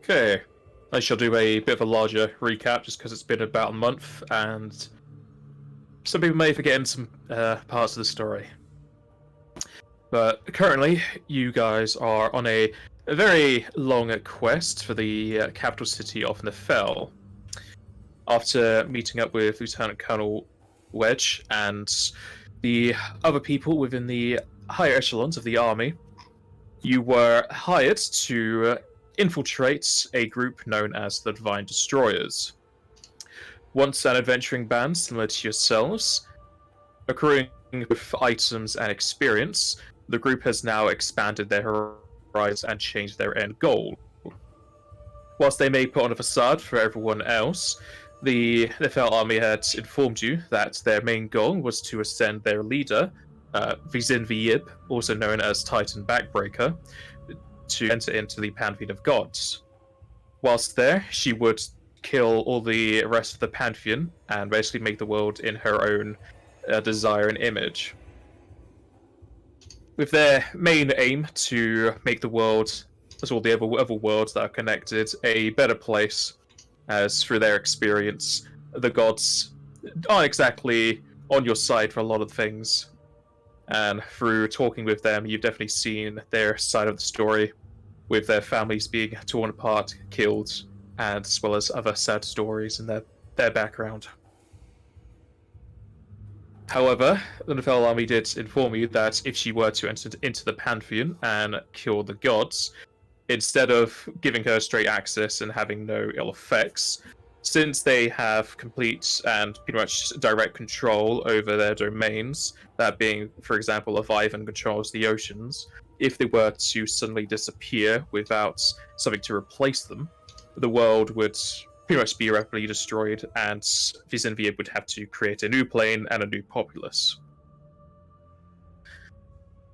Okay, I shall do a bit of a larger recap just because it's been about a month and some people may forget some parts of the story. But currently, you guys are on a very long quest for the capital city of Nefel. After meeting up with Lieutenant Colonel Wedge and the other people within the higher echelons of the army, you were hired to infiltrate a group known as the Divine Destroyers. Once an adventuring band similar to yourselves, accruing with items and experience, the group has now expanded their horizons and changed their end goal. Whilst they may put on a facade for everyone else, the Nefel army had informed you that their main goal was to ascend their leader, Wyznwyb, also known as Titan Backbreaker, to enter into the pantheon of gods. Whilst there, she would kill all the rest of the pantheon and basically make the world in her own desire and image. With their main aim to make the world, as all the other worlds that are connected, a better place, as through their experience, the gods aren't exactly on your side for a lot of things. And through talking with them, you've definitely seen their side of the story, with their families being torn apart, killed, and as well as other sad stories in their background. However, the Nefel army did inform you that if she were to enter into the Pantheon and kill the gods, instead of giving her straight access and having no ill effects, since they have complete and pretty much direct control over their domains, that being, for example, Leviathan controls the oceans, if they were to suddenly disappear without something to replace them, the world would pretty much be rapidly destroyed, and Wyznwyb would have to create a new plane and a new populace.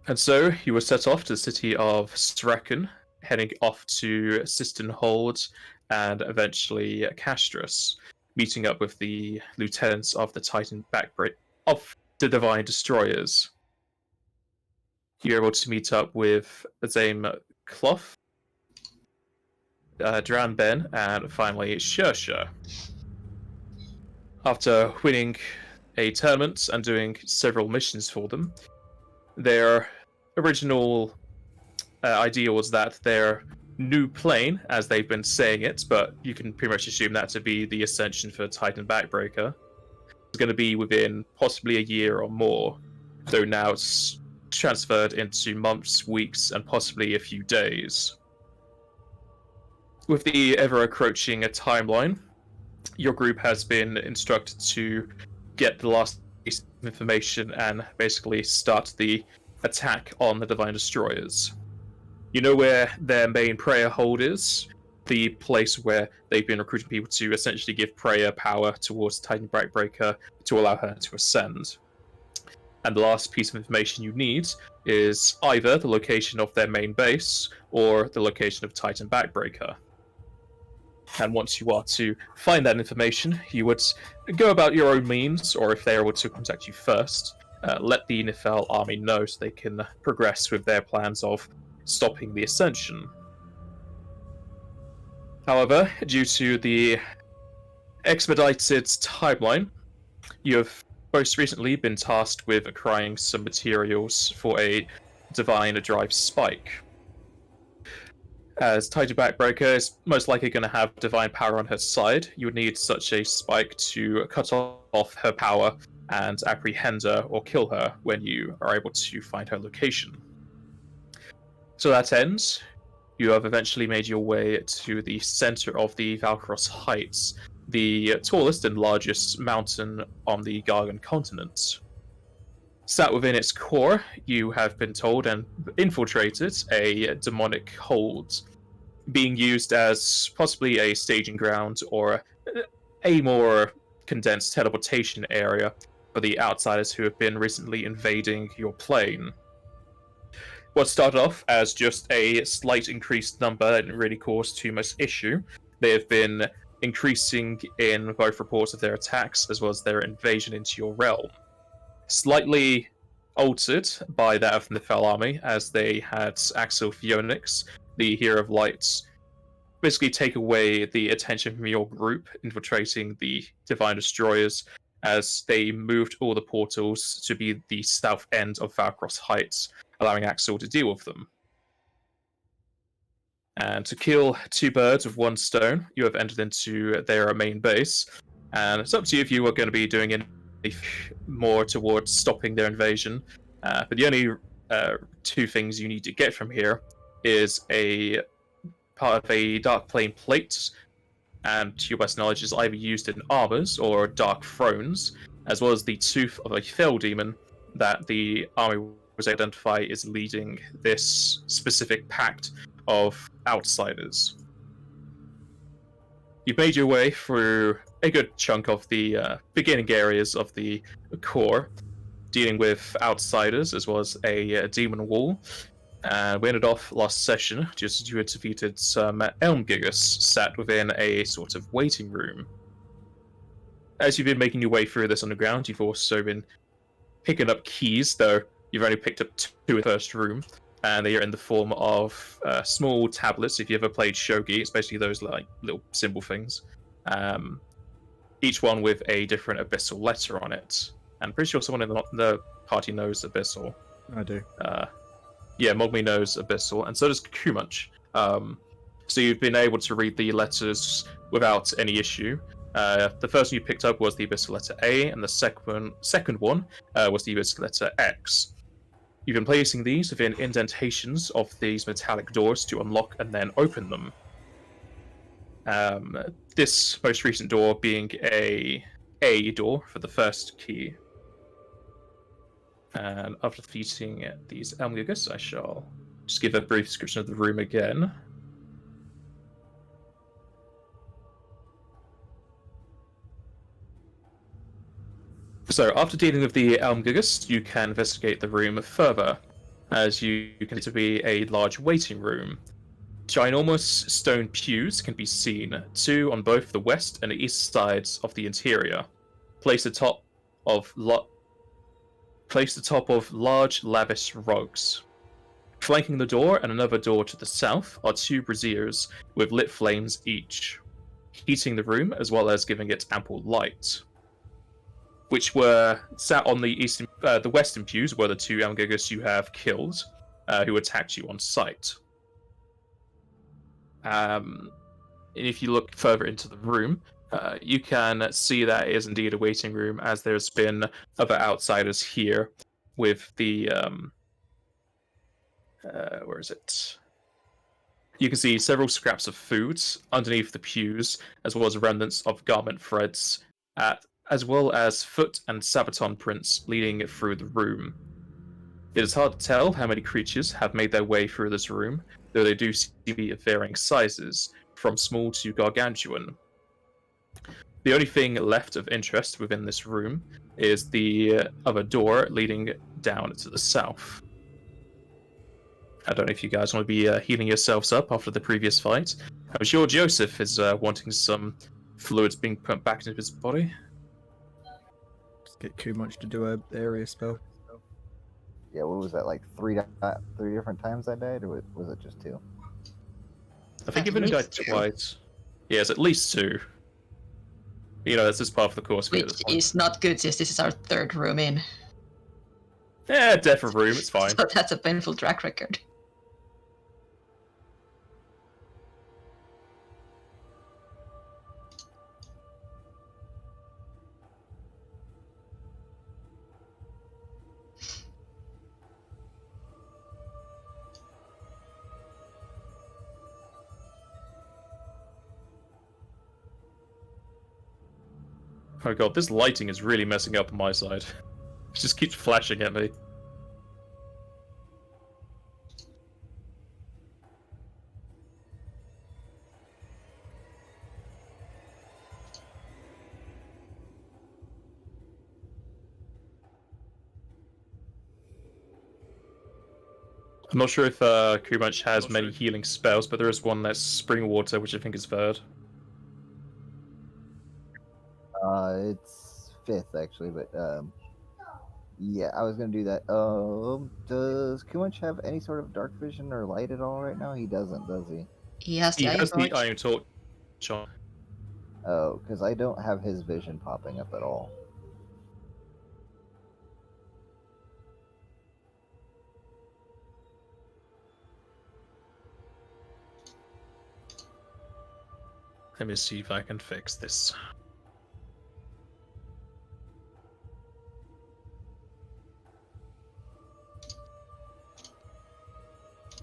And so you were set off to the city of Srechen, heading off to Sistenhold and eventually Castris, meeting up with the lieutenants of the Titan Backbreak of the Divine Destroyers. You're able to meet up with Zame Clough, Duran Ben, and finally Shersha. After winning a tournament and doing several missions for them, their original idea was that their new plane, as they've been saying it, but you can pretty much assume that to be the ascension for Titan Backbreaker, is going to be within possibly a year or more, though now it's transferred into months, weeks, and possibly a few days. With the ever-approaching timeline, your group has been instructed to get the last piece of information and basically start the attack on the Divine Destroyers. You know where their main prayer hold is, the place where they've been recruiting people to essentially give prayer power towards Titan Backbreaker to allow her to ascend. And the last piece of information you need is either the location of their main base or the location of Titan Backbreaker. And once you are to find that information, you would go about your own means, or if they are able to contact you first, let the Nefel army know so they can progress with their plans of stopping the ascension. However, due to the expedited timeline, you have most recently been tasked with acquiring some materials for a divine drive spike. As Titan Backbreaker is most likely going to have divine power on her side, you would need such a spike to cut off her power and apprehend her or kill her when you are able to find her location. To that end, you have eventually made your way to the center of the Valkyros Heights, the tallest and largest mountain on the Gargan continent. Sat within its core, you have been told and infiltrated a demonic hold, being used as possibly a staging ground or a more condensed teleportation area for the outsiders who have been recently invading your plane. What started off as just a slight increased number that didn't really cause too much issue, they have been increasing in both reports of their attacks as well as their invasion into your realm. Slightly altered by that of the Nefel army, as they had Axel Phoenix, the Hero of Light, basically take away the attention from your group infiltrating the Divine Destroyers, as they moved all the portals to be the south end of Valcross Heights, allowing Axel to deal with them. And to kill two birds with one stone, you have entered into their main base, and it's up to you if you are going to be doing anything more towards stopping their invasion. But the only two things you need to get from here is a part of a Dark Plane plate, and to your best knowledge is either used in armors or Dark Thrones, as well as the tooth of a fell demon that the army was identify is leading this specific pact of outsiders. You've made your way through a good chunk of the beginning areas of the core, dealing with outsiders as well as a demon wall. We ended off last session just as you had defeated some Elmgigas sat within a sort of waiting room. As you've been making your way through this underground, you've also been picking up keys, though you've only picked up two in the first room, and they are in the form of small tablets. If you ever played shogi, it's basically those like little symbol things. Each one with a different abyssal letter on it. And I'm pretty sure someone in the party knows abyssal. I do. Yeah, Mogmi knows abyssal, and so does Kumunch. So you've been able to read the letters without any issue. The first one you picked up was the abyssal letter A, and the second one was the abyssal letter X. You've been placing these within indentations of these metallic doors to unlock and then open them. This most recent door being a door for the first key. And after defeating these Elmgigas, I shall just give a brief description of the room again. So, after dealing with the Elmgigas, you can investigate the room further, as you can see to be a large waiting room. Ginormous stone pews can be seen, two on both the west and the east sides of the interior, placed atop of large, lavish rugs. Flanking the door and another door to the south are two braziers with lit flames each, heating the room as well as giving it ample light. Which were sat on the western pews were the two Elmgigas you have killed, who attacked you on sight. And if you look further into the room, you can see that it is indeed a waiting room, as there's been other outsiders here with the where is it? You can see several scraps of food underneath the pews, as well as remnants of garment threads, as well as foot and sabaton prints leading through the room. It is hard to tell how many creatures have made their way through this room, though they do seem to be of varying sizes, from small to gargantuan. The only thing left of interest within this room is the other door leading down to the south. I don't know if you guys want to be healing yourselves up after the previous fight. I'm sure Joseph is wanting some fluids being pumped back into his body. Just get Kumunch to do a area spell. Yeah, what was that, like three different times I died, or was it just two? I think you've only died twice. Yeah, it's at least two. You know, that's just part of the course. Which is not good, since this is our third room in. Yeah, death of room, it's fine. So that's a painful track record. Oh god, this lighting is really messing up on my side. It just keeps flashing at me. I'm not sure if Kumunch has many healing spells, but there is one that's Spring Water, which I think is third. It's fifth actually, but yeah, I was gonna do that. Does Kumunch have any sort of dark vision or light at all right now? He doesn't, does he? He has He the iron has the torch. iron torch on. Oh, because I don't have his vision popping up at all. Let me see if I can fix this.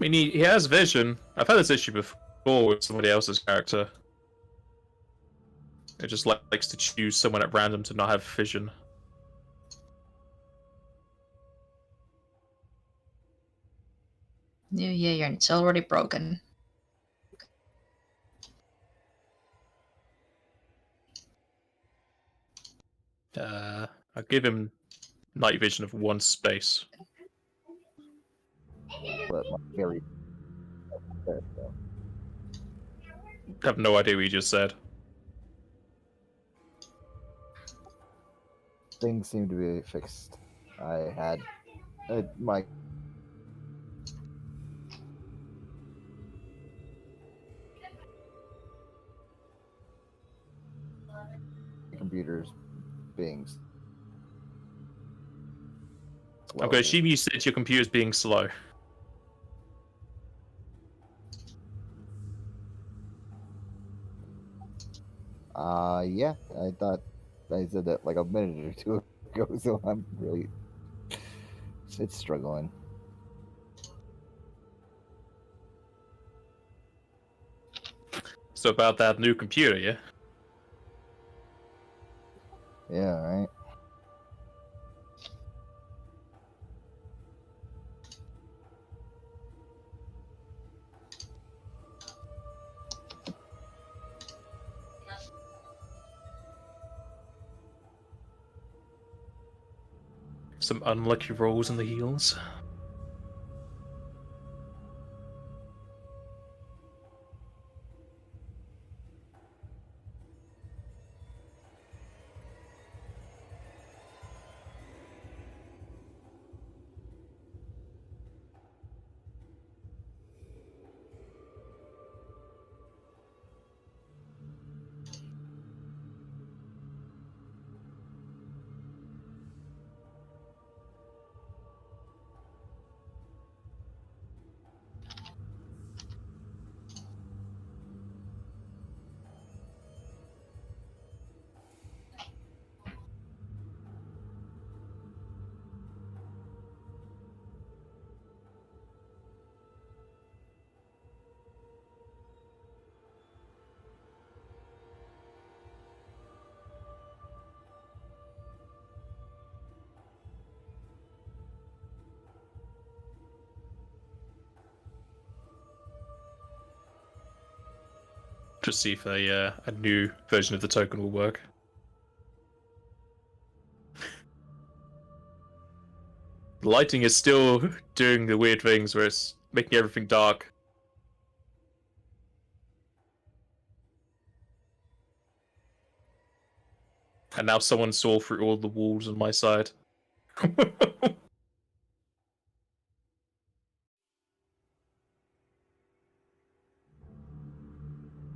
I mean, he has vision. I've had this issue before with somebody else's character. It just likes to choose someone at random to not have vision. New year and it's already broken. I'll give him night vision of 1 space. But my very there, so. I have no idea what you just said. Things seem to be fixed. I had my computers being. I'm going to assume you said your computer's being slow. Yeah, I thought I said that like a minute or two ago, so I'm really. It's struggling. So about that new computer, yeah? Yeah, right. Some unlucky rolls in the heels. Just see if a new version of the token will work. The lighting is still doing the weird things where it's making everything dark. And now someone saw through all the walls on my side.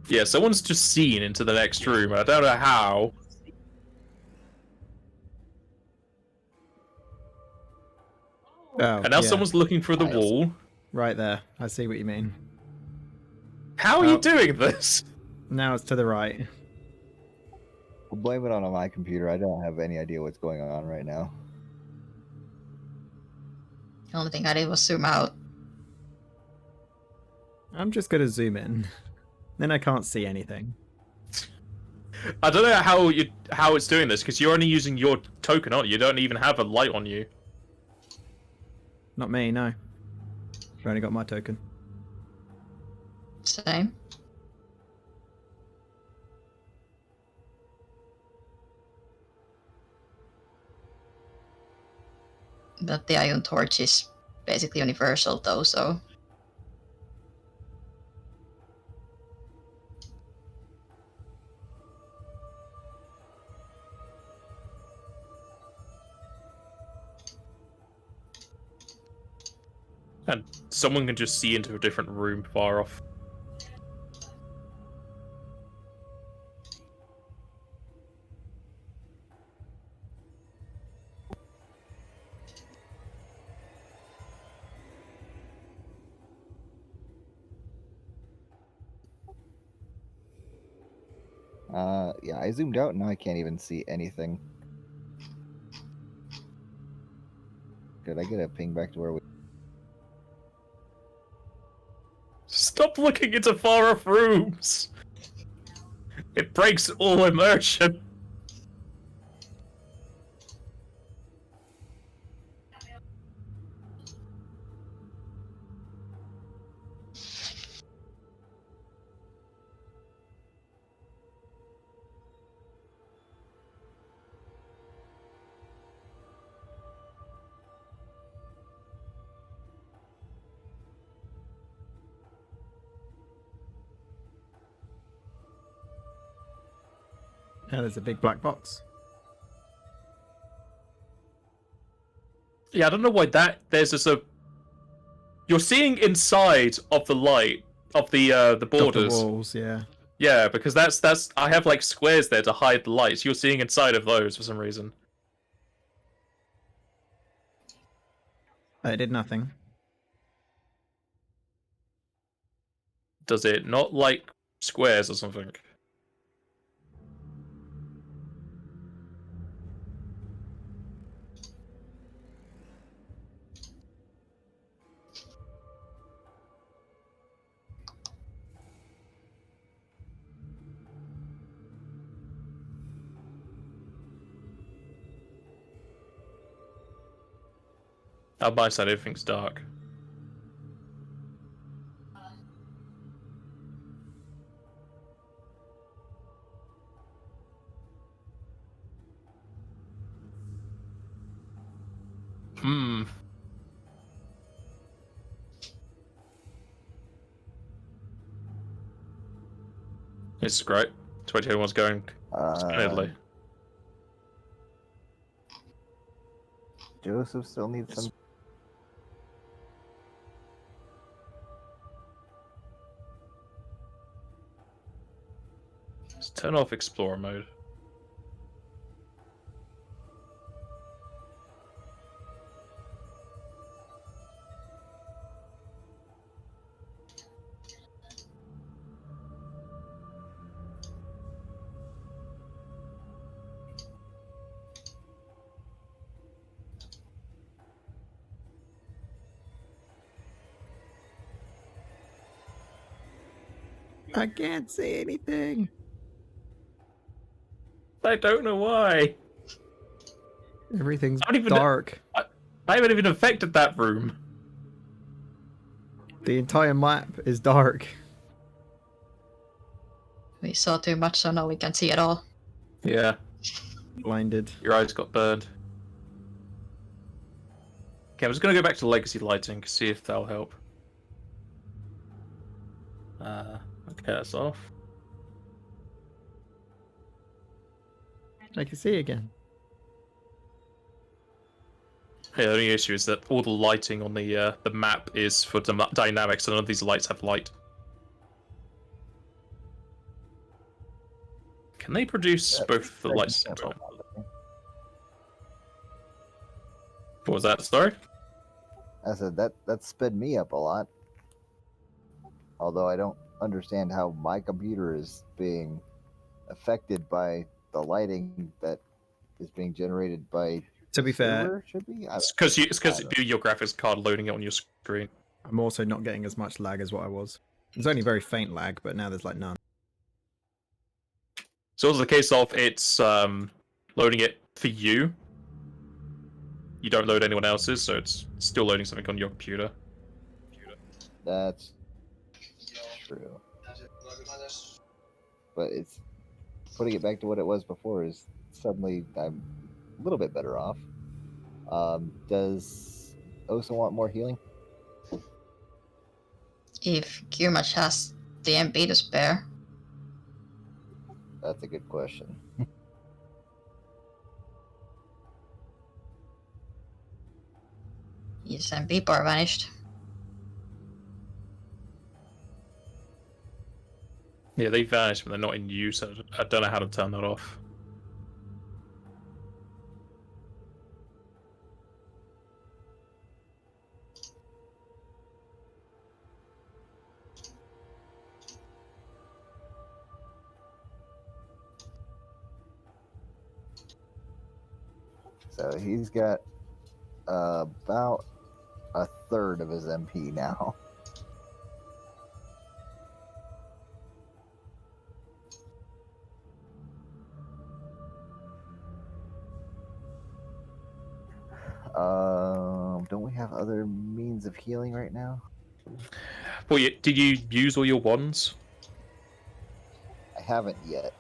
Yeah, someone's just seen into the next room. I don't know how. Oh, And now yeah, someone's looking through the wall. right there. I see what you mean. How are Oh. you doing this? Now it's to the right. We'll blame it on my computer. I don't have any idea what's going on right now. The only thing I did was zoom out. I'm just gonna zoom in. Then I can't see anything. I don't know how it's doing this, because you're only using your token, aren't you? You don't even have a light on you. Not me, no. I've only got my token. Same. But the iron torch is basically universal though, so... And someone can just see into a different room far off. Yeah, I zoomed out and now I can't even see anything. Did I get a ping back to where we... Stop looking into far off rooms! It breaks all immersion! Yeah, there's a big black box. Yeah, I don't know why there's just a... You're seeing inside of the light, of the Off the borders. walls, yeah. Yeah, because that's... I have, like, squares there to hide the lights. You're seeing inside of those for some reason. It did nothing. Does it not like squares or something? On my side, everything's dark. Hmm. It's great. 2021's going splendidly. Joseph still needs some... Let's turn off Explorer mode. I can't see anything. I don't know why. Everything's I don't even dark. I haven't even affected that room. The entire map is dark. We saw too much, so now we can't see at all. Yeah, Blinded. your eyes got burned. Okay, I'm just gonna go back to legacy lighting, see if that'll help. Okay, that's off. I can see again. Yeah, the only issue is that all the lighting on the map is for dynamics, so none of these lights have light. Can they produce both the lights? What was that? Sorry? I said that sped me up a lot. Although I don't understand how my computer is being affected by the lighting that is being generated by... To be fair, server, should be? It's because your graphics card loading it on your screen. I'm also not getting as much lag as what I was. There's only very faint lag, but now there's like none. So it's the case of it's loading it for you. You don't load anyone else's, so it's still loading something on your computer. That's true. But it's putting it back to what it was before is suddenly I'm a little bit better off. Does Osa want more healing? If Qmuch has the MP to spare. That's a good question. His MP bar vanished. Yeah, they vanish when they're not in use. So I don't know how to turn that off. So he's got about a third of his MP now. Don't we have other means of healing right now? Well, did you use all your wands? I haven't yet.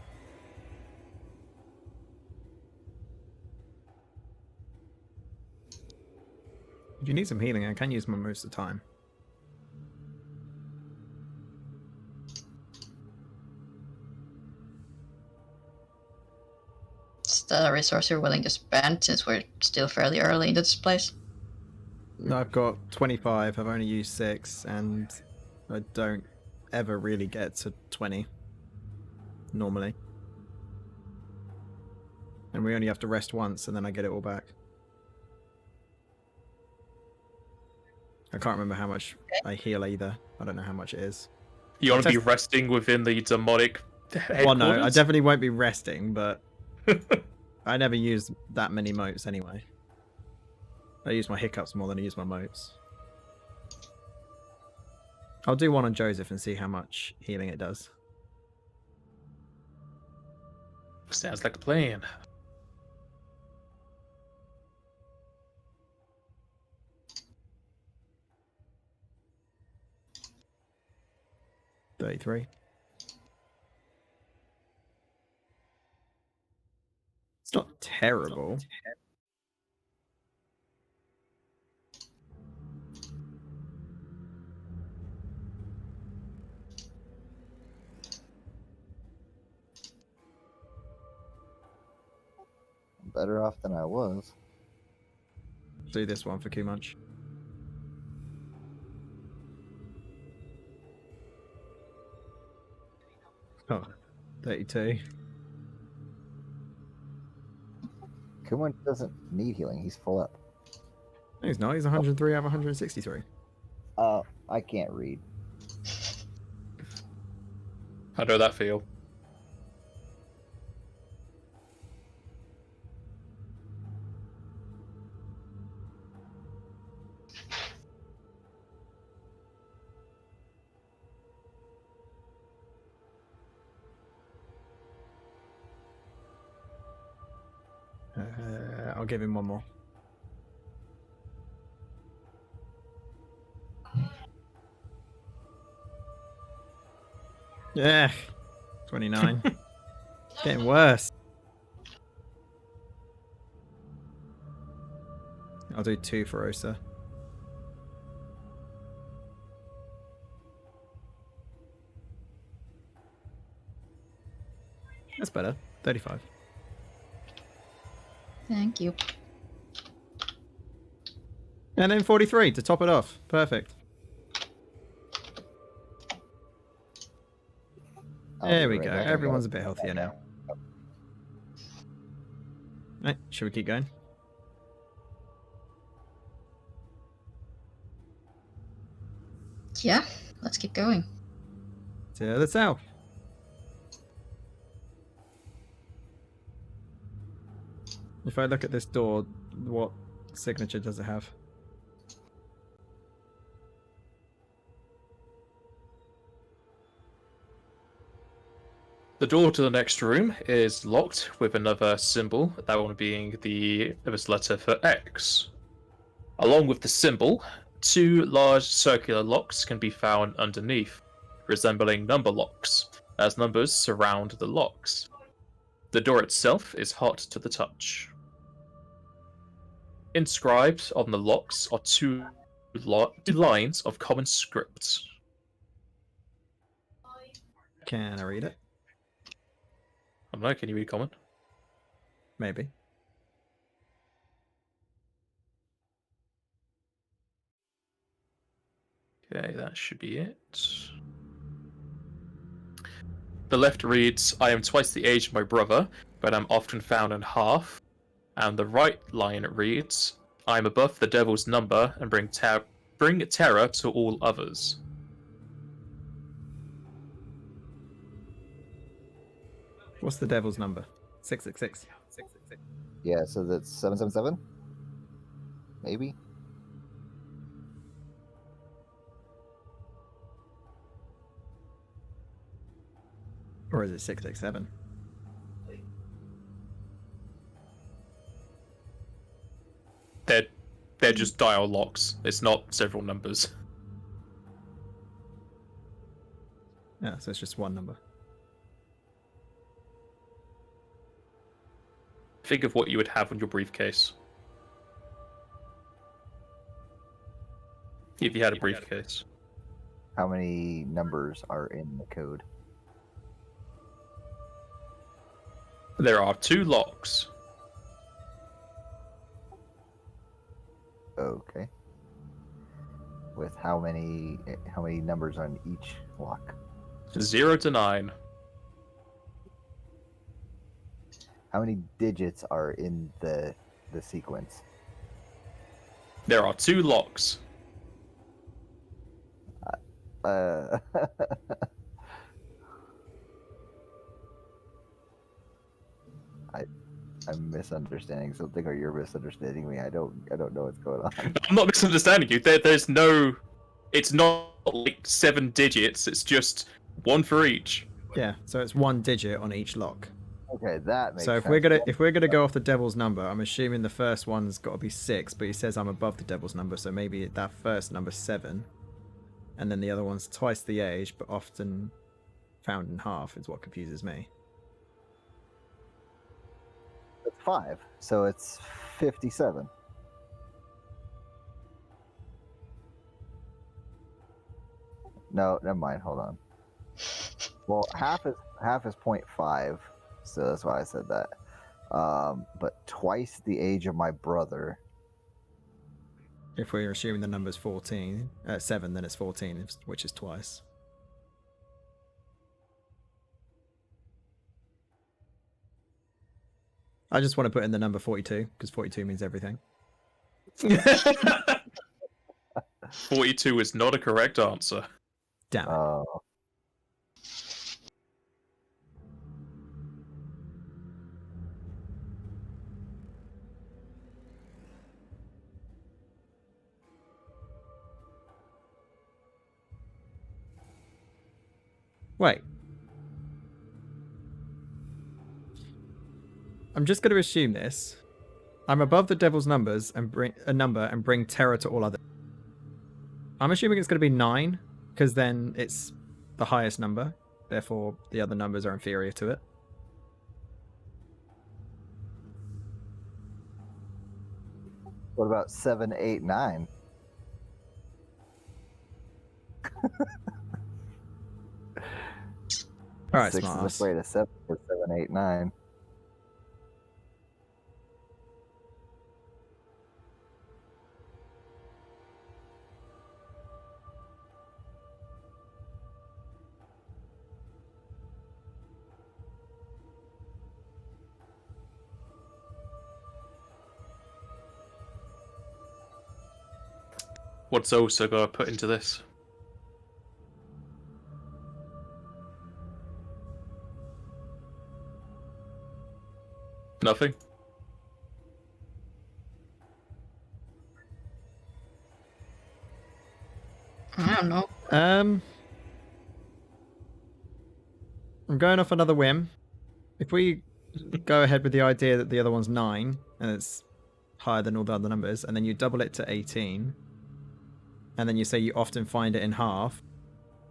If you need some healing, I can use them most of the time. Is that a resource you're willing to spend since we're still fairly early into this place? I've got 25, I've only used 6, and I don't ever really get to 20. Normally. And we only have to rest once, and then I get it all back. I can't remember how much I heal either. I don't know how much it is. You want to be resting within the demonic headquarters? Well, no, I definitely won't be resting, but I never use that many motes anyway. I use my hiccups more than I use my motes. I'll do one on Joseph and see how much healing it does. Sounds like a plan. $33. It's not terrible. I'm better off than I was. Do this one for Kumunch. Oh, 32. Kuman doesn't need healing. He's full up. No, he's not. He's 103 out of 163. I can't read. How do that feel? I'll give him one more. Yeah, 29. Getting worse. I'll do 2 for Osa. That's better. 35. Thank you. And then 43 to top it off. Perfect. There we go. Everyone's a bit healthier now. Right, should we keep going? Yeah, let's keep going. To the south. If I look at this door, what signature does it have? The door to the next room is locked with another symbol, that one being the letter for X. Along with the symbol, 2 large circular locks can be found underneath, resembling number locks, as numbers surround the locks. The door itself is hot to the touch. Inscribed on the locks are 2 lines of common script. Can I read it? I don't know, can you read common? Maybe. Okay, that should be it. The left reads, I am twice the age of my brother, but am often found in half. And the right line reads, I am above the devil's number and bring terror to all others. What's the devil's number? 666. Yeah, so that's 777? Maybe? Or is it 667? They're just dial locks. It's not several numbers. Yeah, so it's just one number. Think of what you would have on your briefcase. If you had a briefcase. How many numbers are in the code? There are 2 locks. Okay. With how many numbers on each lock? 0 to 9. How many digits are in the sequence? There are 2 locks. Uh, I'm misunderstanding something, or you're misunderstanding me. I don't know what's going on. I'm not misunderstanding you. There's no. It's not like 7 digits. It's just 1 for each. Yeah, so it's 1 digit on each lock. Okay, that makes So sense. if we're gonna go off the devil's number, I'm assuming the first one's got to be 6, but he says I'm above the devil's number, so maybe that first number's 7, and then the other one's twice the age, but often found in half is what confuses me. It's 5, so it's 57. No, never mind. Hold on. Well, half is 0.5, so that's why I said that. But twice the age of my brother. If we're assuming the number's 7, then it's 14, which is twice. I just want to put in the number 42 because 42 means everything. 42 is not a correct answer. Damn it. Wait. I'm just going to assume this. I'm above the devil's numbers and bring terror to all others. I'm assuming it's going to be 9 because then it's the highest number. Therefore, the other numbers are inferior to it. What about 7, 8, 9? All right, 6 smart is afraid of 7 for 7, 8, 9. What's also got to put into this? Nothing? I don't know. I'm going off another whim. If we go ahead with the idea that the other one's 9 and it's higher than all the other numbers, and then you double it to 18, and then you say you often find it in half,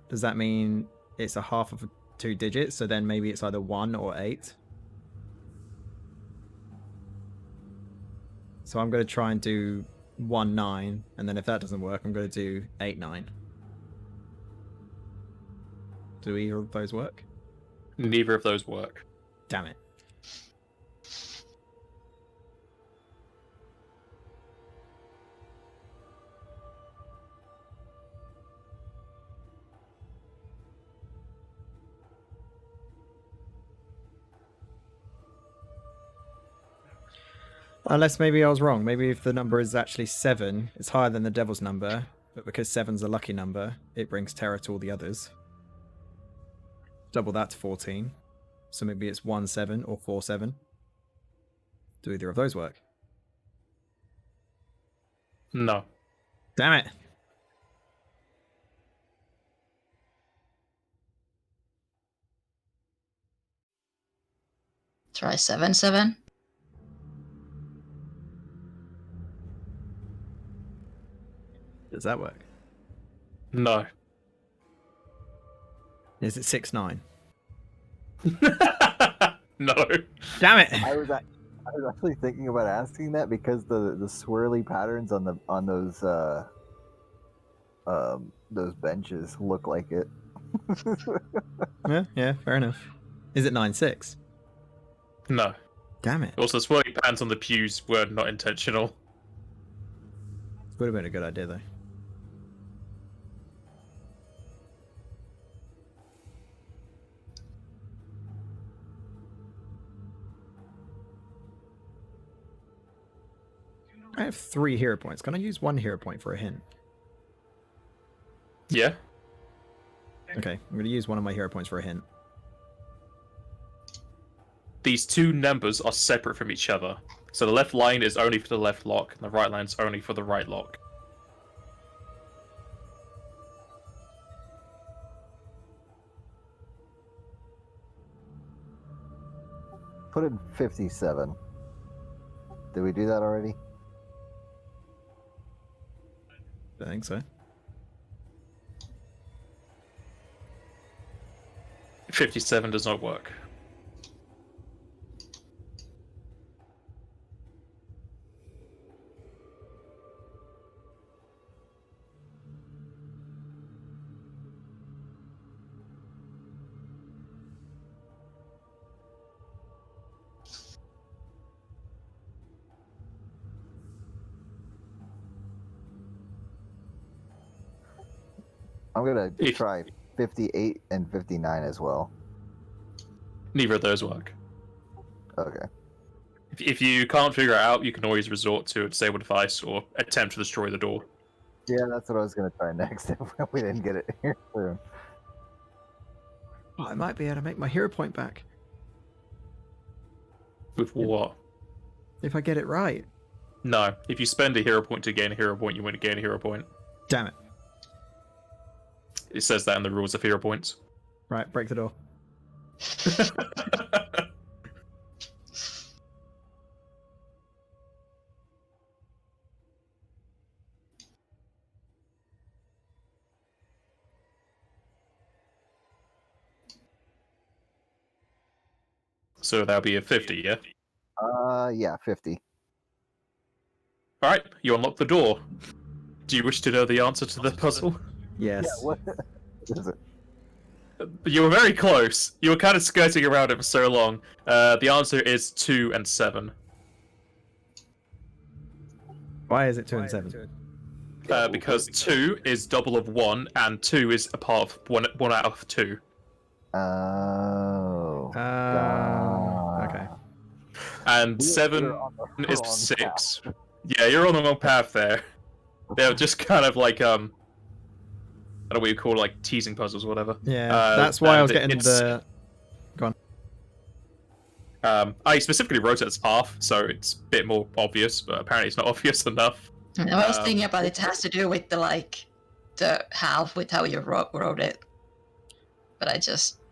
does that mean it's a half of 2 digits? So then maybe it's either 1 or 8. So I'm going to try and do 1, 9, and then if that doesn't work, I'm going to do 8, 9. Do either of those work? Neither of those work. Damn it. Unless maybe I was wrong. Maybe if the number is actually 7, it's higher than the devil's number, but because 7's a lucky number, it brings terror to all the others. Double that to 14. So maybe it's 1, 7 or 4, 7. Do either of those work? No. Damn it. Try 7/7. Does that work? No. Is it 6/9? No. Damn it! I was actually thinking about asking that because the swirly patterns on those benches look like it. Yeah, fair enough. Is it 9/6? No. Damn it. Also, the swirling pants on the pews were not intentional. Would have been a good idea though. I have 3 hero points. Can I use 1 hero point for a hint? Yeah. Okay, I'm going to use one of my hero points for a hint. These two numbers are separate from each other. So the left line is only for the left lock, and the right line is only for the right lock. Put in 57. Did we do that already? I think so. 57 does not work. I'm gonna If- try 58 and 59 as well. Neither of those work. Okay. If you can't figure it out, you can always resort to a disable device or attempt to destroy the door. Yeah, that's what I was gonna try next if we didn't get it here soon. Oh, I might be able to make my hero point back With what? if I get it right. No. If you spend a hero point to gain a hero point, you won't gain a hero point. Damn it. It says that in the rules of hero points. Right, break the door. So that'll be a 50, yeah? Yeah, 50. Alright, you unlock the door. Do you wish to know the answer to the puzzle? Yes. Yeah, what is it? You were very close. You were kind of skirting around it for so long. The answer is 2 and 7. Why is it 2 and 7? Because 2 is double of 1, and 2 is a part of 1 out of 2. Oh. Okay. And We're 7 on the is wrong 6. Yeah, you're on the wrong path there. They're just kind of like, I don't know what you call like teasing puzzles or whatever. Yeah, that's why I was getting it's- the... Go on. I specifically wrote it as half, so it's a bit more obvious, but apparently it's not obvious enough. I was thinking about it has to do with the half with how you wrote it. But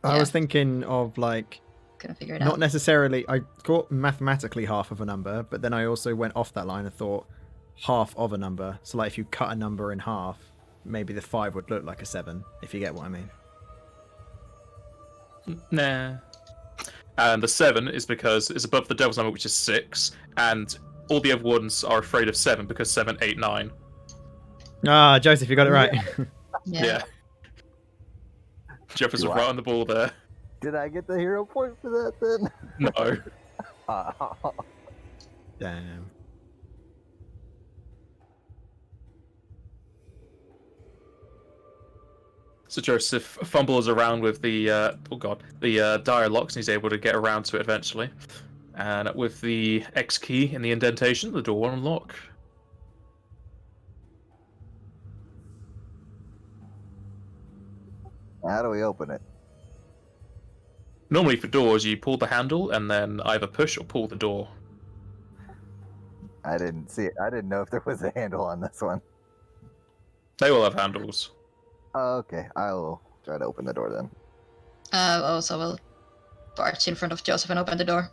I was thinking of like, couldn't figure it not out. necessarily, I got mathematically half of a number, but then I also went off that line and thought half of a number. So like if you cut a number in half, maybe the 5 would look like a 7, if you get what I mean. Nah. And the 7 is because it's above the devil's number, which is 6, and all the other ones are afraid of 7 because 7, 8, 9. Ah, Joseph, you got it right. Yeah. Jeff was right on the ball there. Did I get the hero point for that then? No. Damn. So Joseph fumbles around with the dire locks, and he's able to get around to it eventually. And with the X key in the indentation, the door will unlock. How do we open it? Normally for doors, you pull the handle and then either push or pull the door. I didn't see it. I didn't know if there was a handle on this one. They all have handles. Oh, okay, I'll try to open the door then. Also, we'll barge in front of Joseph and open the door.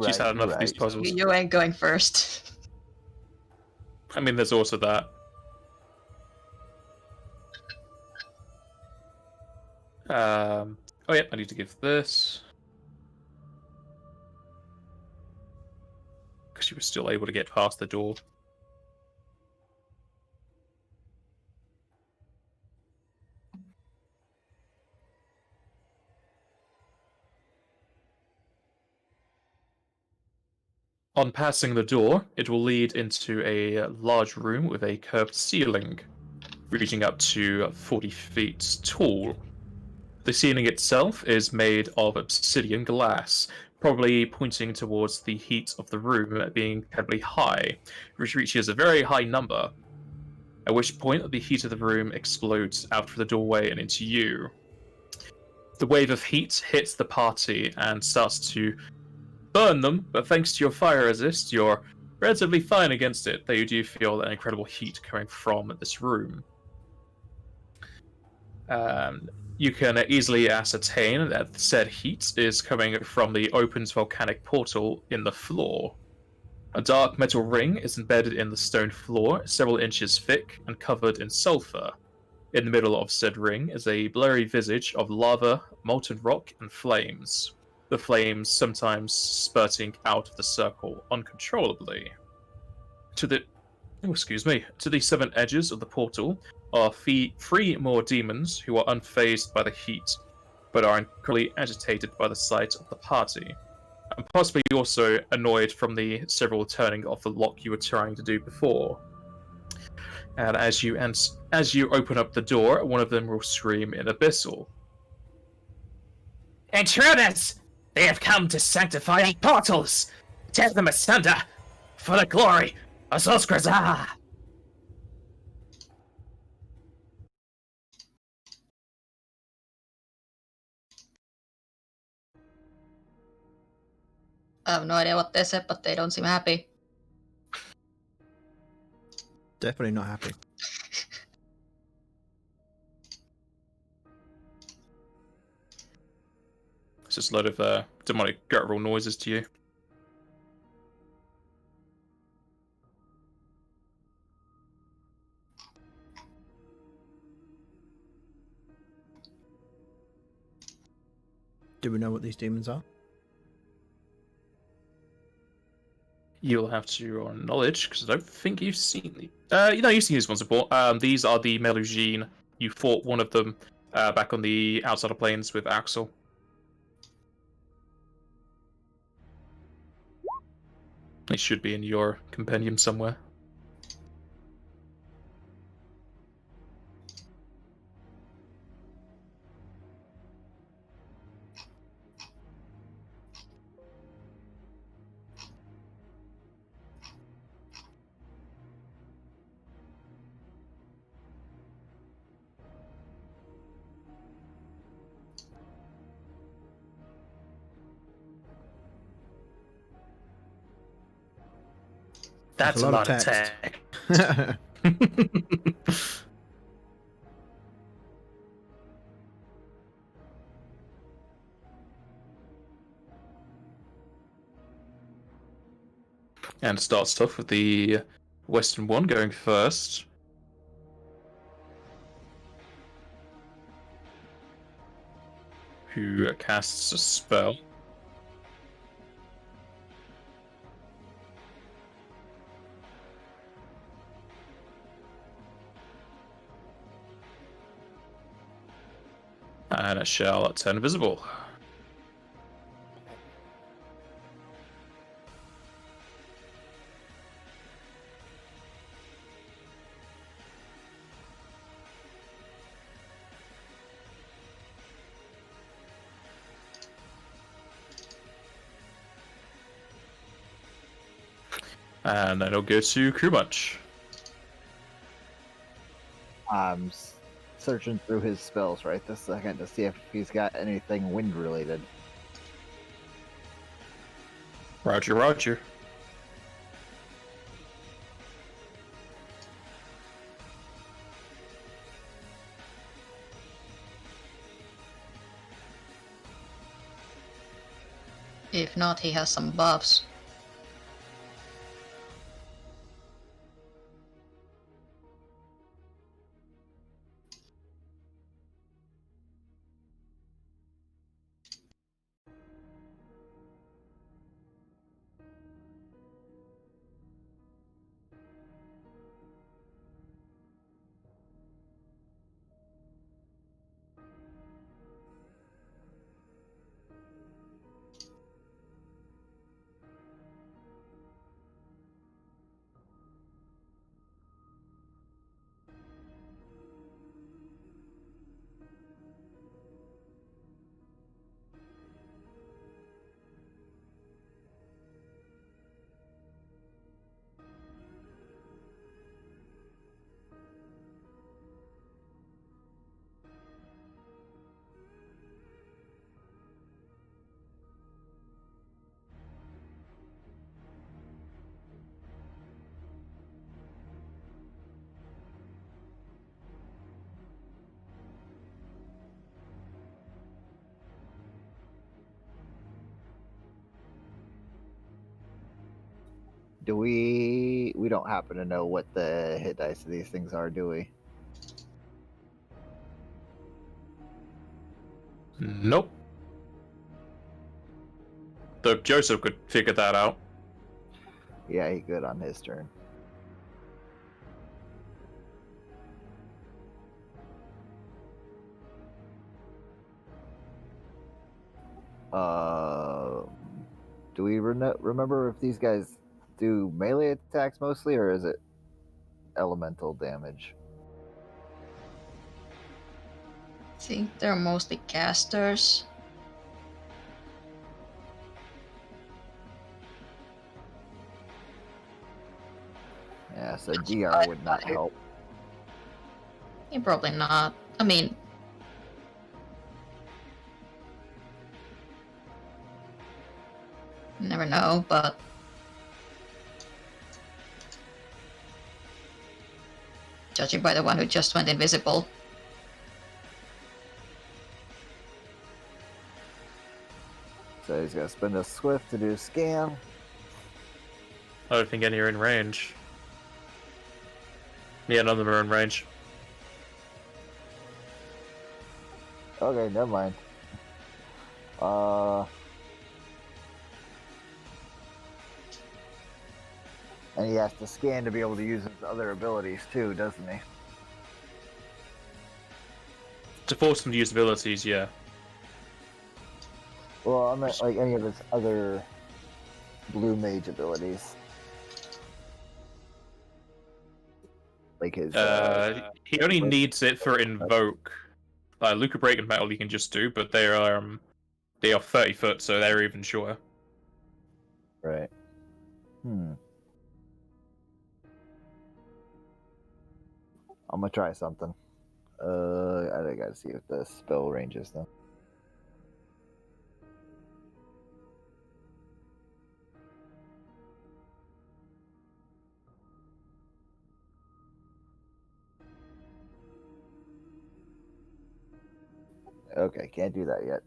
She's had enough of these puzzles. You ain't going first. I mean, there's also that. Oh yeah, I need to give this. Because she was still able to get past the door. On passing the door, it will lead into a large room with a curved ceiling, reaching up to 40 feet tall. The ceiling itself is made of obsidian glass, probably pointing towards the heat of the room being incredibly high, which reaches a very high number, at which point the heat of the room explodes out of the doorway and into you. The wave of heat hits the party and starts to burn them, but thanks to your fire resist, you're relatively fine against it, though you do feel an incredible heat coming from this room. You can easily ascertain that said heat is coming from the opened volcanic portal in the floor. A dark metal ring is embedded in the stone floor, several inches thick and covered in sulfur. In the middle of said ring is a blurry visage of lava, molten rock, and flames. The flames sometimes spurting out of the circle uncontrollably. To the seven edges of the portal are three more demons who are unfazed by the heat, but are incredibly agitated by the sight of the party, and possibly also annoyed from the several turning of the lock you were trying to do before. And as you open up the door, one of them will scream in Abyssal. "Intruders! They have come to sanctify our portals! Tear them asunder for the glory of Zosgrazar!" I have no idea what they said, but they don't seem happy. Definitely not happy. It's just a load of demonic guttural noises to you. Do we know what these demons are? You'll have to roll knowledge, because I don't think you've seen the... you've seen these ones before. These are the Melusine. You fought one of them back on the outside of plains with Axel. They should be in your compendium somewhere. That's a lot of text. And it starts off with the Western one going first. Who casts a spell. And it shall turn visible. And then it'll go to Crew Munch. I'm searching through his spells right this second to see if he's got anything wind related. Roger, roger. If not, he has some buffs. Do we don't happen to know what the hit dice of these things are, do we? Nope. Though Joseph could figure that out. Yeah, he could on his turn. Do we remember if these guys do melee attacks mostly, or is it elemental damage? I think they're mostly casters. Yeah, so DR would not help. Yeah, probably not. I mean, you never know, but judging by the one who just went invisible, So he's gonna spend a swift to do scan. I don't think any are in range. Yeah, none of them are in range. Okay, never mind. And he has to scan to be able to use his other abilities too, doesn't he? To force them to use abilities, yeah. Well, I meant like any of his other blue mage abilities. Like his. He only needs it for invoke. Luca Break and Metal he can just do, but they are 30 foot, so they're even shorter. Right. I'm gonna try something. I gotta see if the spell ranges though. Okay, can't do that yet.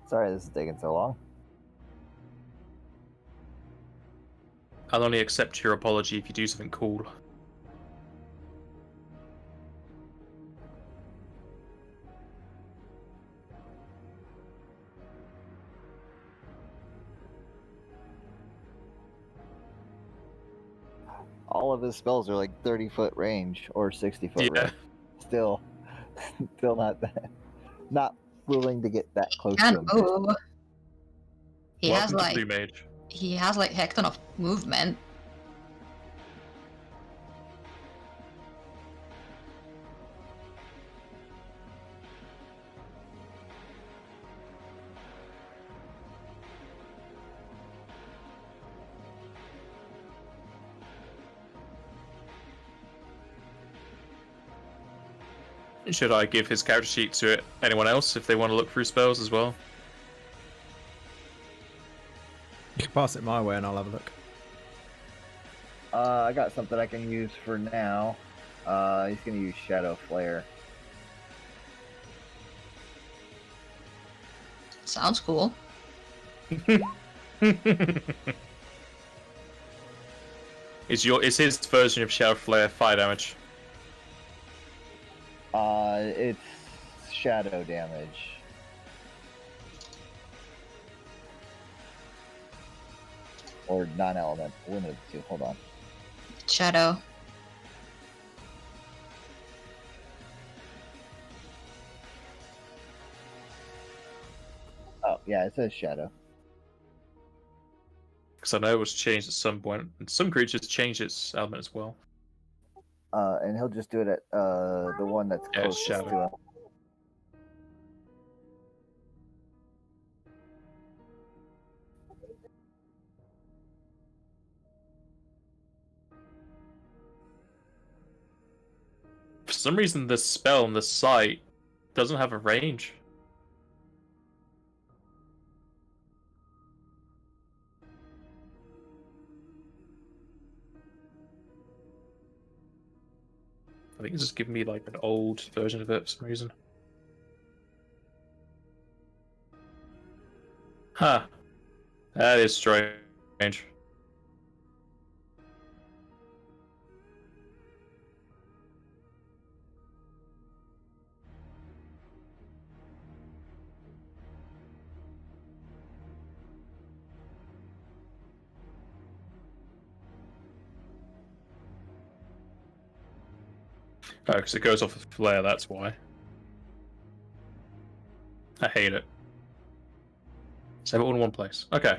Sorry this is taking so long. I'll only accept your apology if you do something cool. All of his spells are like 30-foot range or 60-foot Yeah. range. Still not willing to get that close to and him. move. He has Welcome to like Blue Mage. he has like heck ton of movement. Should I give his character sheet to anyone else if they want to look through spells as well? You can pass it my way and I'll have a look. I got something I can use for now. He's gonna use Shadow Flare. Sounds cool. Is his version of Shadow Flare fire damage? It's shadow damage. Or non-element. One of the two. Hold on. Shadow. Oh, yeah, it says shadow. Because I know it was changed at some point, and some creatures change its element as well. And he'll just do it at the one that's Yeah, closest shadow. to him. For some reason, this spell on this site doesn't have a range. I think it's just giving me like an old version of it for some reason. Huh. That is strange. Oh, because it goes off of flare, that's why. I hate it. Save it all in one place. Okay.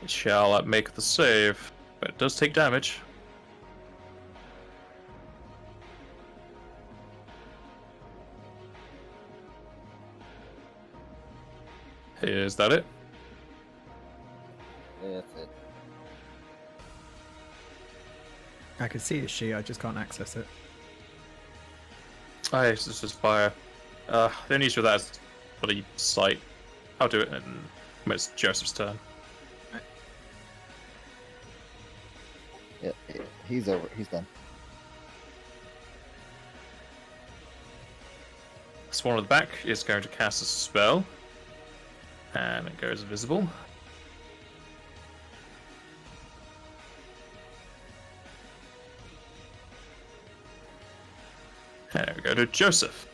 It shall make the save, but it does take damage. Is that it? Yeah, that's it. I can see the sheet, I just can't access it. Oh, yes, this is fire. The only issue with that is for the site. I'll do it when it's Joseph's turn. Yeah, he's over. He's done. This one at the back is going to cast a spell. And it goes invisible. There we go to Joseph.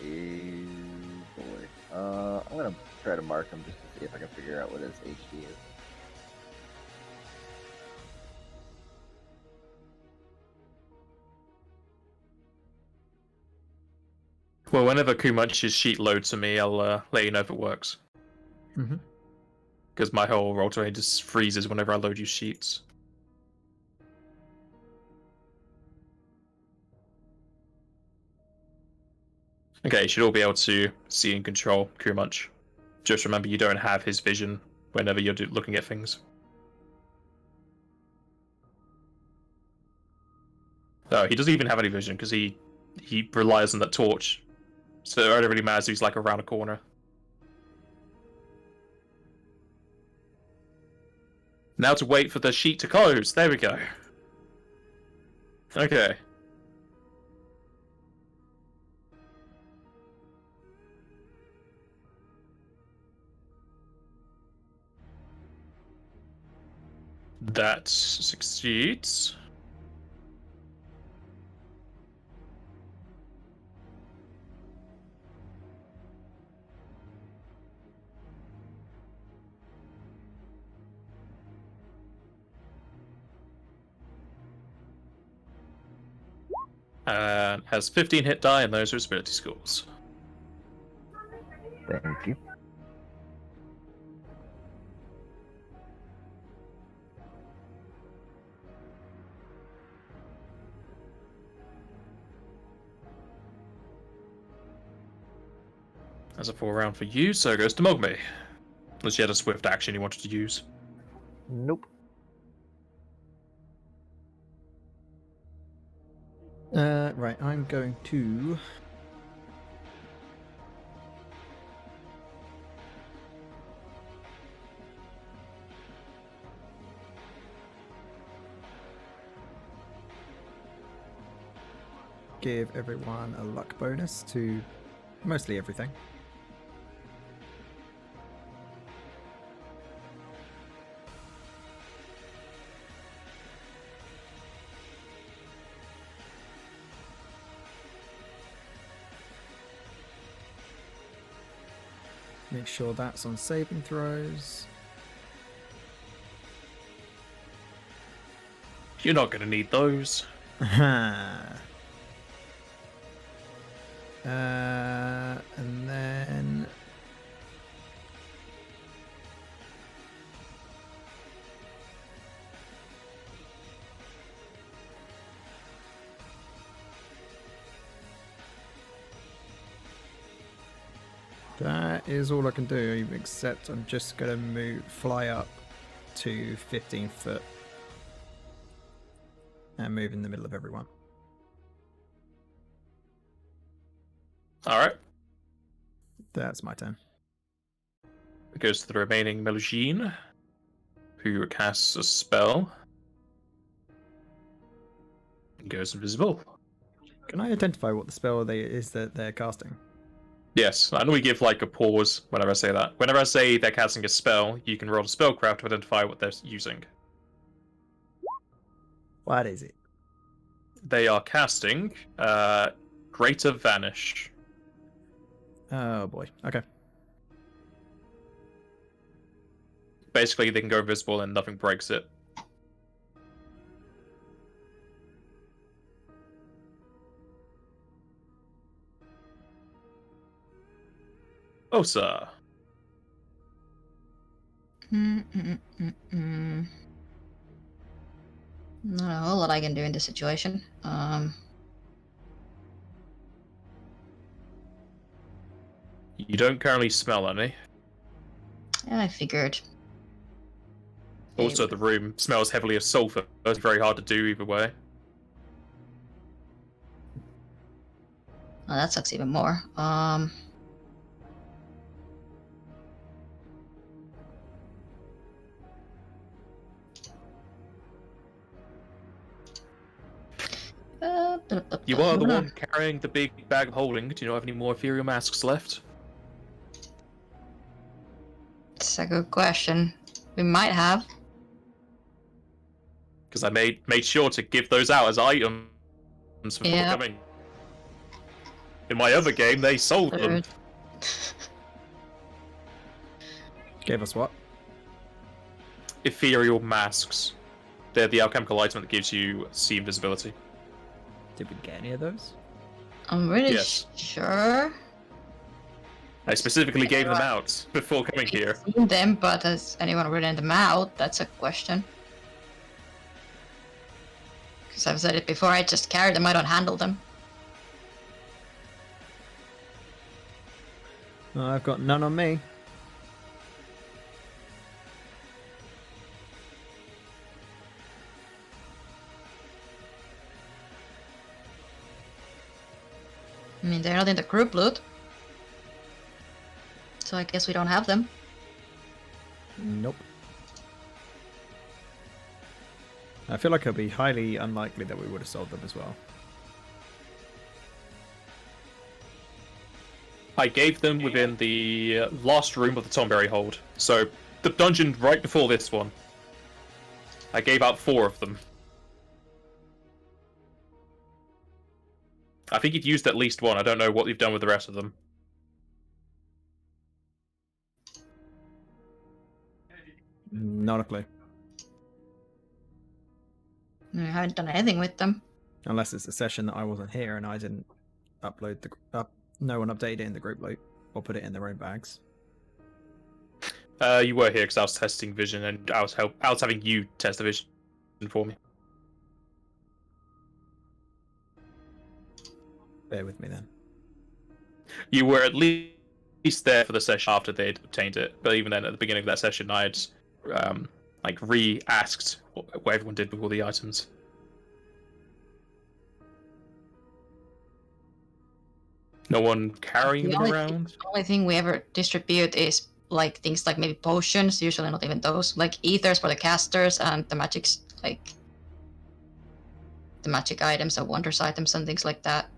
Oh boy. I'm gonna try to mark him just to see if I can figure out what his HD is. Well, whenever Kumunch's sheet loads to me, I'll let you know if it works. Mm-hmm. Because my whole roll terrain just freezes whenever I load you sheets. Okay, you should all be able to see and control Kumunch. Just remember you don't have his vision whenever you're looking at things. No, he doesn't even have any vision because he relies on that torch. So it only really matters if he's like around a corner. Now to wait for the sheet to close. There we go. Okay. That succeeds. And has 15 hit die, and those are its ability scores. Thank you. That's a 4 round for you, so it goes to Mogme. Unless you had a swift action you wanted to use. Nope. Right, I'm going to... give everyone a luck bonus to mostly everything. Make sure that's on saving throws. You're not going to need those. And then... that is all I can do, except I'm just going to fly up to 15 foot and move in the middle of everyone. Alright. That's my turn. It goes to the remaining Melusine, who casts a spell. And goes invisible. Can I identify what the spell is that they're casting? Yes, I normally give like a pause whenever I say that. Whenever I say they're casting a spell, you can roll a spellcraft to identify what they're using. What is it? They are casting Greater Vanish. Oh boy. Okay. Basically, they can go invisible and nothing breaks it. Oh, sir. Not a whole lot I can do in this situation. You don't currently smell any. Yeah, I figured. Also, the room smells heavily of sulfur. It's very hard to do either way. Oh, that sucks even more. You are the one carrying the big bag of holding. Do you not have any more ethereal masks left? It's a good question. We might have. Because I made sure to give those out as items before Yeah. coming. In my other game, they sold them. Gave us what? Ethereal masks. They're the alchemical item that gives you sea invisibility. Did we get any of those? I'm really Yes. sure. I specifically gave them out before coming here. I've seen them, but has anyone written them out? That's a question. Because I've said it before, I just carry them, I don't handle them. I've got none on me. I mean, they're not in the group loot. So I guess we don't have them. Nope. I feel like it'll be highly unlikely that we would have sold them as well. I gave them within the last room of the Tomberry hold. So, the dungeon right before this one. I gave out 4 of them. I think you've used at least one. I don't know what you've done with the rest of them. Not a clue. I haven't done anything with them. Unless it's a session that I wasn't here and I didn't upload no one updated it in the group loop or put it in their own bags. You were here because I was testing vision, and I was having you test the vision for me. Bear with me then. You were at least there for the session after they'd obtained it, but even then, at the beginning of that session, I had re-asked what everyone did with all the items. No one carrying them around? The only thing we ever distribute is like things like maybe potions, usually not even those, like ethers for the casters and the magics, like the magic items or wonders items and things like that.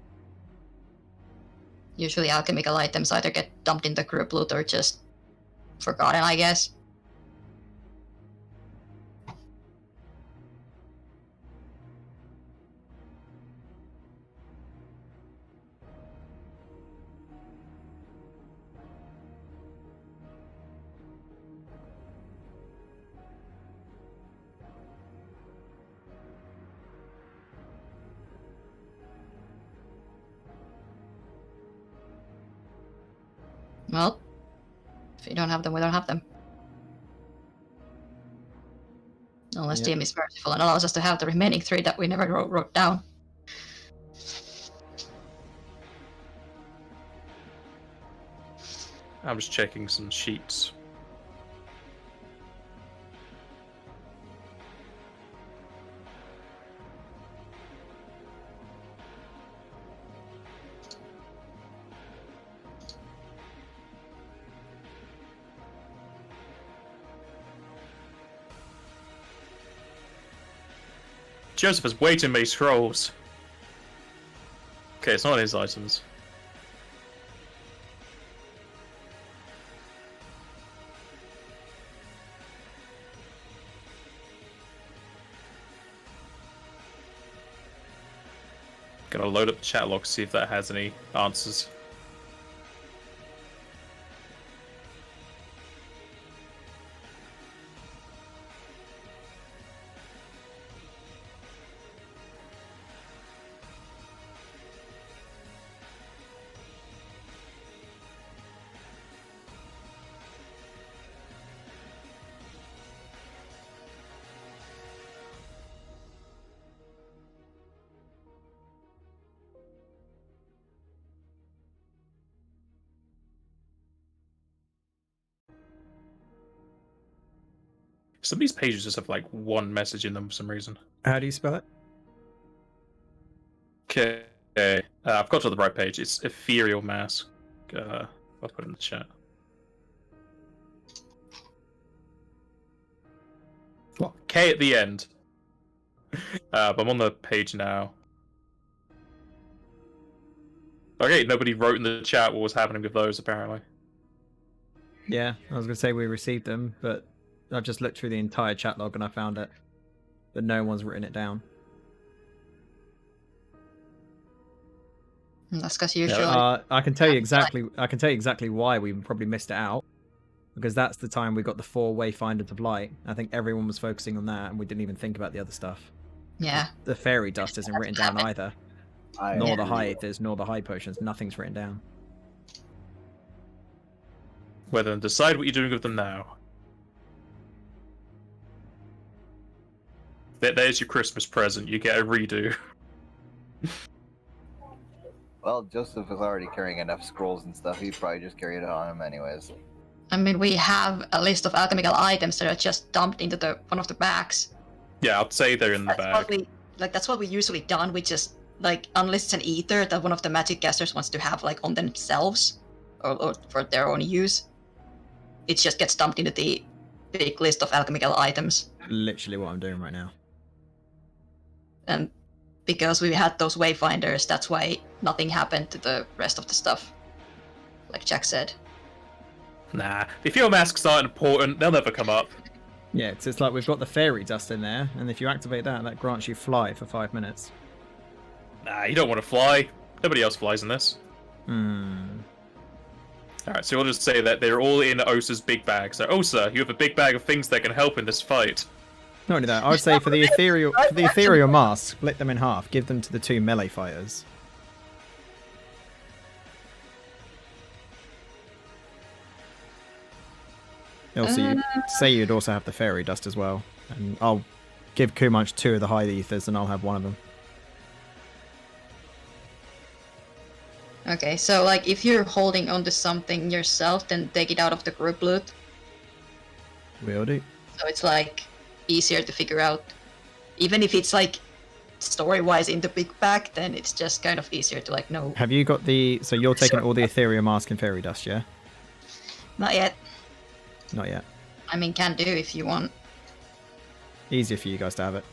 Usually alchemical items either get dumped in the group loot or just forgotten, I guess. Well, if you don't have them, we don't have them. Unless Yep. DM is merciful and allows us to have the remaining 3 that we never wrote down. I'm just checking some sheets. Joseph has way too many scrolls. Okay, it's not his items. Gonna load up the chat log, see if that has any answers. Some of these pages just have like one message in them for some reason. How do you spell it? Okay, I've got to the right page. It's Ethereal Mask. I'll put it in the chat. Well, K at the end. But I'm on the page now. Okay, nobody wrote in the chat what was happening with those, apparently. Yeah, I was going to say we received them, but I've just looked through the entire chat log and I found it. But no one's written it down. That's because usually. I can tell you exactly why we probably missed it out. Because that's the time we got the 4 Wayfinders of Light. I think everyone was focusing on that and we didn't even think about the other stuff. Yeah. The fairy dust isn't written down either. I Nor the agree. high ethers, nor the high potions. Nothing's written down. Well, then decide what you're doing with them now. There's your Christmas present. You get a redo. Well, Joseph is already carrying enough scrolls and stuff. He'd probably just carry it on him anyways. I mean, we have a list of alchemical items that are just dumped into one of the bags. Yeah, I'd say they're in the bag. That's what we usually done. We just, like, unless it's an ether that one of the magic casters wants to have, like, on themselves, or for their own use, it just gets dumped into the big list of alchemical items. Literally what I'm doing right now. And because we had those wayfinders, that's why nothing happened to the rest of the stuff. Like Jack said. Nah, if your masks aren't important, they'll never come up. Yeah, it's like we've got the fairy dust in there, and if you activate that, that grants you fly for 5 minutes. Nah, you don't want to fly. Nobody else flies in this. Hmm. Alright, so we'll just say that they're all in Osa's big bag. So, Osa, you have a big bag of things that can help in this fight. Not only that, I would say for the ethereal mask, split them in half. Give them to the 2 melee fighters. Also, you say you'd also have the fairy dust as well, and I'll give Kumach 2 of the high ethers, and I'll have 1 of them. Okay, so like if you're holding onto something yourself, then take it out of the group loot. Will do. So it's like easier to figure out. Even if it's like story-wise in the big pack, then it's just kind of easier to like know. Have you got the? So you're taking all the ethereal mask and fairy dust, yeah? Not yet. Not yet. I mean, can do if you want. Easier for you guys to have it.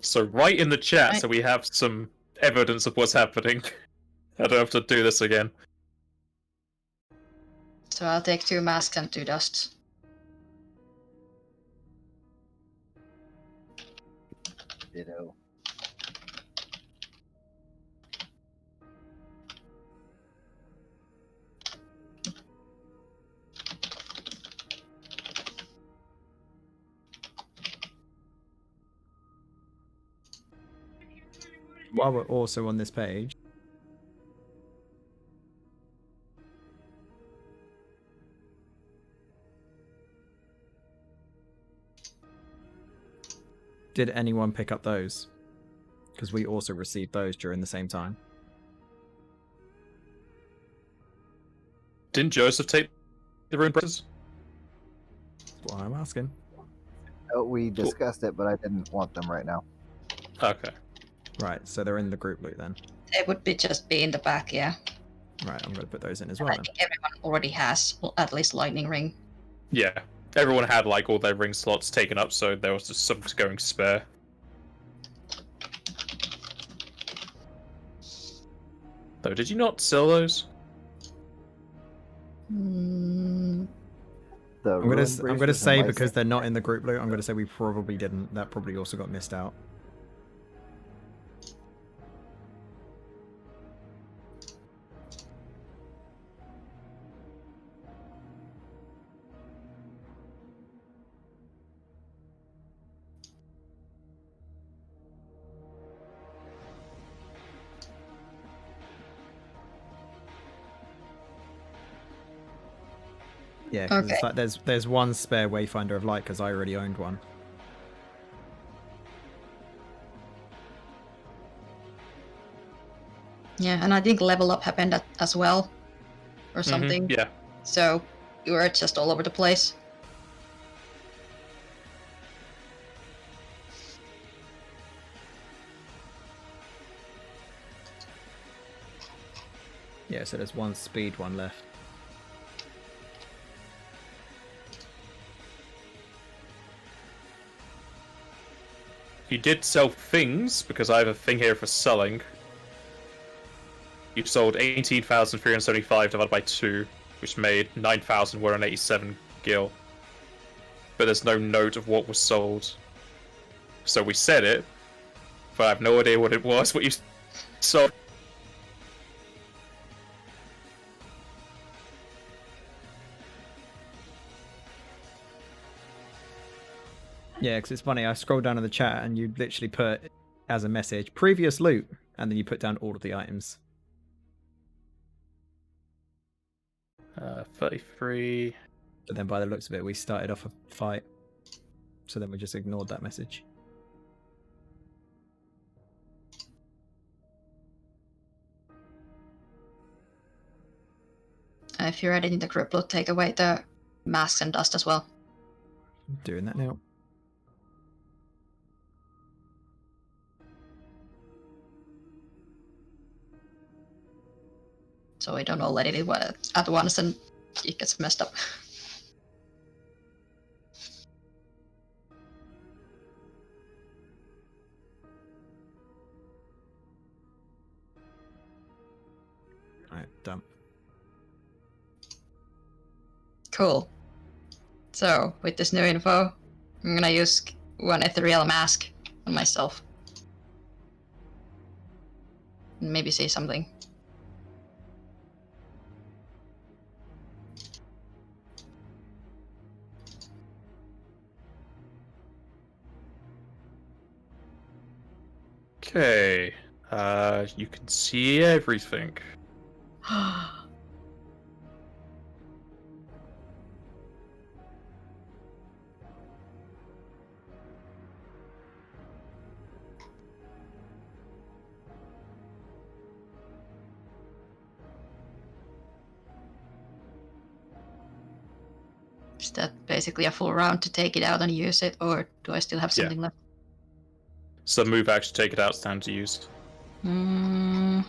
So write in the chat Right. so we have some evidence of what's happening. I don't have to do this again. So I'll take 2 masks and 2 dusts. Ditto. While we're also on this page, did anyone pick up those? Because we also received those during the same time. Didn't Joseph take the rune brushes? That's what I'm asking. Oh, we discussed it, but I didn't want them right now. Okay. Right, so they're in the group loot then. They would just be in the back, yeah. Right, I'm going to put those in as I well then. think everyone already has at least lightning ring. Yeah. Everyone had like all their ring slots taken up, so there was just some going spare. Though, did you not sell those? Mm, The I'm gonna say because they're not in the group loot, I'm gonna say we probably didn't. That probably also got missed out. Yeah, because Okay. it's like there's 1 spare Wayfinder of Light because I already owned one. yeah, and I think level up happened as well. Or something. Yeah. So you were just all over the place. Yeah, so there's 1 speed one left. You did sell things, because I have a thing here for selling. You sold 18,375 divided by 2, which made 9,187 gil. But there's no note of what was sold. So we said it, but I have no idea what it was, what you sold. Yeah, because it's funny. I scrolled down in the chat and you literally put as a message previous loot, and then you put down all of the items. 33. But then by the looks of it, we started off a fight. So then we just ignored that message. And if you're editing the group loot, take away the masks and dust as well. Doing that now. So we don't all let it at once and it gets messed up. Alright, done. Cool. So, with this new info, I'm gonna use 1 ethereal mask on myself. And maybe say something. Okay. You can see everything. Is that basically a full round to take it out and use it, or do I still have something left? So move action, take it out, stand to use. You can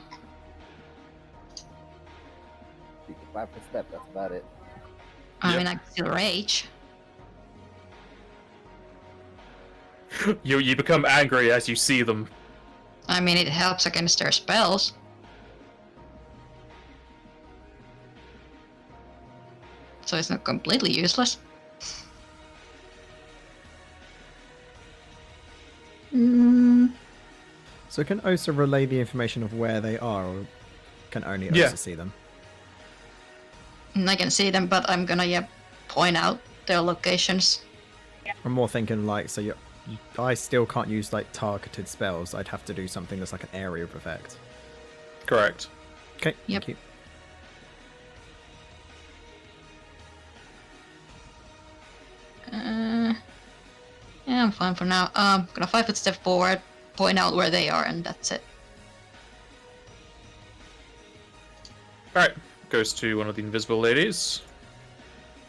5-foot step. That's about it. I Yep. mean, I can still rage. You become angry as you see them. I mean, it helps against their spells. So it's not completely useless. So can Osa relay the information of where they are, or can only Osa Yeah. see them? And I can see them, but I'm gonna point out their locations. I'm more thinking like, so I still can't use like targeted spells. I'd have to do something that's like an area of effect. Correct. Okay, Yep. thank you. Yeah, I'm fine for now. Gonna 5-foot step forward, point out where they are, and that's it. Alright. Goes to one of the invisible ladies,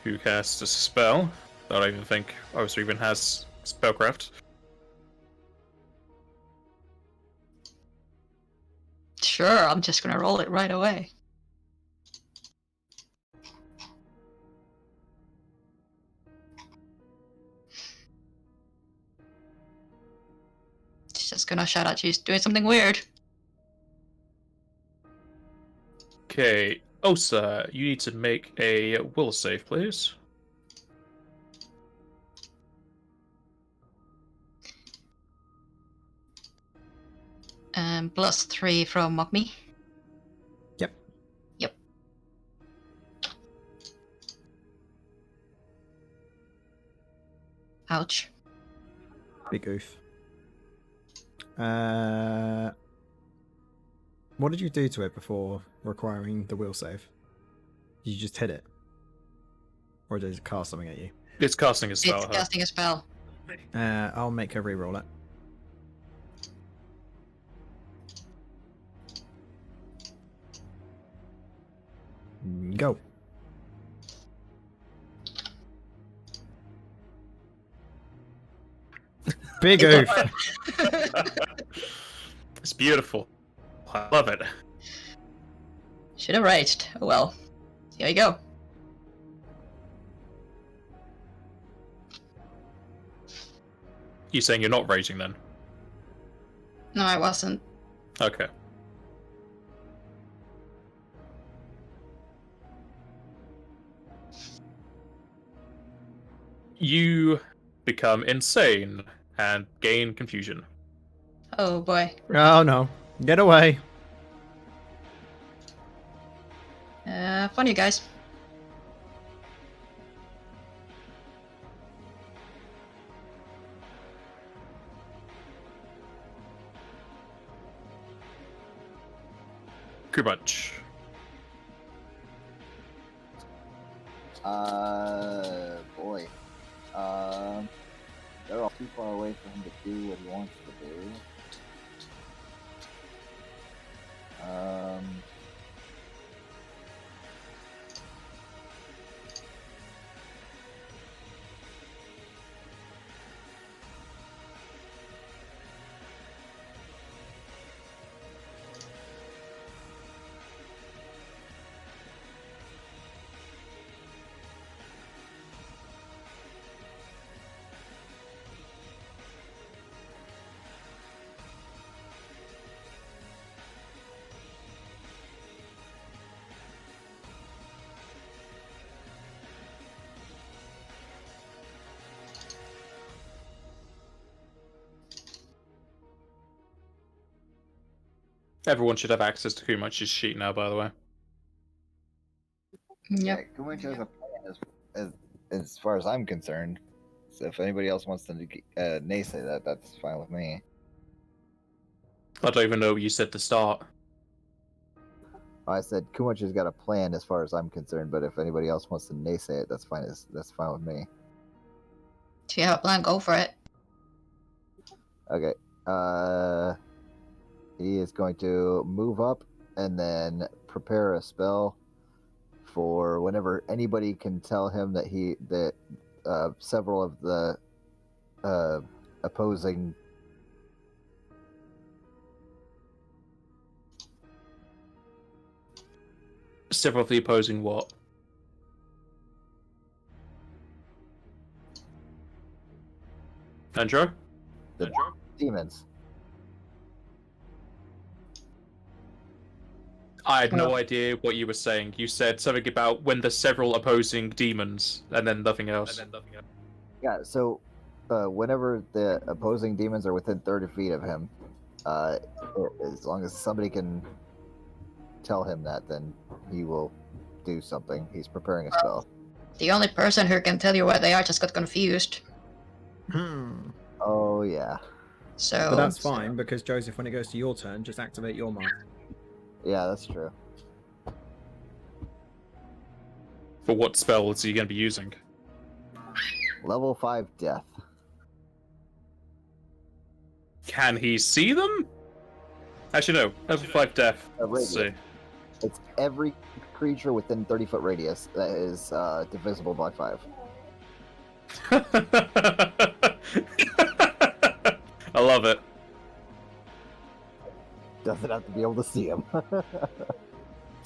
who casts a spell. I don't even think Osa even has spellcraft. Sure, I'm just gonna roll it right away. She's just gonna shout out she's doing something weird. Okay. Osa, you need to make a will save, please. +3 from Mock Me. Yep. Yep. Ouch. Big oof. What did you do to it before requiring the will save? Did you just hit it? Or did it cast something at you? It's casting a spell. It's casting a spell. I'll make her re-roll it. Go. Big oof. It's beautiful. I love it. Should have raged. Oh well. Here you go. You saying you're not raging then? No, I wasn't. Okay. You become insane and gain confusion. Oh boy. Oh no. Get away. Fun, you guys. Kubunch. Boy. They're all too far away for him to do what he wants to do. Everyone should have access to Kumunch's sheet now, by the way. Yep. Yeah, Kumunch has a plan as far as I'm concerned. So if anybody else wants to naysay that, that's fine with me. I don't even know what you said to start. I said Kumach has got a plan as far as I'm concerned, but if anybody else wants to naysay it, that's fine. That's fine with me. If you have a plan, go for it. Okay. He is going to move up and then prepare a spell for whenever anybody can tell him that several of the opposing Several of the opposing what? Andrew? demons. I had no idea what you were saying. You said something about when there's several opposing demons, and then nothing else. Yeah, so whenever the opposing demons are within 30 feet of him, as long as somebody can tell him that, then he will do something. He's preparing a spell. The only person who can tell you where they are just got confused. Oh, yeah. So. But that's fine, because Joseph, when it goes to your turn, just activate your mark. Yeah, that's true. For what spells are you going to be using? Level 5 death. Can he see them? Actually, no. Level 5 death. Let's see. It's every creature within 30-foot radius that is divisible by 5. I love it. Doesn't have to be able to see him.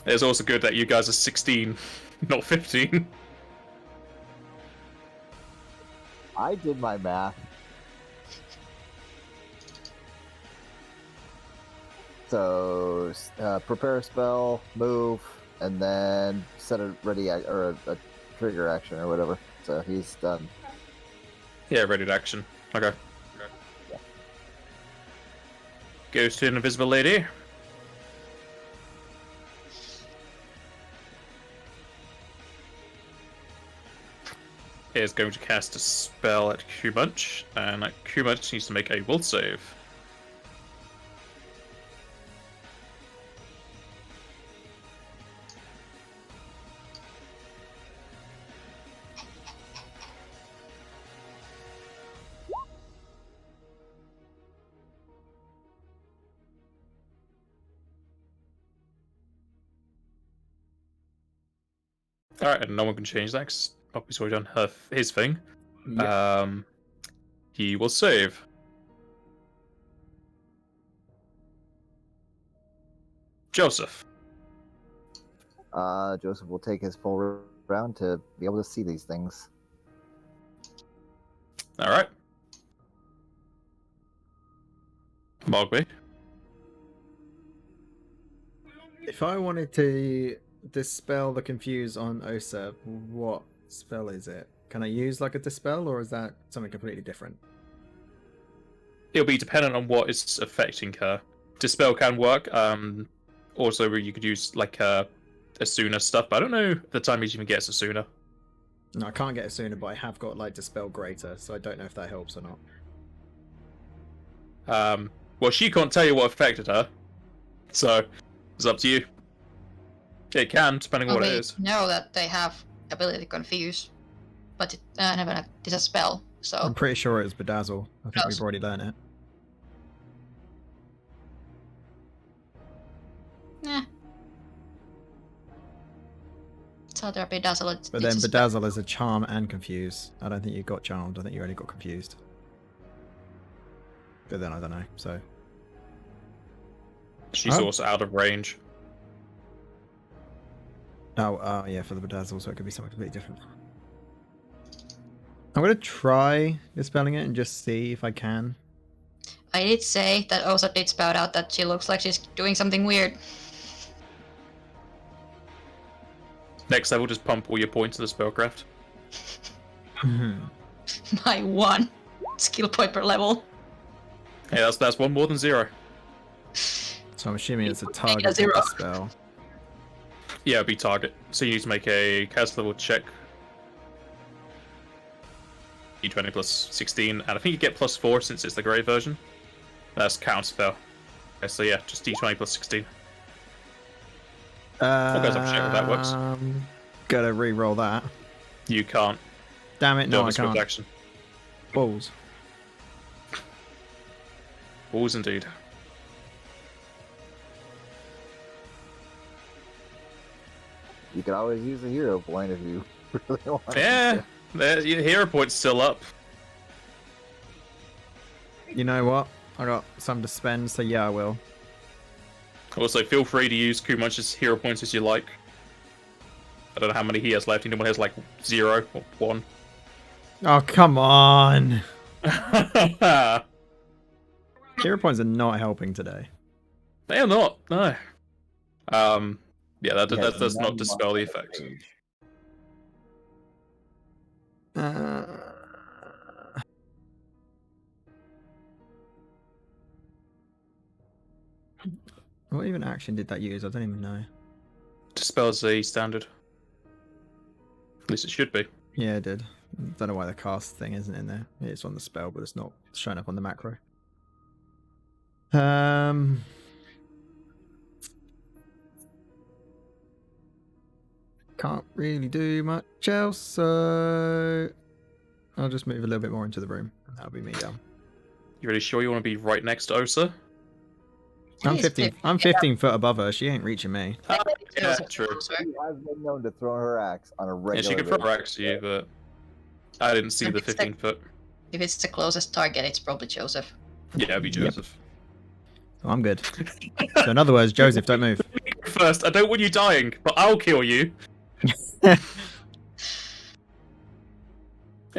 It's also good that you guys are 16, not 15. I did my math. So, prepare a spell, move, and then set a ready or a trigger action or whatever. So he's done. Yeah, ready to action. Okay. Yeah. Goes to an invisible lady. Is going to cast a spell at Kumach, and Kumach needs to make a will save. Alright, and no one can change that because obviously already done his thing. Yep. He will save. Joseph. Joseph will take his full round to be able to see these things. Alright. Mogby. If I wanted to dispel the confuse on Osa, what spell is it? Can I use like a dispel, or is that something completely different? It'll be dependent on what is affecting her. Dispel can work. Also, you could use like Asuna stuff, but I don't know if the time even gets Asuna. No, I can't get it sooner, but I have got like dispel greater, so I don't know if that helps or not. Well, she can't tell you what affected her, so it's up to you. It can, depending on what it is. Know that they have ability to confuse, but it's a spell, so. I'm pretty sure it was Bedazzle. I think we've already learned it. Yeah. So there Bedazzle. But then Bedazzle is a charm and confuse. I don't think you got charmed. I think you already got confused. But then I don't know. So she's also out of range. Oh, yeah, for the Bedazzle, so it could be something completely different. I'm gonna try dispelling it and just see if I can. I did say that Osa did spout out that she looks like she's doing something weird. Next level, just pump all your points to the spellcraft. My 1 skill point per level. Hey, that's one more than 0. So I'm assuming it's a target spell. Yeah, it'll be target. So you need to make a cast level check. D20 plus 16, and I think you get plus 4 since it's the grey version. That's counter spell. Okay, so yeah, just d20 plus 16. I'll go double check if that works. Gotta re-roll that. You can't. Damn it, Do no, a I swift can't. action. Balls. Balls indeed. You could always use a hero point if you really want. Yeah, your hero point's still up. You know what? I got some to spend, so yeah, I will. Also, feel free to use Kumunch's hero points as you like. I don't know how many he has left. Anyone has like 0 or 1. Oh, come on. They Hero points are not helping today. are not. No. Yeah, that He has does not none dispel the on effect. page. What even action did that use? I don't even know. Dispels the standard. At least it should be. Yeah, it did. Don't know why the cast thing isn't in there. It's on the spell, but it's not showing up on the macro. Can't really do much else, so I'll just move a little bit more into the room. That'll be me down. You really sure you want to be right next to Osa? I'm Yes, 15. I'm 15 foot above her. She ain't reaching me. Yeah, true. She has been known to throw her axe on a Yeah, regular she could throw axe to you, but I didn't see the 15 foot. If it's the closest target, it's probably Joseph. Yeah, it'd be Yep. Joseph. So I'm good. So in other words, Joseph, don't move. First, I don't want you dying, but I'll kill you.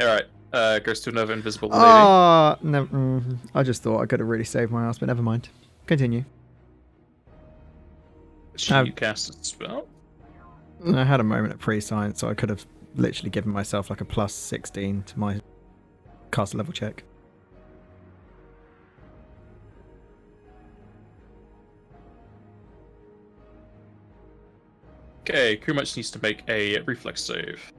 Alright, goes to another invisible lady. Oh, no, I just thought I could have really saved my ass, but never mind. Continue. She casts a spell. I had a moment at pre-science, so I could have literally given myself like a plus 16 to my cast level check. Okay, Kumach needs to make a reflex save.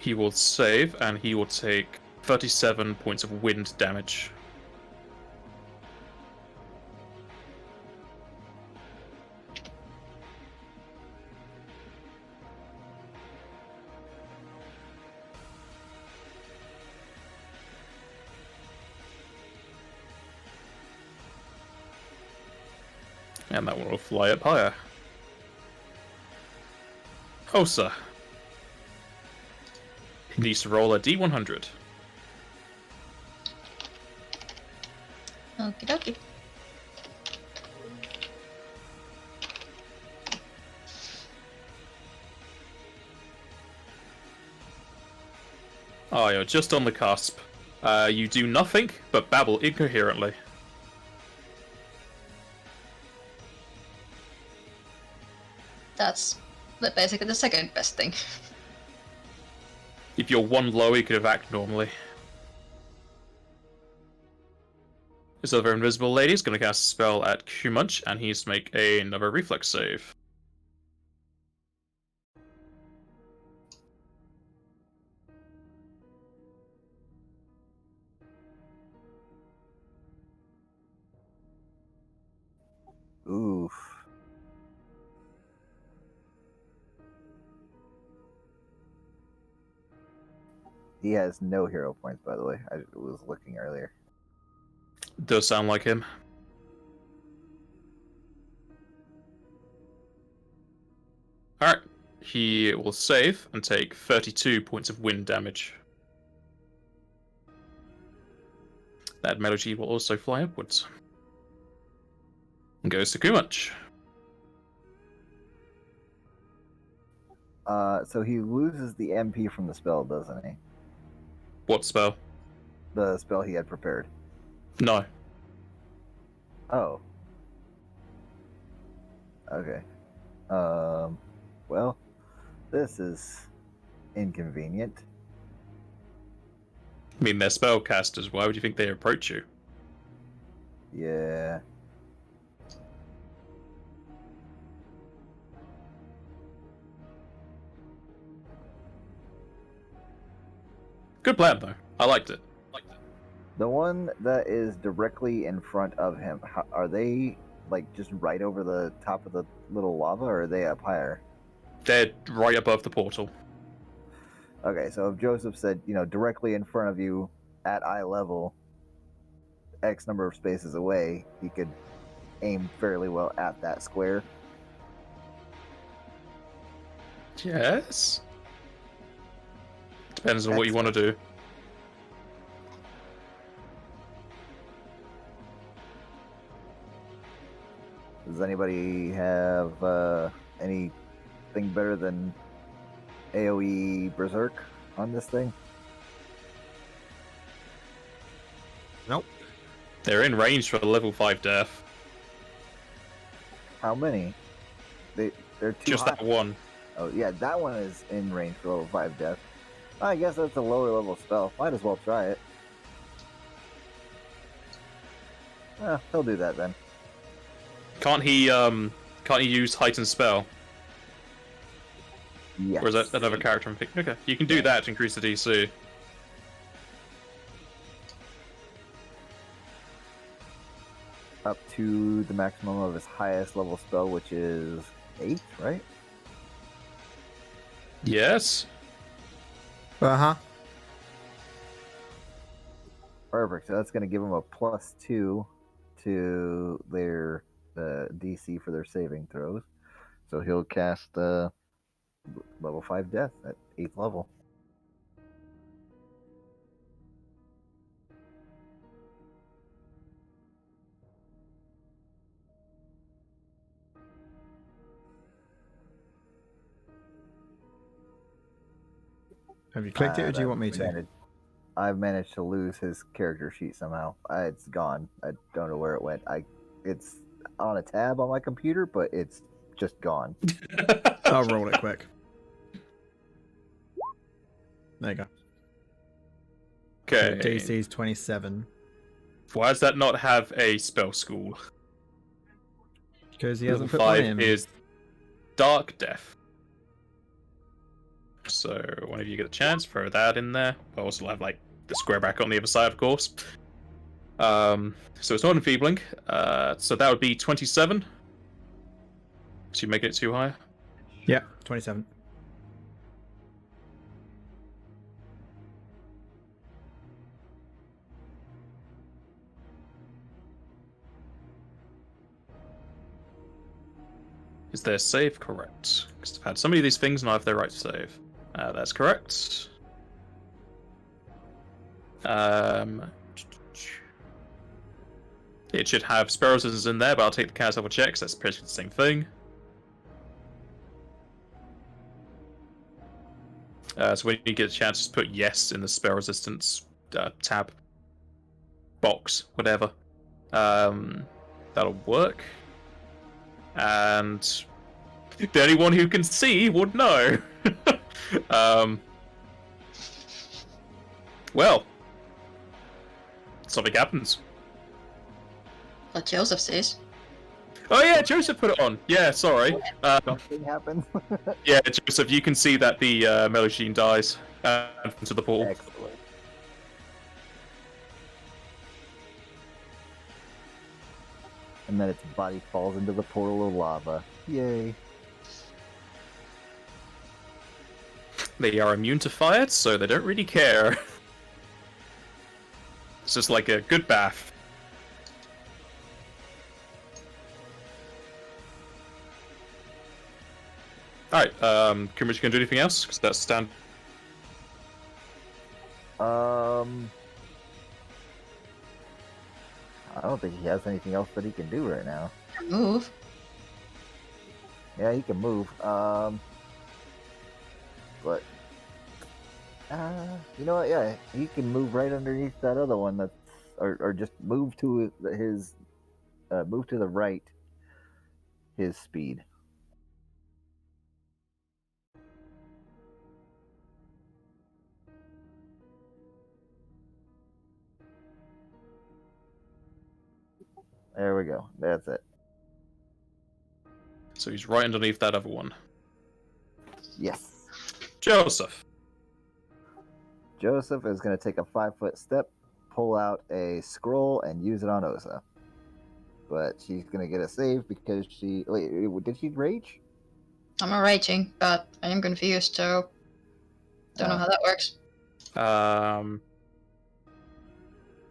He will save, and he will take 37 points of wind damage. And that one will fly up higher. Osa. He needs to roll a d100. Okie dokie. Oh, you're just on the cusp. You do nothing but babble incoherently. That's basically the second best thing. If you're one lower, you could have acted normally. This other invisible lady is going to cast a spell at Kumunch, and he's to make another reflex save. Oof. He has no hero points, by the way. I was looking earlier. Does sound like him. Alright, he will save and take 32 points of wind damage. That melody will also fly upwards. And goes to Kumunch. So he loses the MP from the spell, doesn't he? What spell? The spell he had prepared. No. Oh. Okay. Well, this is inconvenient. I mean, they're spellcasters. Why would you think they approach you? Yeah. Good plan though. I liked it. The one that is directly in front of him, are they like just right over the top of the little lava, or are they up higher? They're right above the portal. Okay, so if Joseph said, directly in front of you at eye level, X number of spaces away, he could aim fairly well at that square. Yes. Depends on what you want to do. Does anybody have anything better than AoE Berserk on this thing? Nope. They're in range for a level 5 death. How many? They're too Just high. that one. Oh yeah, that one is in range for level 5 death. I guess that's a lower level spell. Might as well try it. He'll do that then. Can't he use heightened spell? Yes. Or is that another character I'm picking? Okay, you can do that to increase the DC. Up to the maximum of his highest level spell, which is 8, right? Yes. Uh-huh. Perfect. So that's going to give him a +2 to their DC for their saving throws. So he'll cast level 5 death at 8th level. Have you clicked it, or do you want me to? I've managed to lose his character sheet somehow. It's gone. I don't know where it went. It's on a tab on my computer, but it's just gone. I'll roll it quick. There you go. Okay. DC is 27. Why does that not have a spell school? Because he Level hasn't put one 5 in. is Dark Death. So whenever you get a chance, throw that in there. But also have like the square bracket on the other side, of course. So it's not enfeebling. So that would be 27. So you make it too high. Yeah, 27. Is their save correct? Because I've had so many of these things and I have their right to save. That's correct. It should have spell resistance in there, but I'll take the chaos level checks. That's pretty much the same thing. So when you get a chance, just put yes in the spell resistance tab box, whatever. That'll work. And the only one who can see would know. Well, something happens. What Joseph says. Oh yeah, Joseph put it on. Yeah, sorry. Something happens. Yeah, Joseph, you can see that the Melusine dies into the portal. Excellent. And then its body falls into the portal of lava. Yay. They are immune to fire, so they don't really care. It's just like a good bath. Alright, Kimber's gonna do anything else? Because that's stand. I don't think he has anything else that he can do right now. Move. Yeah, he can move. But you know what? Yeah, he can move right underneath that other one. That's or just move to his move to the right. His speed. There we go. That's it. So he's right underneath that other one. Yes. Joseph. Joseph is going to take a 5-foot step, pull out a scroll, and use it on Osa. But she's going to get a save because she... Wait, did she rage? I'm not raging, but I am confused, so don't know how that works.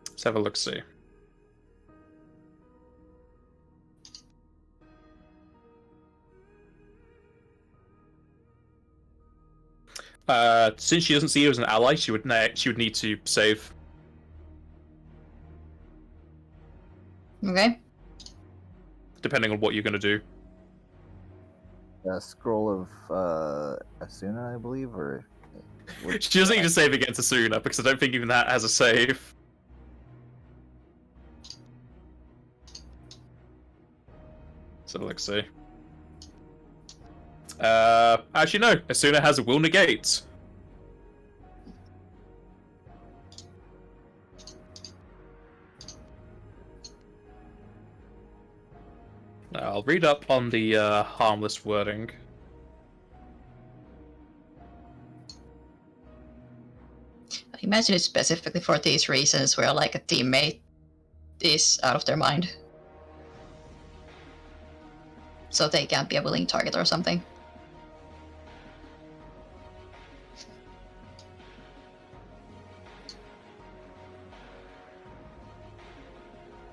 Let's have a look. See. Since she doesn't see you as an ally, she would need to save. Okay. Depending on what you're going to do. A scroll of Asuna, I believe, or... She doesn't need to save against Asuna, because I don't think even that has a save. So let's see. Actually no, Asuna has a will negate. I'll read up on the harmless wording. I imagine it's specifically for these reasons where like a teammate is out of their mind. So they can't be a willing target or something.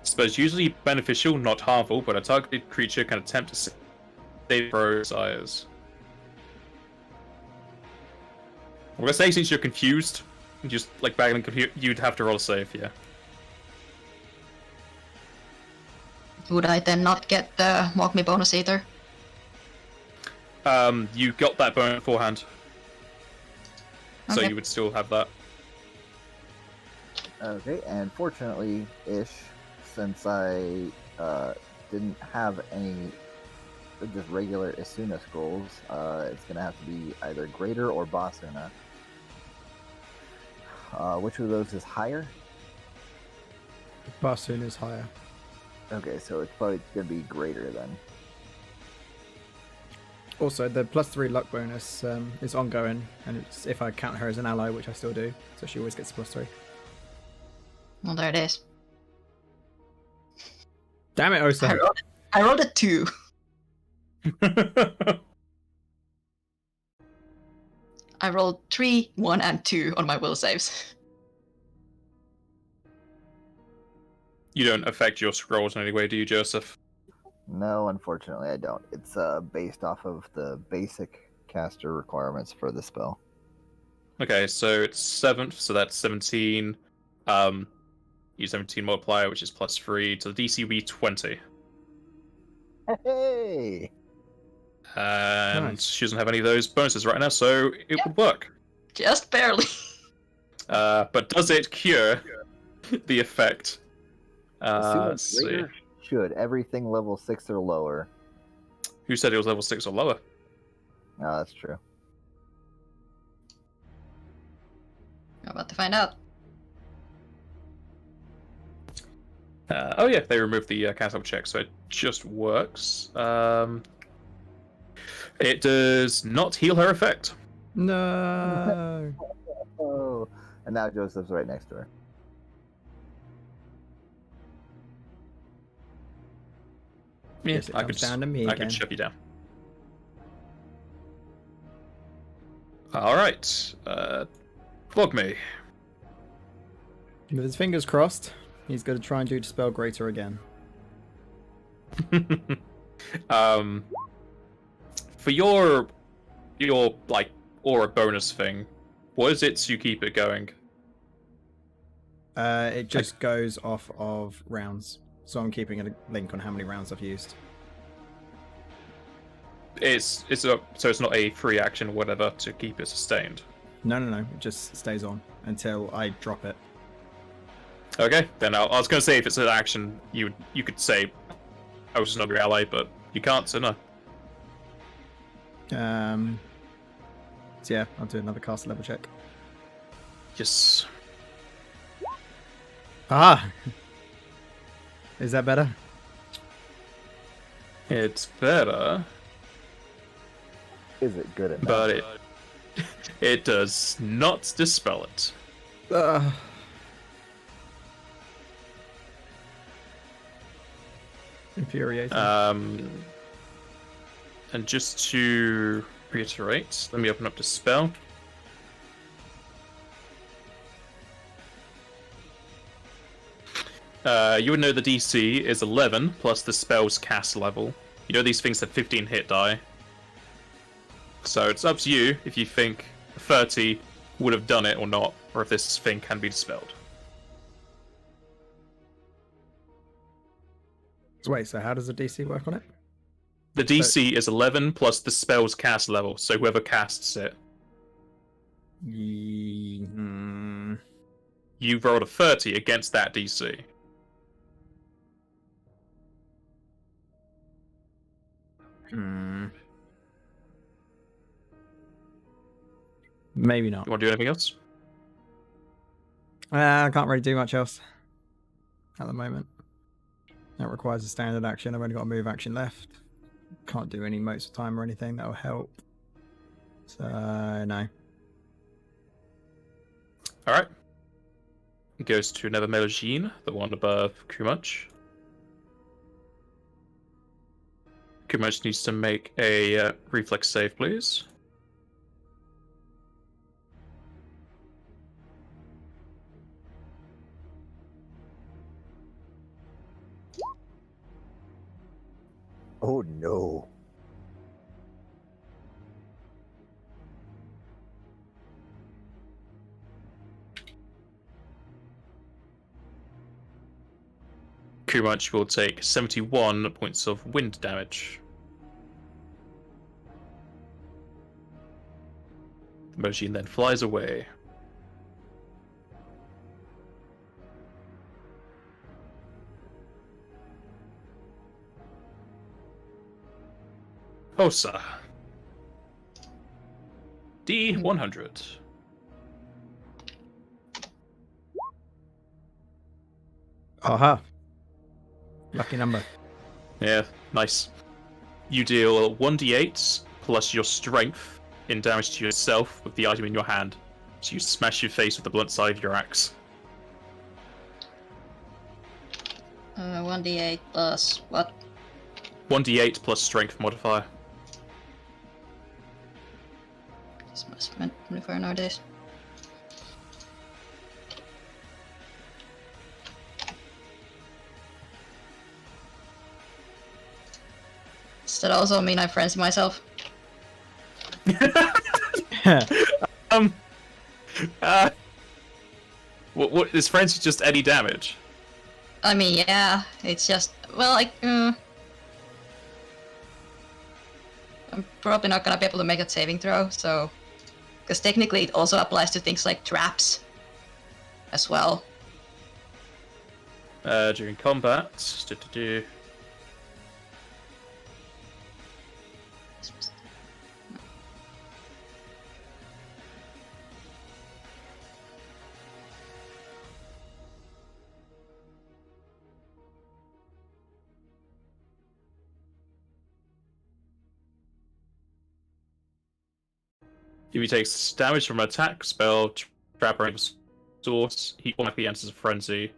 Suppose usually beneficial, not harmful, but a targeted creature can attempt to save pro desires. I'm gonna say since you're confused, just like battling compute, you'd have to roll a save, yeah. Would I then not get the Mock Me bonus either? You got that bonus beforehand. So Okay. you would still have that. Okay, and fortunately, since I didn't have any just regular Asuna scrolls, it's going to have to be either Greater or Basuna. Which of those is higher? Bassoon is higher. Okay, so it's probably going to be Greater then. Also, the +3 luck bonus is ongoing, and it's if I count her as an ally, which I still do, so she always gets a +3. Well, there it is. Damn it, Osa. I rolled a 2. I rolled 3, 1, and 2 on my will saves. You don't affect your scrolls in any way, do you, Joseph? No, unfortunately I don't. It's based off of the basic caster requirements for the spell. Okay, so it's 7th, so that's 17. Use 17 multiplier, which is +3, so the DC will be 20. Hey! And Nice. she doesn't have any of those bonuses right now, so it would work. Just barely. But does it cure the effect? Asuna Let's see. Greater should. Everything level 6 or lower. Who said it was level 6 or lower? No, that's true. I'm about to find out. Oh yeah, they removed the cancel check, so it just works. It does not heal her effect. No. Oh, and now Joseph's right next to her. Yeah, Guess it I comes could down to me I again. could shove you down. All right, flog me. With his fingers crossed, he's going to try and do Dispel Greater again. For your like aura bonus thing, what is it to keep it going? It just goes off of rounds. So I'm keeping a link on how many rounds I've used. So it's not a free action or whatever to keep it sustained. No. It just stays on until I drop it. Okay, then I was going to say if it's an action, you could say, "I was not your ally," but you can't, so no. So yeah, I'll do another cast level check. Yes. Ah! Is that better? It's better, Is it good enough? but it does not dispel it. Infuriating. And just to reiterate, let me open up the spell. You would know the DC is 11 plus the spell's cast level. You know these things have 15 hit die. So it's up to you if you think 30 would have done it or not, or if this thing can be dispelled. Wait, so how does the DC work on it? The DC is 11 plus the spell's cast level, so whoever casts it. You rolled a 30 against that DC. Maybe not. You want to do anything else? I can't really do much else at the moment. That requires a standard action. I've only got a move action left. Can't do any motes of time or anything that'll help. So, no. Alright. It goes to another Melogene, the one above Kumach. Kumach needs to make a reflex save, please. Oh no. Kumach will take 71 points of wind damage. The Melogene then flies away. Osa. D100. Aha. Lucky number. Yeah, nice. You deal 1d8 plus your strength in damage to yourself with the item in your hand. So you smash your face with the blunt side of your axe. 1d8 plus what? 1d8 plus strength modifier. This must have been modifier nowadays. Does that also mean I frenzy myself? What is frenzy just any damage? I mean, yeah, it's just, well, like, I'm probably not gonna be able to make a saving throw, so... Because technically it also applies to things like traps as well. During combat, if he takes damage from an attack, spell, trap, or source, he automatically enters a frenzy.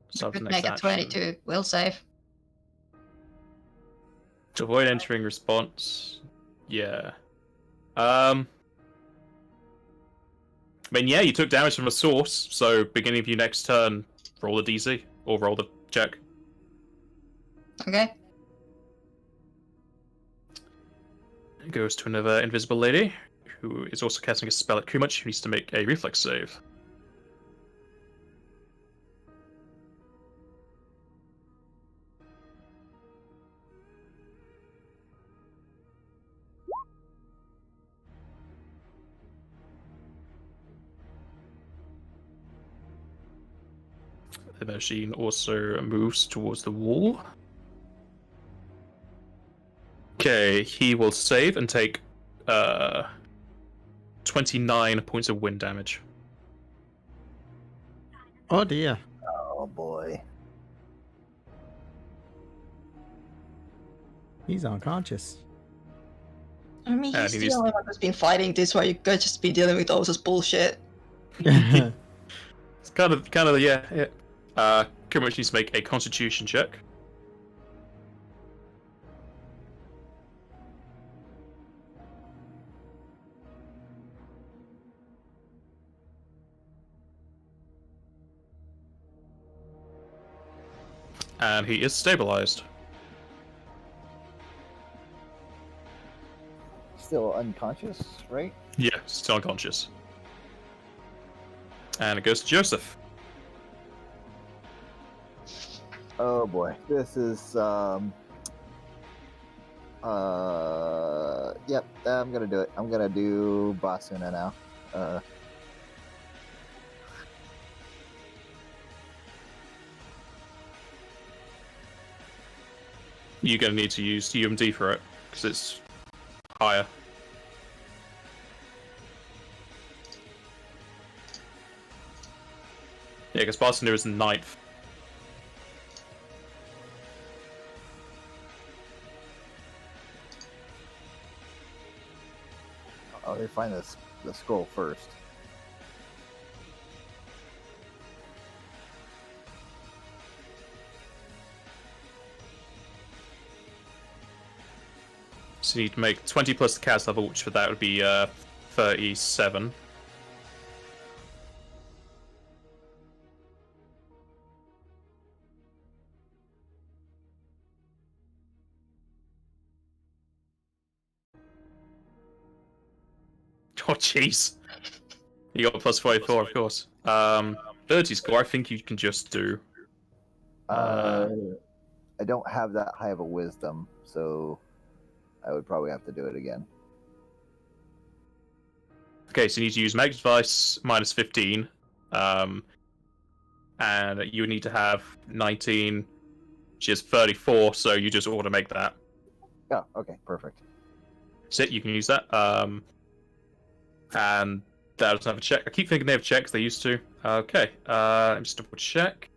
So Could make a 22 will save. To avoid entering response, yeah. I mean, yeah, you took damage from a source, so beginning of your next turn, roll the DC, or roll the check. Okay. It goes to another invisible lady, who is also casting a spell at Kumach, who needs to make a reflex save. The machine also moves towards the wall. Okay, he will save and take 29 points of wind damage. Oh dear. Oh boy. He's unconscious. I mean, Yeah, he's he the needs- only one who's been fighting this, where you could just be dealing with all this bullshit. It's kind of yeah. Pretty much needs to make a Constitution check. And he is stabilized. Still unconscious, right? Yeah, still unconscious. And it goes to Joseph. Oh boy, this is yep, I'm gonna do it. I'm gonna do Basuna now. You're going to need to use UMD for it, because it's higher. Yeah, because Barcelona is 9th. Oh, they find the scroll first. So you need to make 20 plus the cast level, which for that would be 37. Oh, jeez. You got plus 44, of course. 30 score, I think you can just do. I don't have that high of a wisdom, so I would probably have to do it again. Okay, so you need to use Magic's Device minus 15. And you would need to have 19, which is 34, so you just auto-make that. Oh, okay, perfect. That's it, you can use that. And that doesn't have a check. I keep thinking they have checks, they used to. Okay, let me just double check.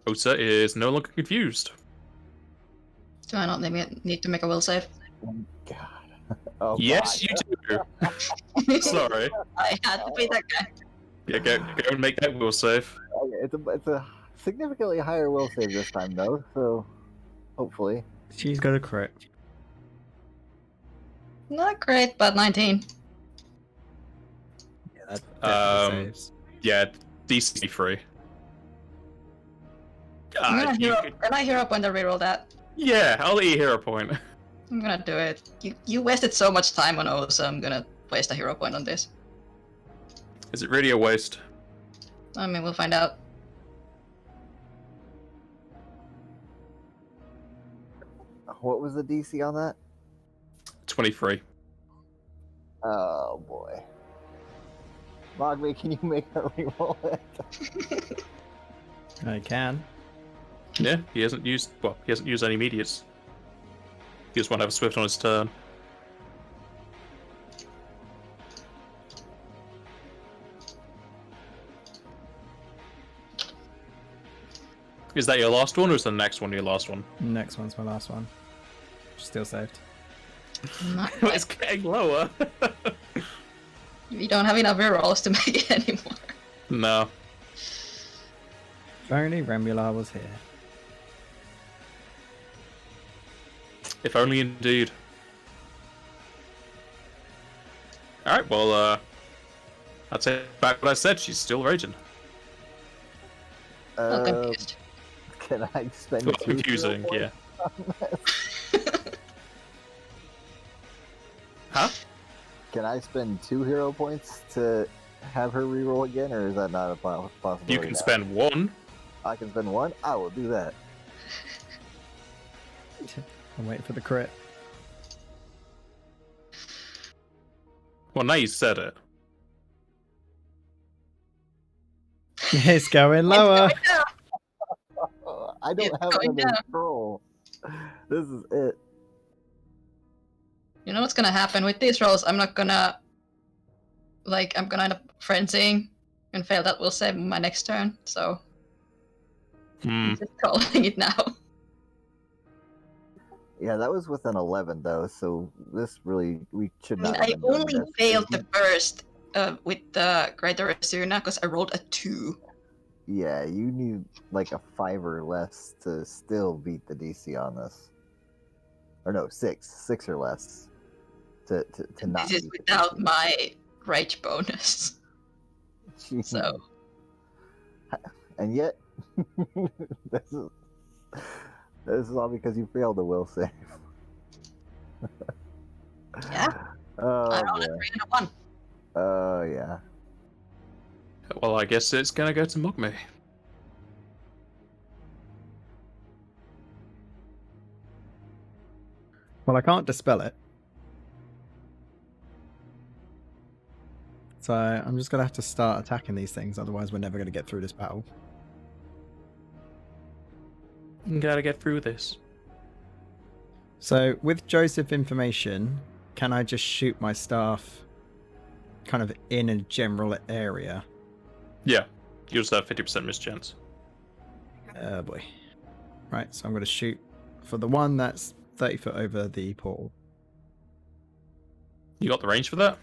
Osa is no longer confused. Do I not need to make a will save? Oh, God. Oh, Yes, God. you do. Sorry. I had to be that guy. Yeah, go and make that will save. Okay, it's a significantly higher will save this time, though, so hopefully. She's got a crit. Not great, but 19. Yeah, that definitely Um, saves. Yeah, DC 3. Can I hero point to reroll that? Yeah, I'll let you hero point. I'm gonna do it. You wasted so much time on Osa, I'm gonna waste a hero point on this. Is it really a waste? I mean, we'll find out. What was the DC on that? 23. Oh, boy. Mogme, can you make her reroll it? I can. Yeah, he hasn't used any immediates. He just won't have a swift on his turn. Is that your last one, or is the next one your last one? Next one's my last one. Still saved. Not It's quite. getting lower. We don't have enough rerolls to make it anymore. No. If only Remular was here. If only indeed. Alright, well, I'll take back what I said. She's still raging. I'm confused. Can I spend Well, 2 hero confusing, points yeah. on this? Huh? Can I spend 2 hero points to have her reroll again, or is that not a possibility? You can now? spend 1. I can spend 1? I will do that. I'm waiting for the crit. Well, now you said it. It's going lower. I don't It's have going another down. scroll. This is it. You know what's gonna happen with these rolls? I'm gonna end up frenzying And fail that will save my next turn, so Hmm. I'm just calling it now. Yeah, that was with an 11 though, so this really we should I mean, not have I been doing only this. failed the first with the Greater Asuna because I rolled a 2. Yeah, you need like a 5 or less to still beat the DC on this. Or no, 6 or less to not. This is beat the without DC. my rage bonus. So And yet, this is all because you failed the will save. yeah, Oh I rolled a boy. 3 and a 1. Oh yeah. Well, I guess it's gonna go to Mogme. Well, I can't dispel it. So I'm just going to have to start attacking these things, otherwise we're never going to get through this battle. Gotta get through this. So with Joseph information, can I just shoot my staff kind of in a general area? Yeah, you just have 50% mischance. Oh boy. Right, so I'm going to shoot for the one that's 30 foot over the portal. You got the range for that?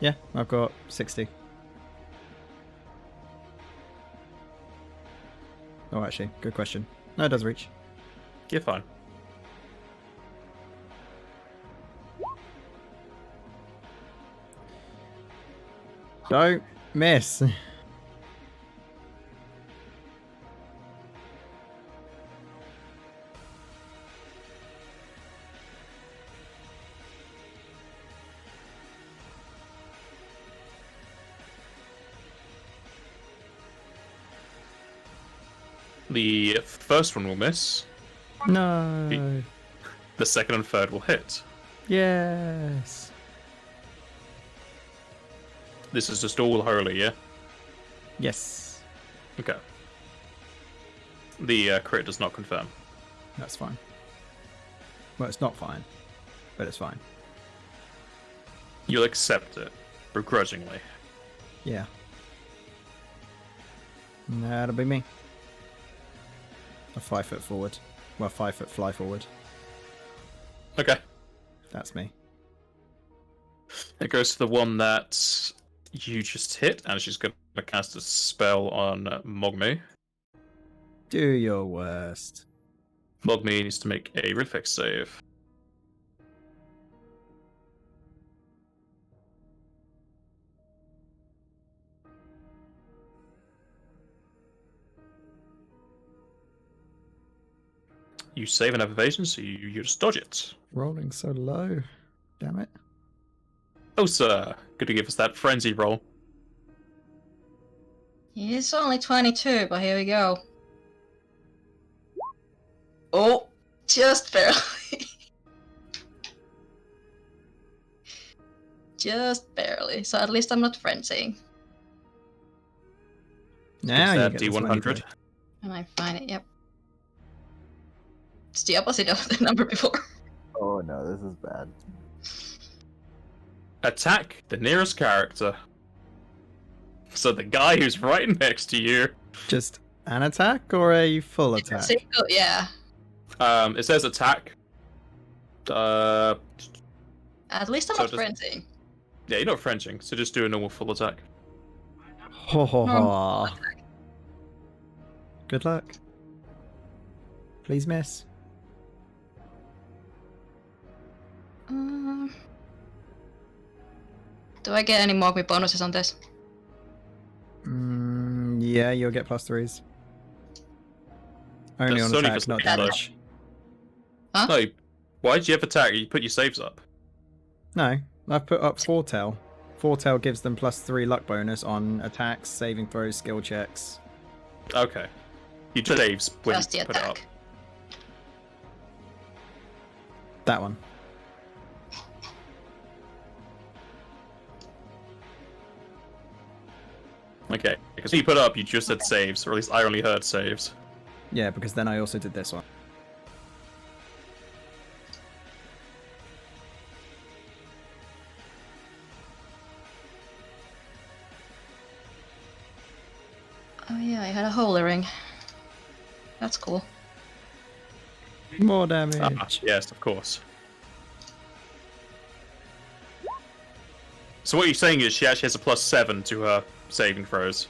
Yeah, I've got 60. Oh, actually, good question. No, it does reach. You're fine. Don't miss. The first one will miss. No. The second and third will hit. Yes. This is just all holy, yeah? Yes. Okay. The crit does not confirm. That's fine. Well, it's not fine, but it's fine. You'll accept it, begrudgingly. Yeah. That'll be me. A 5 foot forward. Well, 5 foot fly forward. Okay. That's me. It goes to the one that you just hit, and she's going to cast a spell on Mogme. Do your worst. Mogme needs to make a reflex save. You save and have evasion, so you just dodge it. Rolling so low. Damn it. Oh, sir. Good to give us that frenzy roll. It's only 22, but here we go. Oh, just barely. Just barely. So at least I'm not frenzying. Now It's you that get the swing D100. through. And I find it, yep. It's the opposite of the number before. Oh no, this is bad. Attack the nearest character. So the guy who's right next to you. Just an attack or a full It's a attack? single, yeah. It says attack. At least I'm So not does- frenzying. Yeah, you're not Frenching, so just do a normal full attack. Ho ho ho. Good luck. Please miss. Do I get any more bonuses on this? Yeah, you'll get +3s. Only That's on only attack, for not speed, though. damage. Huh? No, why did you have attack? You put your saves up. No, I've put up Foretell. Foretell gives them +3 luck bonus on attacks, saving throws, skill checks. Okay. You did saves when Just the you put it up. attack. That one. Okay, because when you put up, you just said saves, or at least I only heard saves. Yeah, because then I also did this one. holy ring. That's cool. More damage. Ah, yes, of course. So what you're saying is she actually has a +7 to her saving throws.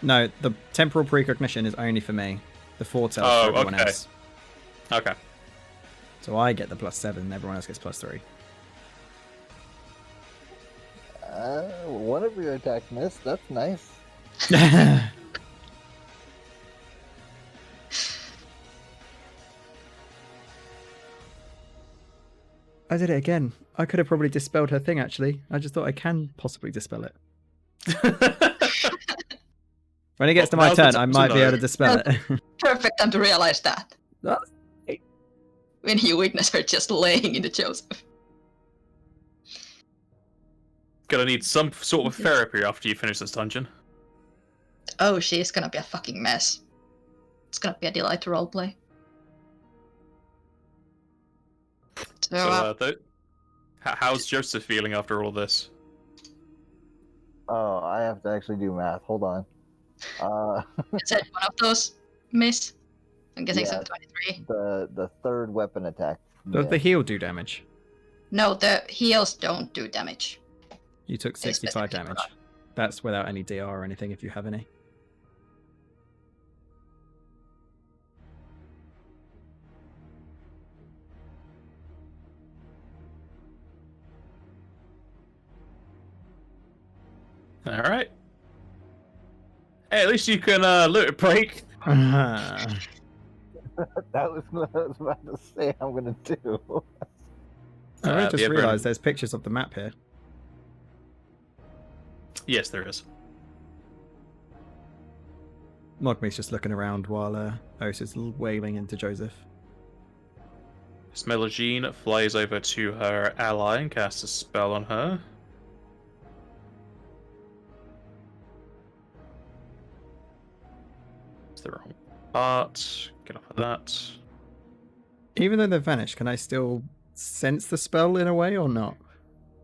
No, the temporal precognition is only for me. The foretell is for everyone okay. else. Okay. So I get the +7, and everyone else gets +3. One of your attacks missed. That's nice. I did it again. I could have probably dispelled her thing, actually. I just thought I can possibly dispel it. When it gets to my now's the turn, time I to might be know. able to dispel it. Perfect time to realize that. That's- When you witness her just laying in the Joseph. Gonna need some sort of therapy after you finish this dungeon. Oh, she's gonna be a fucking mess. It's gonna be a delight to roleplay. So, How's Joseph feeling after all this? Oh, I have to actually do math. Hold on. is it one of those miss? I'm guessing Yeah. so 23. The third weapon attack. Does the heal do damage? No, the heals don't do damage. You took They 65 specifically damage. not. That's without any DR or anything, if you have any. Alright. Hey, at least you can loot a break. That was what I was about to say I'm gonna do. I really just yeah, realised there's pictures of the map here. Yes, there is. Mogmi's just looking around while Os is wailing into Joseph. Smelogene flies over to her ally and casts a spell on her. It's the wrong part. Get off of that. Even though they've vanished, can I still sense the spell in a way or not?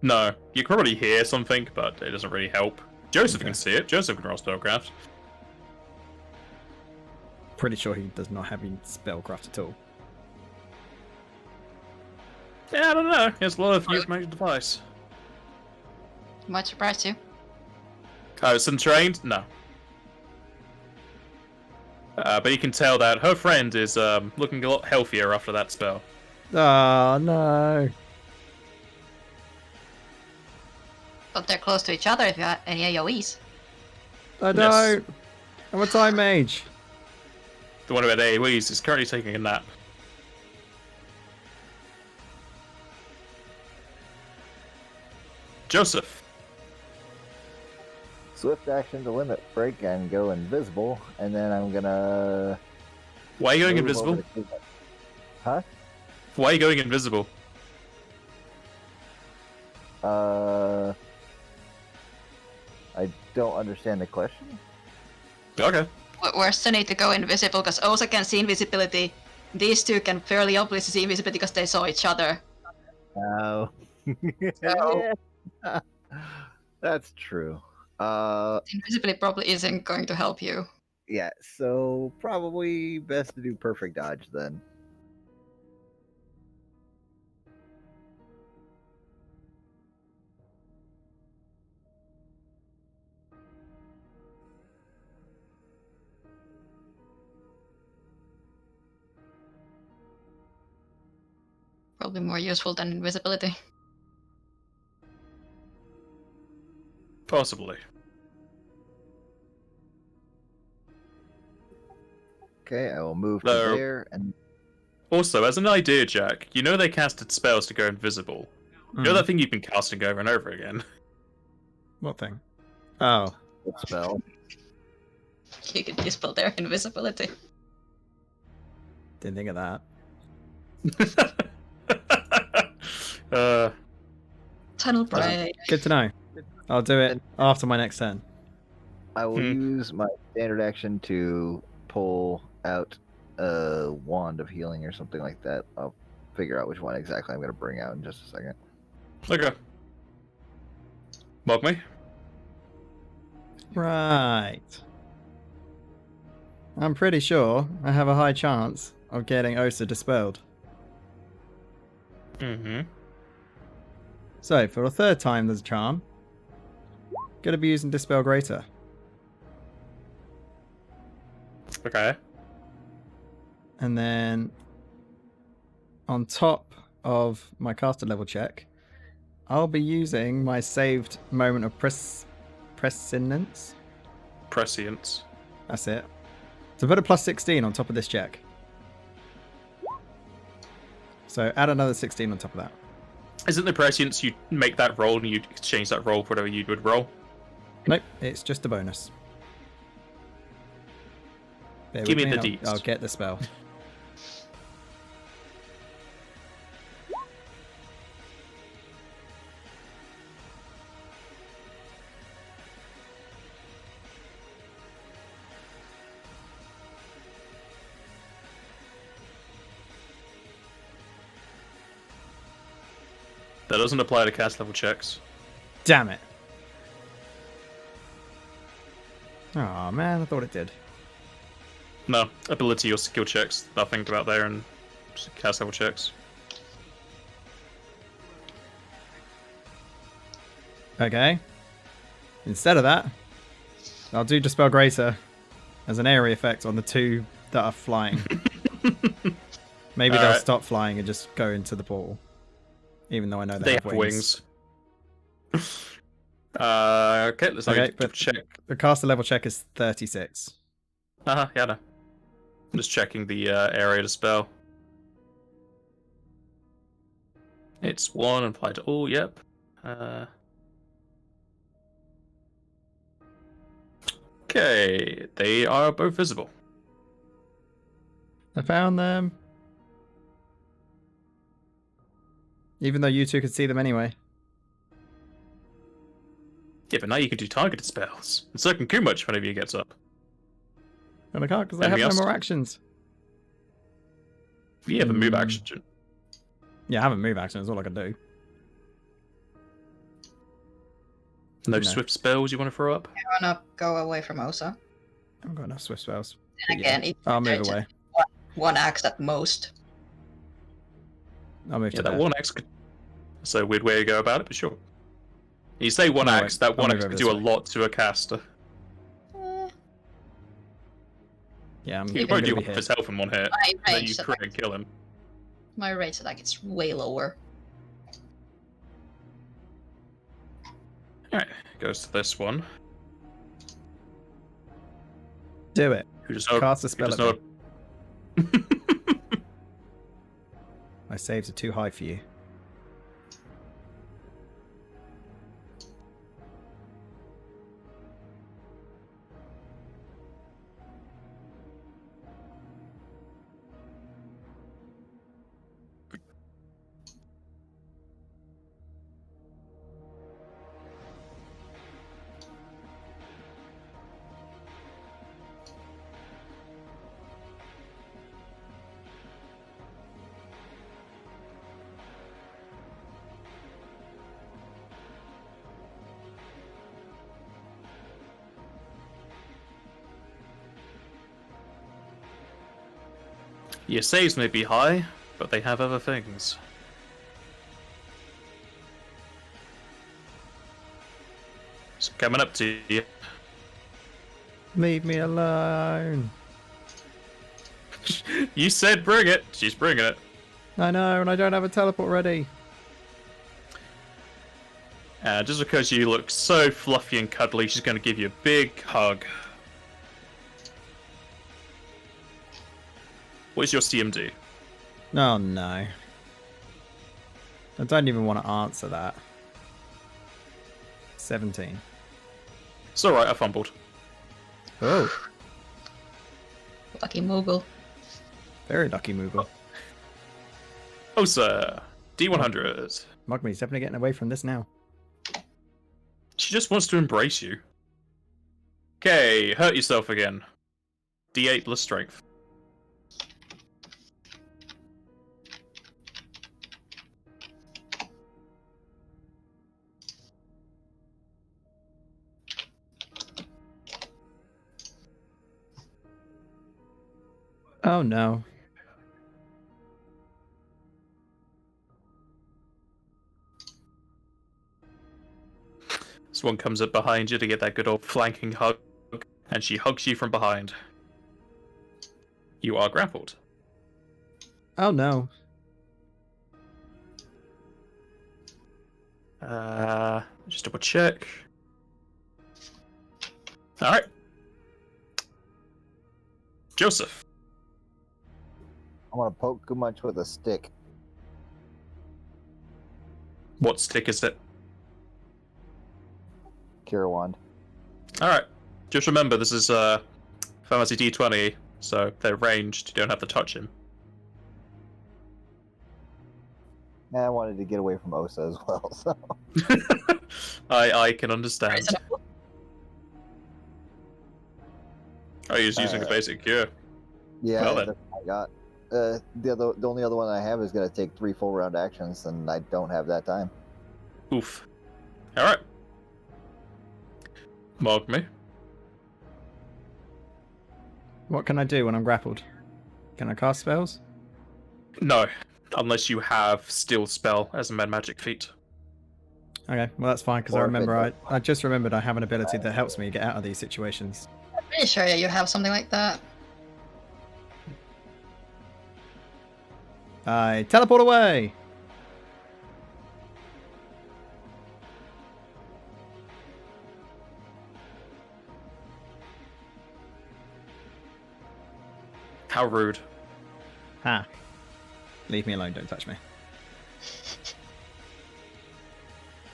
No, you can probably hear something, but it doesn't really help. Joseph Okay. can see it. Joseph can roll spellcraft. Pretty sure he does not have any spellcraft at all. Yeah, I don't know. He has a lot of use magic device. Might surprise you. Oh, it's untrained? No. But you can tell that her friend is looking a lot healthier after that spell. Oh no. But they're close to each other if you have any AoEs. I don't. I'm a time mage. The one about AoEs is currently taking a nap. Joseph. Swift action to limit break and go invisible, and then I'm gonna. Why are you going move invisible? over to Cleveland. Huh? Why are you going invisible? I don't understand the question. Okay. Where's the need to go invisible? Because Osa can see invisibility. These two can fairly obviously see invisibility because they saw each other. Oh. So- That's true. Invisibility probably isn't going to help you. Yeah, so probably best to do perfect dodge then. Probably more useful than invisibility. Possibly. Okay, I will move to So- there and Also, as an idea, Jack, you know they casted spells to go invisible. You know that thing you've been casting over and over again? What thing? Oh. spell. You could dispel their invisibility. Didn't think of that. Tunnel break. Good to know. I'll do it after my next turn. I will use my standard action to pull out a wand of healing or something like that. I'll figure out which one exactly I'm going to bring out in just a second. Okay. Mog me. Right. I'm pretty sure I have a high chance of getting Osa dispelled. Mm-hmm. So, for a third time, there's a charm. Gonna be using Dispel Greater. Okay. And then, on top of my caster level check, I'll be using my saved moment of prescience. Prescience. That's it. So put a plus 16 on top of this check. So add another 16 on top of that. Isn't the prescience you make that roll and you exchange that roll for whatever you would roll? Nope, it's just a bonus. Bear Give with me the and deets. I'll get the spell. That doesn't apply to cast level checks. Damn it. Oh man, I thought it did. No, ability or skill checks. Nothing about there and cast level checks. Okay. Instead of that, I'll do Dispel Greater as an area effect on the two that are flying. Maybe they'll Alright. stop flying and just go into the portal. Even though I know They have have wings. Okay, let's Okay, but check. the caster level check is 36. Yeah, no. I'm just checking the area to spell. It's 1 applied to all, yep. Okay, they are both visible. I found them. Even though you two could see them anyway. Yeah, but now you can do targeted spells. And so can Kumach whenever he gets up. And I can't because I have Enemy no else? more actions. You have a move Hmm. action. Yeah, I have a move action. That's all I can do. No You know. swift spells you want to throw up? I wanna go away from Osa. I haven't got enough swift spells. And But yeah, again, I'll move it's away. one axe at most. I'll move Yeah, to that there. one axe could... That's a weird way to go about it, but sure. You say one No, axe, wait, that I'll one move axe over could this do a way. lot to a caster. Yeah, I'm You I'm won't gonna do be half his hit. health in one hit, My and then you range crit attack, and kill him. my range attack is way lower. Alright, goes to this one. Do it. Who does not... Cast a who spell does at me. not... My saves are too high for you. Your saves may be high, but they have other things. It's coming up to you. Leave me alone. You said bring it. She's bringing it. I know, and I don't have a teleport ready. Just because you look so fluffy and cuddly, she's going to give you a big hug. What is your CMD? Oh no. I don't even want to answer that. 17. It's alright, I fumbled. Oh, Lucky mogul. very lucky Moogle. Oh, sir. D100. Mugme's definitely getting away from this now. She just wants to embrace you. Okay, hurt yourself again. D8 plus strength. Oh no. This one comes up behind you to get that good old flanking hug, and she hugs you from behind. You are grappled. Oh no. Just double check. Alright. Joseph. I want to poke Kumach with a stick. What stick is it? Cure wand. Alright. Just remember, this is Pharmacy D20, so they're ranged. You don't have to touch him. And I wanted to get away from Osa as well, so. I can understand. Reasonable. Oh, you're just using a basic cure. Yeah, Well then. that's what I got. The only other one I have is going to take 3 full round actions, and I don't have that time. Oof. Alright. Mark me. What can I do when I'm grappled? Can I cast spells? No, unless you have Steel Spell as a Med Magic feat. Okay, well that's fine because I Or if remember it- I just remembered I have an ability that helps me get out of these situations. I'm pretty sure you have something like that. I teleport away. How rude. Ha. Leave me alone, don't touch me.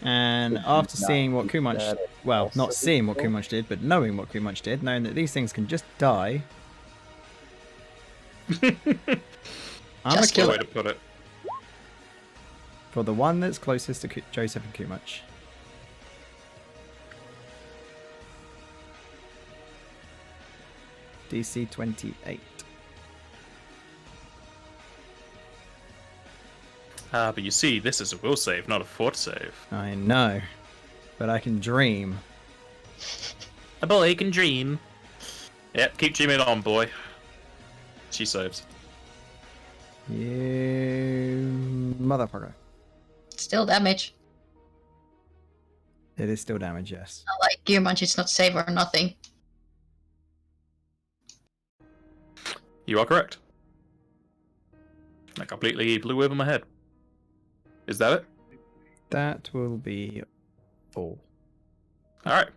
And after seeing what Kumach, well, not seeing what Kumach did, but knowing what Kumach did, knowing that these things can just die, I'm a Just Good way killer to put it. for the one that's closest to Joseph and Kumach. DC 28. But you see, this is a will save, not a fort save. I know, but I can dream. A boy can dream. Yep, keep dreaming on, boy. She saves. You motherfucker. Still damage. It is still damage, yes. Not like Gear Munch, it's not save or nothing. You are correct. I completely blew over my head. Is that it? That will be all. Alright.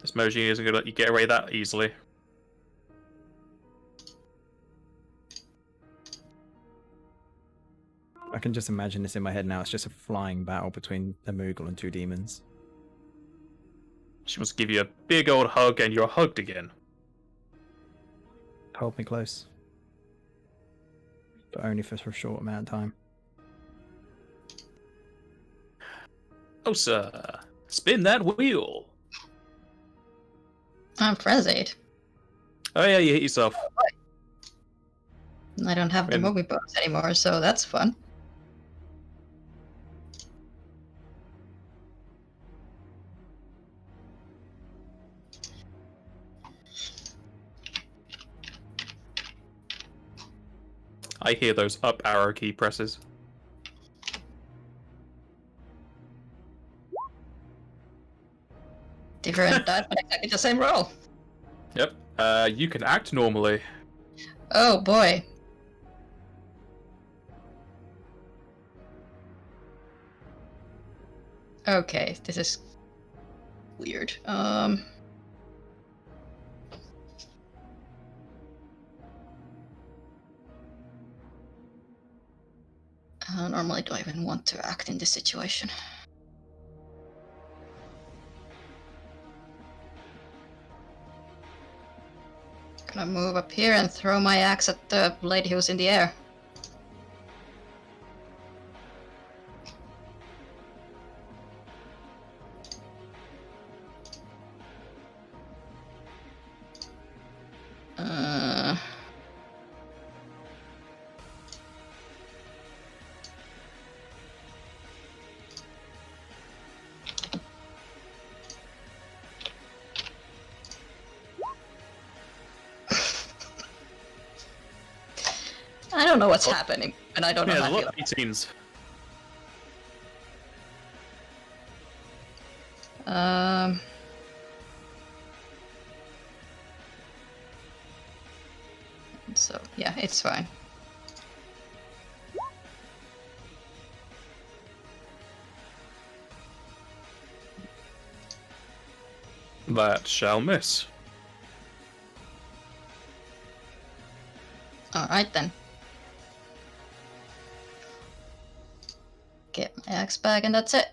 This Moji isn't going to let you get away that easily. I can just imagine this in my head now. It's just a flying battle between a Moogle and 2 demons. She wants to give you a big old hug, and you're hugged again. Hold me close. But only for a short amount of time. Oh, sir. Spin that wheel. I'm frenzied. Oh, yeah, you hit yourself. I don't have the And- movie bonus anymore, so that's fun. I hear those up arrow key presses. Different dice, but exactly the same roll. Yep. You can act normally. Oh boy. Okay, this is weird. Normally, do I even want to act in this situation? Gonna move up here and throw my axe at the lady who's in the air. Uh... I don't know what's happening, and I don't know Yeah, how there's a I lot feel. of 18s. So yeah, it's fine. That shall miss. Alright then. Get my axe back and that's it.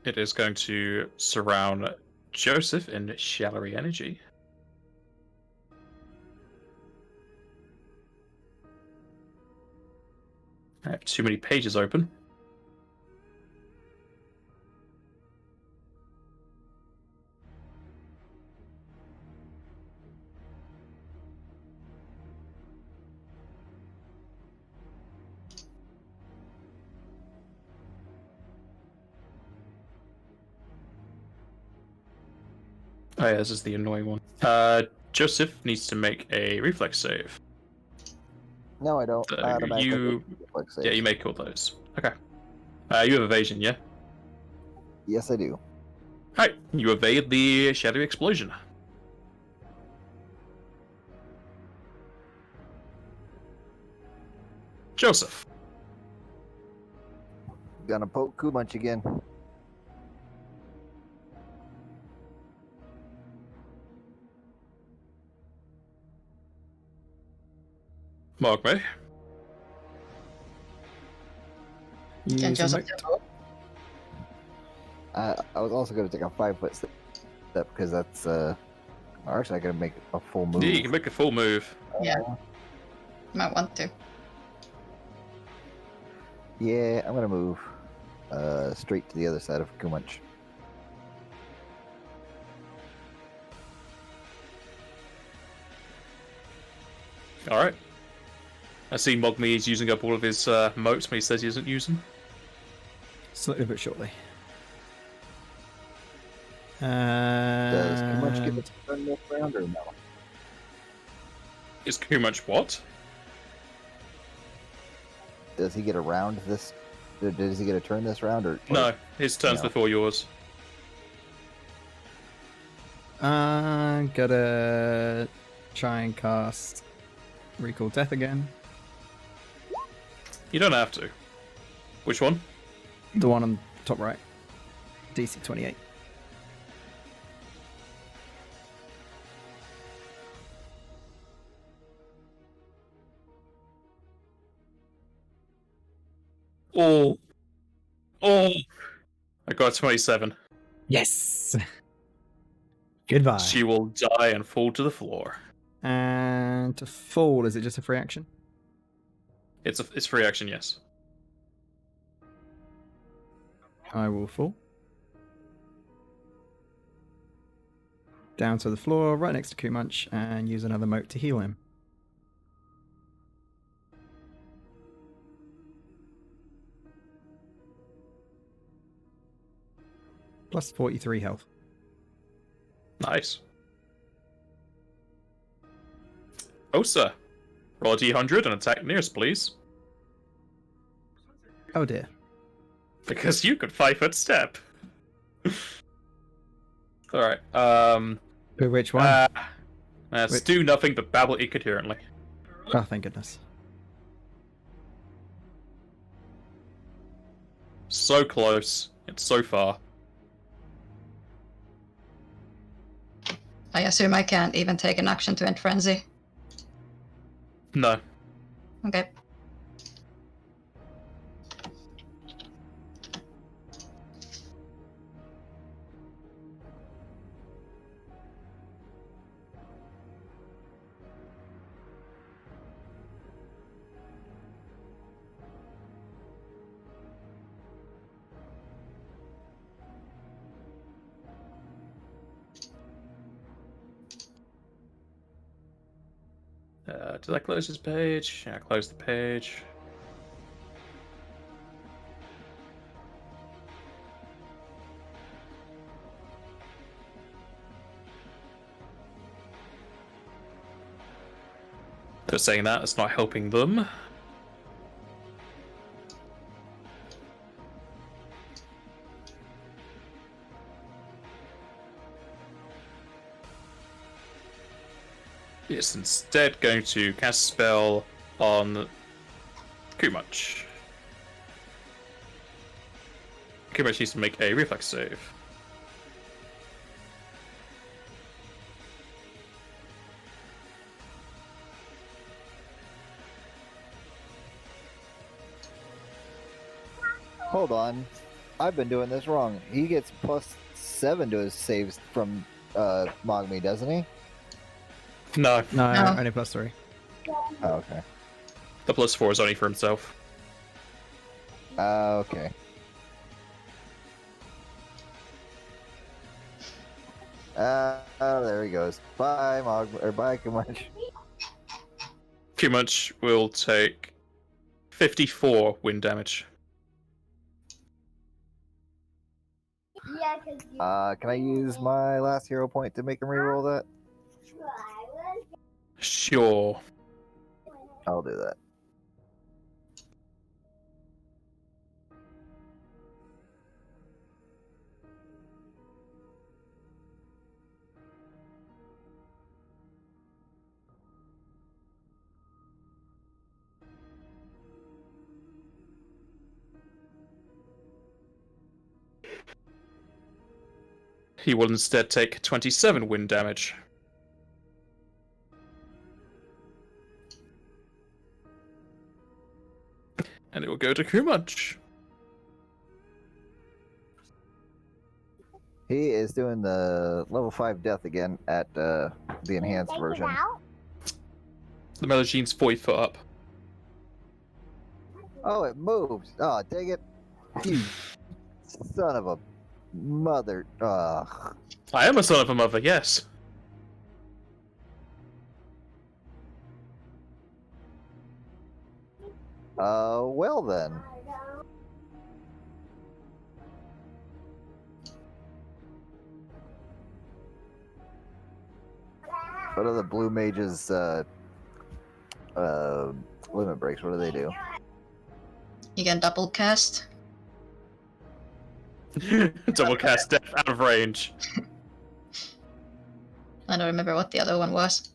It is going to surround Joseph in shadowy energy. I have too many pages open. Oh yeah, this is the annoying one. Joseph needs to make a reflex save. No, I don't. I automatically you, do reflex yeah, saves. you make all those. Okay. You have evasion, yeah? Yes, I do. Right, you evade the shadowy explosion. Joseph. Gonna poke Kumunch again. Mark me. Can Use a Joseph moat. I was also gonna take a 5-foot step because that's or actually I gotta make a full move. Yeah, you can make a full move. Yeah. Might want to. Yeah, I'm gonna move straight to the other side of Kumunch. Alright. I see Mogmi is using up all of his moats, but he says he doesn't use them. Slightly but shortly. Does Kumunch get And to turn this round or no? Is Kumunch what? Does he get around this? Does he get a turn this round or No, his turn's no. before yours. I'm gonna try and cast Recall Death again. You don't have to. Which one? The one on top right. DC 28. Oh. Oh. I got 27. Yes! Goodbye. She will die and fall to the floor. And to fall, is it just a free action? It's free action, yes. I will fall. Down to the floor, right next to Kumunch, and use another moat to heal him. Plus 43 health. Nice. Osa, roll a d100 and attack nearest, please. Oh dear. Because you could 5-foot step. Alright, But which one? let's Wait. do nothing but babble incoherently. Oh, thank goodness. So close, it's so far. I assume I can't even take an action to end frenzy. No. Okay. Did I close this page? Yeah, I closed the page. They're saying that it's not helping them. It's instead going to cast a spell on Kumach. Kumach needs to make a reflex save. Hold on. I've been doing this wrong. He gets +7 to his saves from Mogmi, doesn't he? No, No, No. only +3. Oh, okay. the +4 is only for himself. Okay. There he goes. Bye, bye, Kumach. Kumach will take 54 wind damage. Can I use my last hero point to make him reroll that? Sure. I'll do that. He will instead take 27 wind damage. And it will go to Kumach. He is doing the level 5 death again at the enhanced version. The Melogene's 40 foot up. Oh, it moved. Oh, dang it. You son of a mother. Ugh. I am a son of a mother, yes. Well then. What are the blue mages, limit breaks? What do they do? You can double cast. Double cast death out of range. I don't remember what the other one was.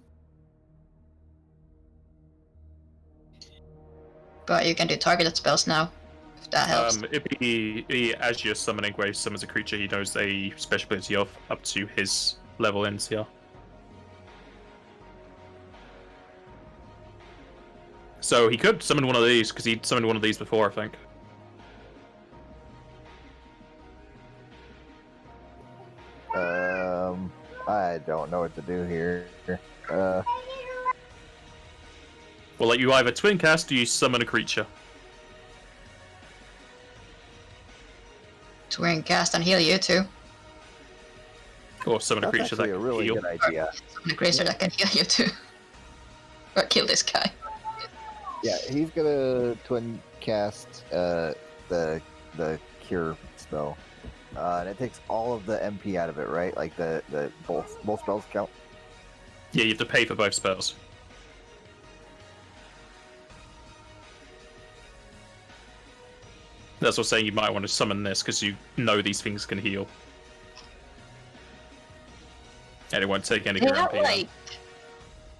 But you can do targeted spells now, if that helps. It'd be as you're summoning where he summons a creature he knows a special ability of up to his level NCR. So he could summon one of these, because he summoned one of these before, I think. I don't know what to do here. Well, like you either twin cast or you summon a creature. Twin cast and heal you too. Or summon a That's creature that actually a can really heal. good idea. Summon a creature that can heal you too. Or kill this guy. Yeah, he's gonna twin cast the cure spell. And it takes all of the MP out of it, right? Like the both spells count. Yeah, you have to pay for both spells. That's what I'm saying, you might want to summon this, because you know these things can heal. And it won't take any of your Yeah, MP. then. like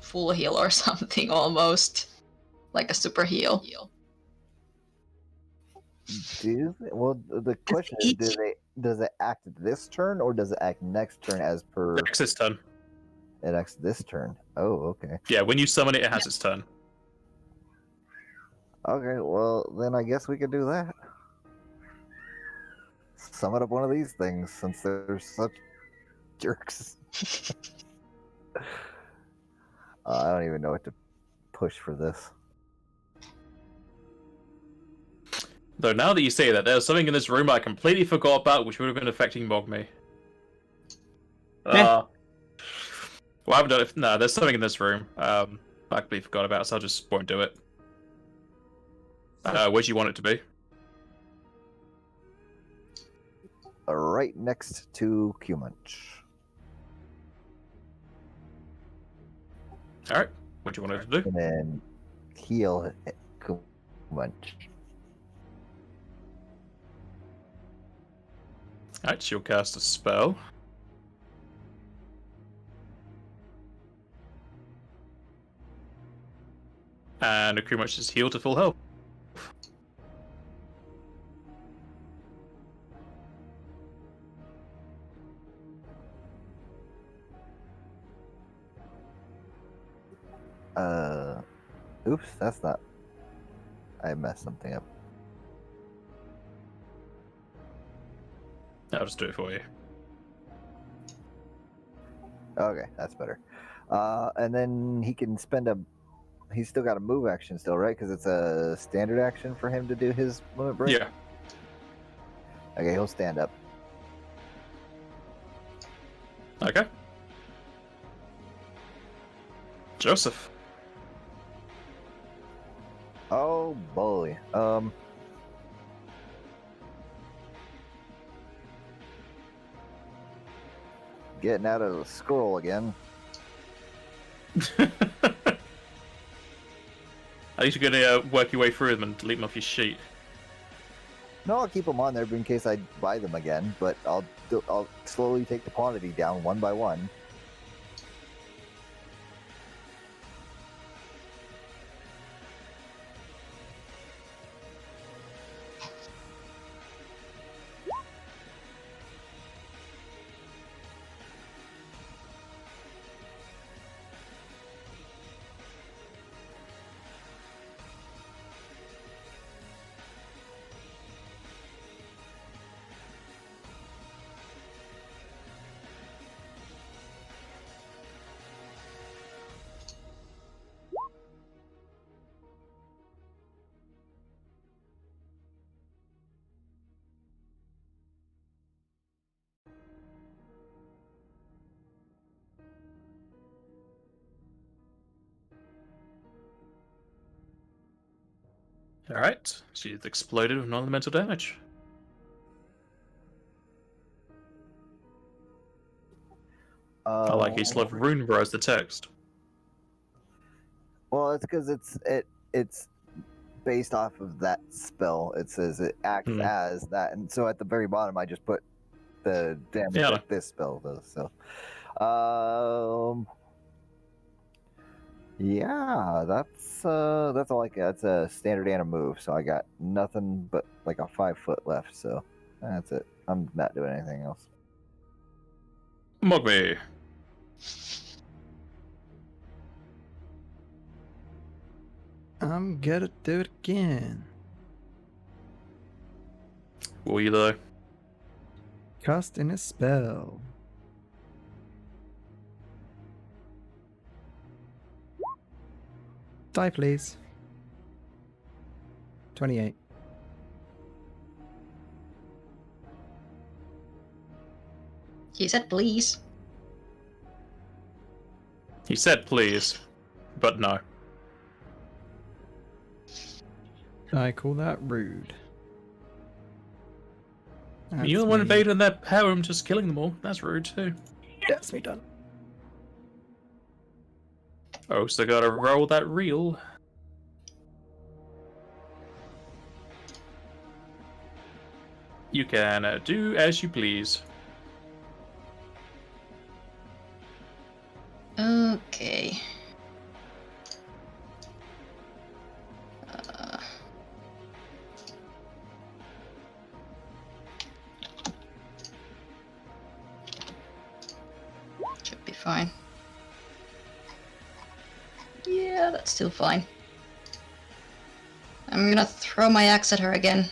full heal or something almost. Like a super heal. Well, the question is, does it act this turn or does it act next turn as per? Next this turn. It acts this turn. Oh, okay. Yeah, when you summon it, it has its turn. Okay, well then I guess we could do that. Summon up one of these things since they're such jerks. I don't even know what to push for this. Though now that you say that, there's something in this room I completely forgot about, which would have been affecting Mogmi. Yeah. Well, I haven't done it. No, there's something in this room. I completely forgot about it, so I just won't do it. Where do you want it to be? Right next to Q-Munch. Alright, what do you want it to do? And then heal Q-Munch. Alright, she'll cast a spell. And Akumash is healed to full health. Oops, that's not. I messed something up. I'll just do it for you. Okay, that's better. And then he can spend a. He's still got a move action still, right? Because it's a standard action for him to do his limit break. Yeah. Okay, he'll stand up. Okay. Joseph. Oh boy. Getting out of the scroll again. Are you going to work your way through them and delete them off your sheet? No, I'll keep them on there in case I buy them again. But I'll slowly take the quantity down one by one. Alright, she's exploded with non-elemental damage. I like you still have Runebro as the text. Well, it's because it's based off of that spell. It says it acts as that, and so at the very bottom, I just put the damage that this spell does. So, yeah, that's all I got. That's a standard and a move. So I got nothing but like a 5 foot left. So that's it. I'm not doing anything else. Mogby. I'm gonna do it again. Will you though? Casting a spell. Die, please. 28. He said please. He said please, but no. I call that rude. You're the one invading their harem, just killing them all. That's rude too. That's me done. Oh, so gotta roll that reel. You can do as you please. Okay. Should be fine. Yeah, that's still fine. I'm gonna throw my axe at her again.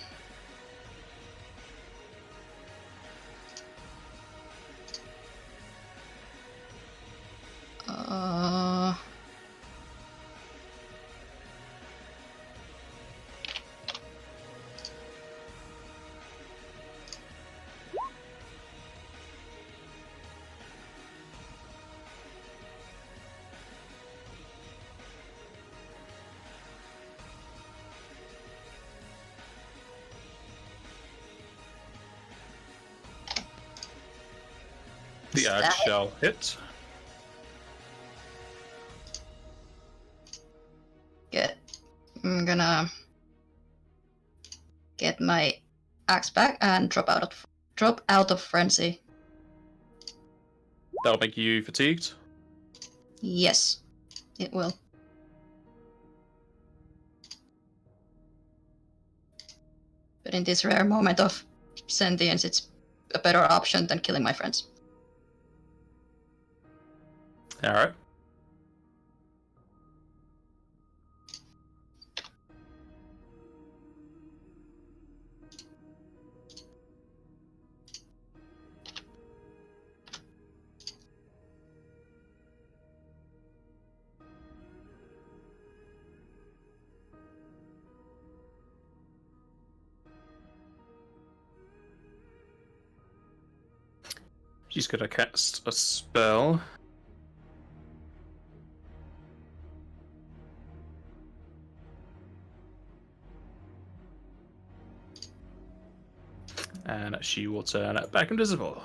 The axe shall hit. I'm gonna get my axe back and drop out of frenzy. That'll make you fatigued. Yes, it will. But in this rare moment of sentience, it's a better option than killing my friends. Alright. She's gonna cast a spell. And she will turn back invisible.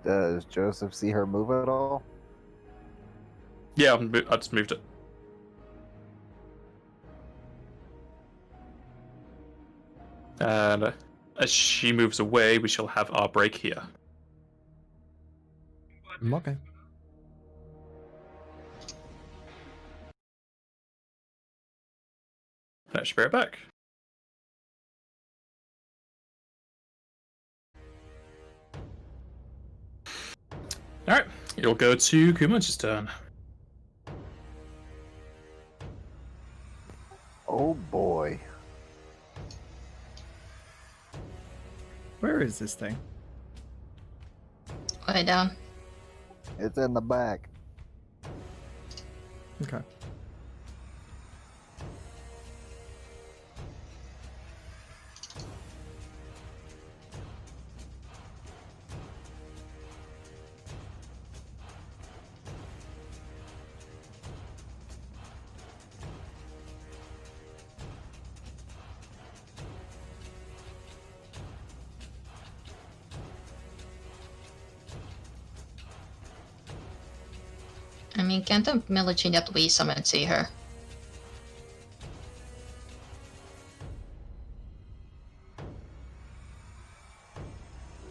Does Joseph see her move at all? Yeah, I just moved it. And as she moves away, we shall have our break here. Okay. That should be right back. Alright, it'll go to Kumunch's turn. Oh boy. Where is this thing? Way down. It's in the back. Okay. I mean, can't the Melody that we summon see her?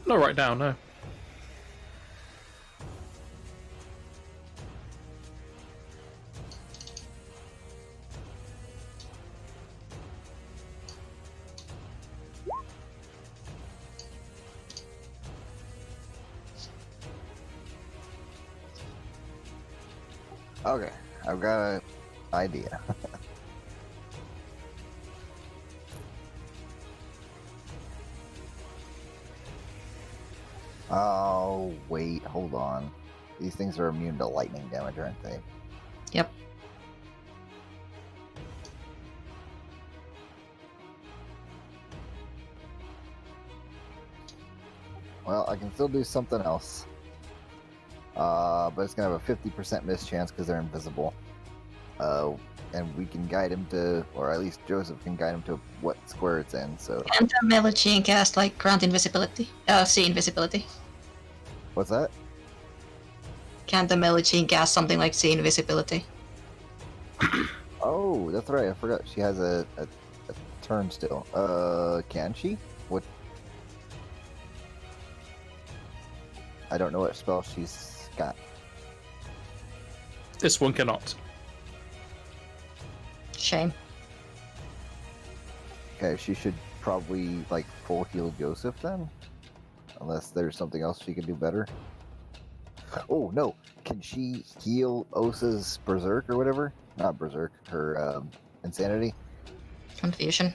Not right now, no. Okay, I've got an idea. Oh, wait, hold on. These things are immune to lightning damage, aren't they? Yep. Well, I can still do something else. But it's going to have a 50% miss chance because they're invisible. And we can guide him to, or at least Joseph can guide him to what square it's in, so... Can't the Melody cast, like, grant invisibility? See invisibility. What's that? Can't the Melody cast something like see invisibility? Oh, that's right, I forgot. She has a turn still. Can she? What? I don't know what spell she's got. This one cannot. Shame. Okay, she should probably, like, full heal Joseph then? Unless there's something else she can do better. Oh, no! Can she heal Osa's Berserk or whatever? Not Berserk, her, Insanity? Confusion.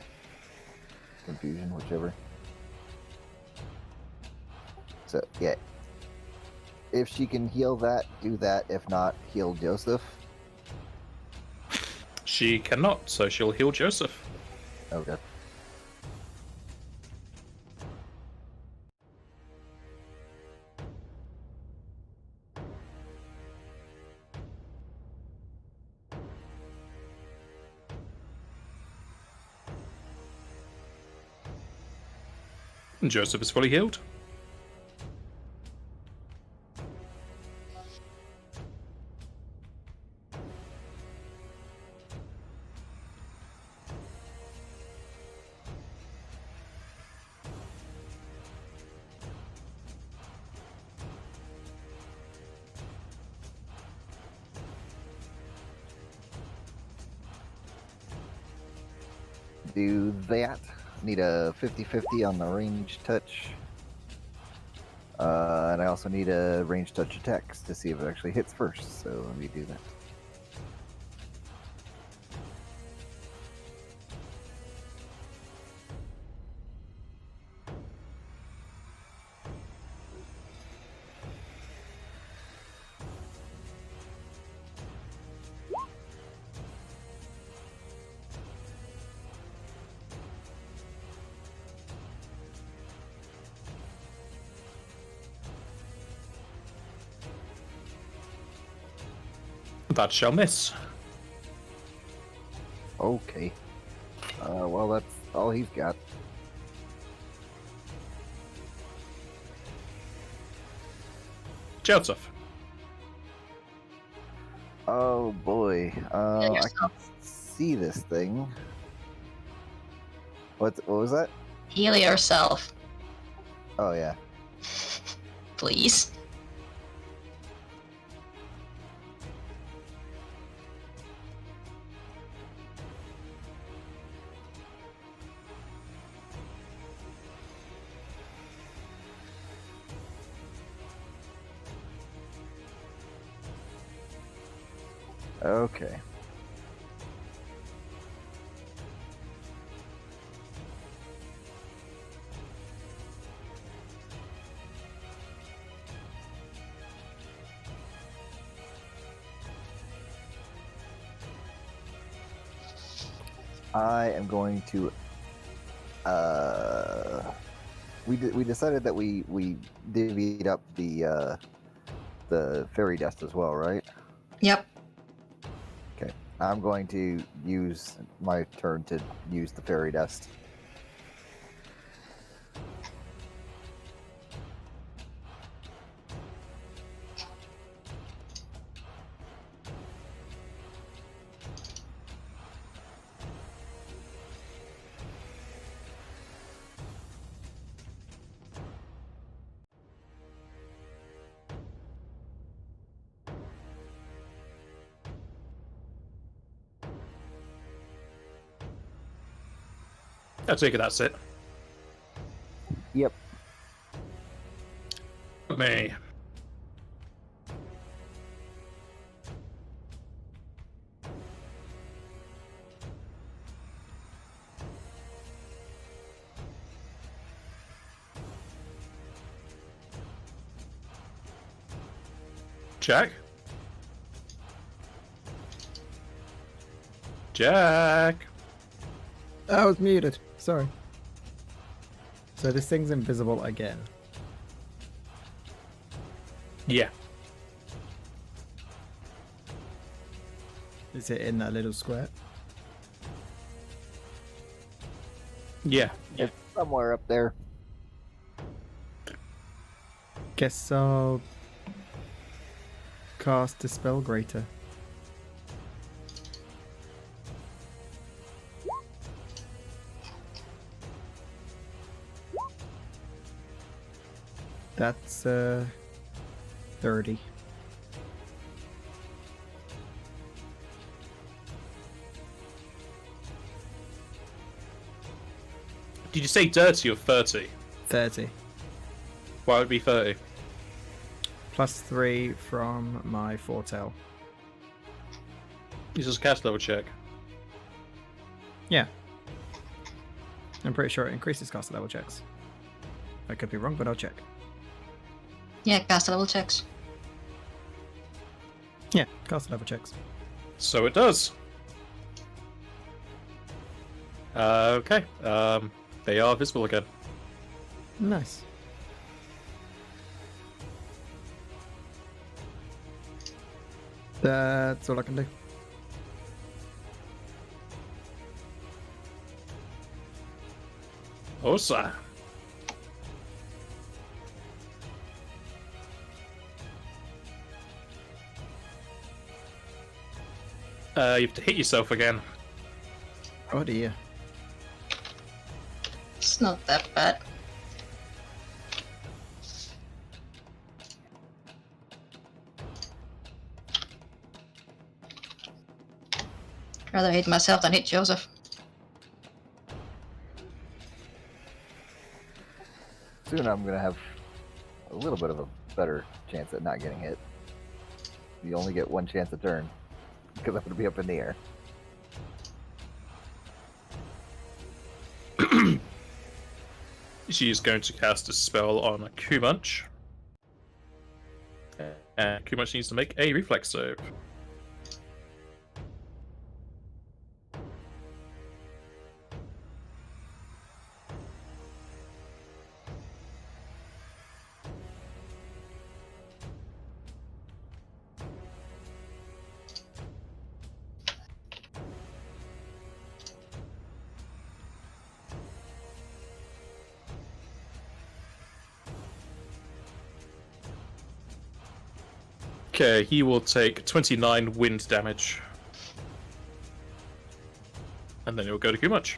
Confusion, whichever. So, yeah. If she can heal that, do that. If not, heal Joseph. She cannot, so she'll heal Joseph. Okay. Joseph is fully healed. Do that. Need a 50-50 on the range touch. And I also need a range touch attacks to see if it actually hits first. So let me do that. That shall miss. Okay. Well, that's all he's got. Joseph. Oh boy. I can yourself. see this thing. What was that? Heal yourself, Oh yeah. please. Okay. I am going to. We decided that we divvied up the fairy dust as well, right? Yep. Okay. I'm going to use my turn to use the fairy dust. I take it that's it. Yep. Me. Jack? Jack? I was muted. Sorry. So this thing's invisible again. Yeah. Is it in that little square? Yeah. It's somewhere up there. Guess I'll cast Dispel Greater. That's 30. Did you say dirty or 30? 30. Why would it be 30? Plus 3 from my foretell. This is a cast level check. Yeah. I'm pretty sure it increases caster level checks. I could be wrong, but I'll check. Yeah, caster level checks. Yeah, caster level checks. So it does. Okay. They are visible again. Nice. That's all I can do. Awesome. You have to hit yourself again. Oh dear. It's not that bad. Rather hit myself than hit Joseph. Soon I'm gonna have a little bit of a better chance at not getting hit. You only get one chance a turn because I'm gonna be up in the air. She's going to cast a spell on Kumunch. And Kumunch needs to make a reflex save. Okay, he will take 29 wind damage. And then he'll go to Kumunch.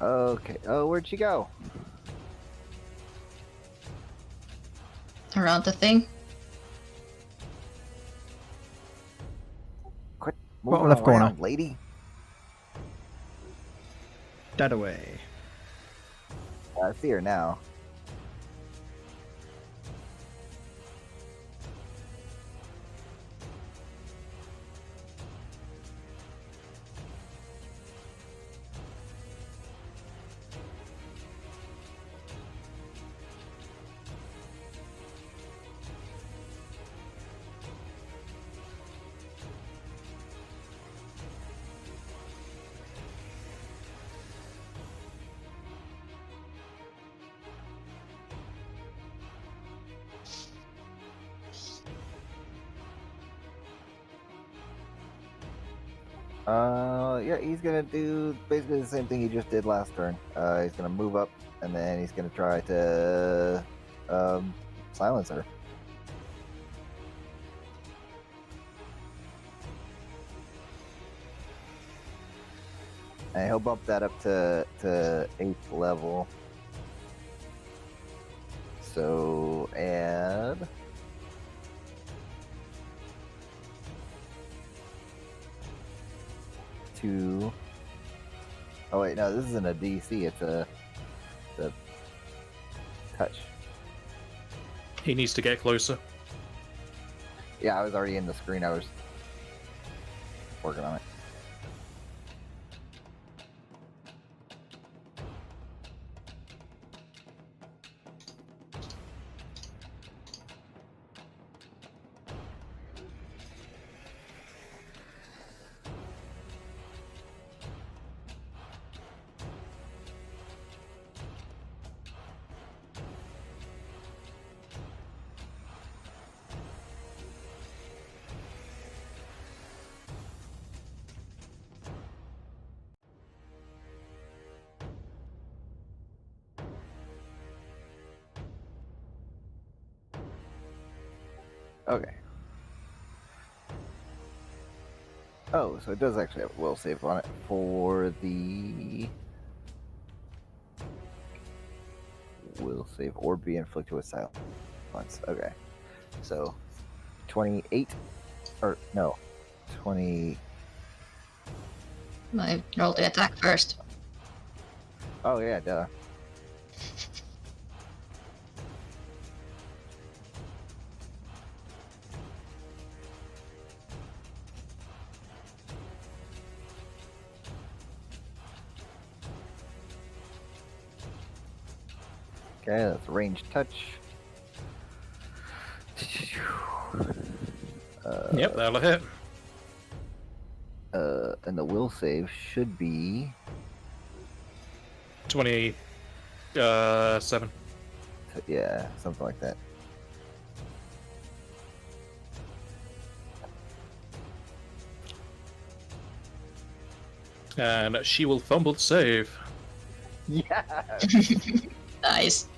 Okay. Oh, where'd she go? Around the thing. Quit Bottom moving left corner. around, lady. Dead away. I see her now. Yeah, he's gonna do basically the same thing he just did last turn. He's gonna move up, and then he's gonna try to silence her. And he'll bump that up to 8th level. So add. Oh wait, no, this isn't a DC. It's a touch. He needs to get closer. Yeah, I was already in the screen. I was working on it. Okay. Oh, so it does actually have a will save on it for the will save or be inflicted with silence. Okay. So 28 or no 20. I roll the attack first. Oh yeah, duh. Okay, that's ranged touch. Yep, that'll hit. And the will save should be 27. yeah, something like that. And she will fumble to save. Yeah. Nice.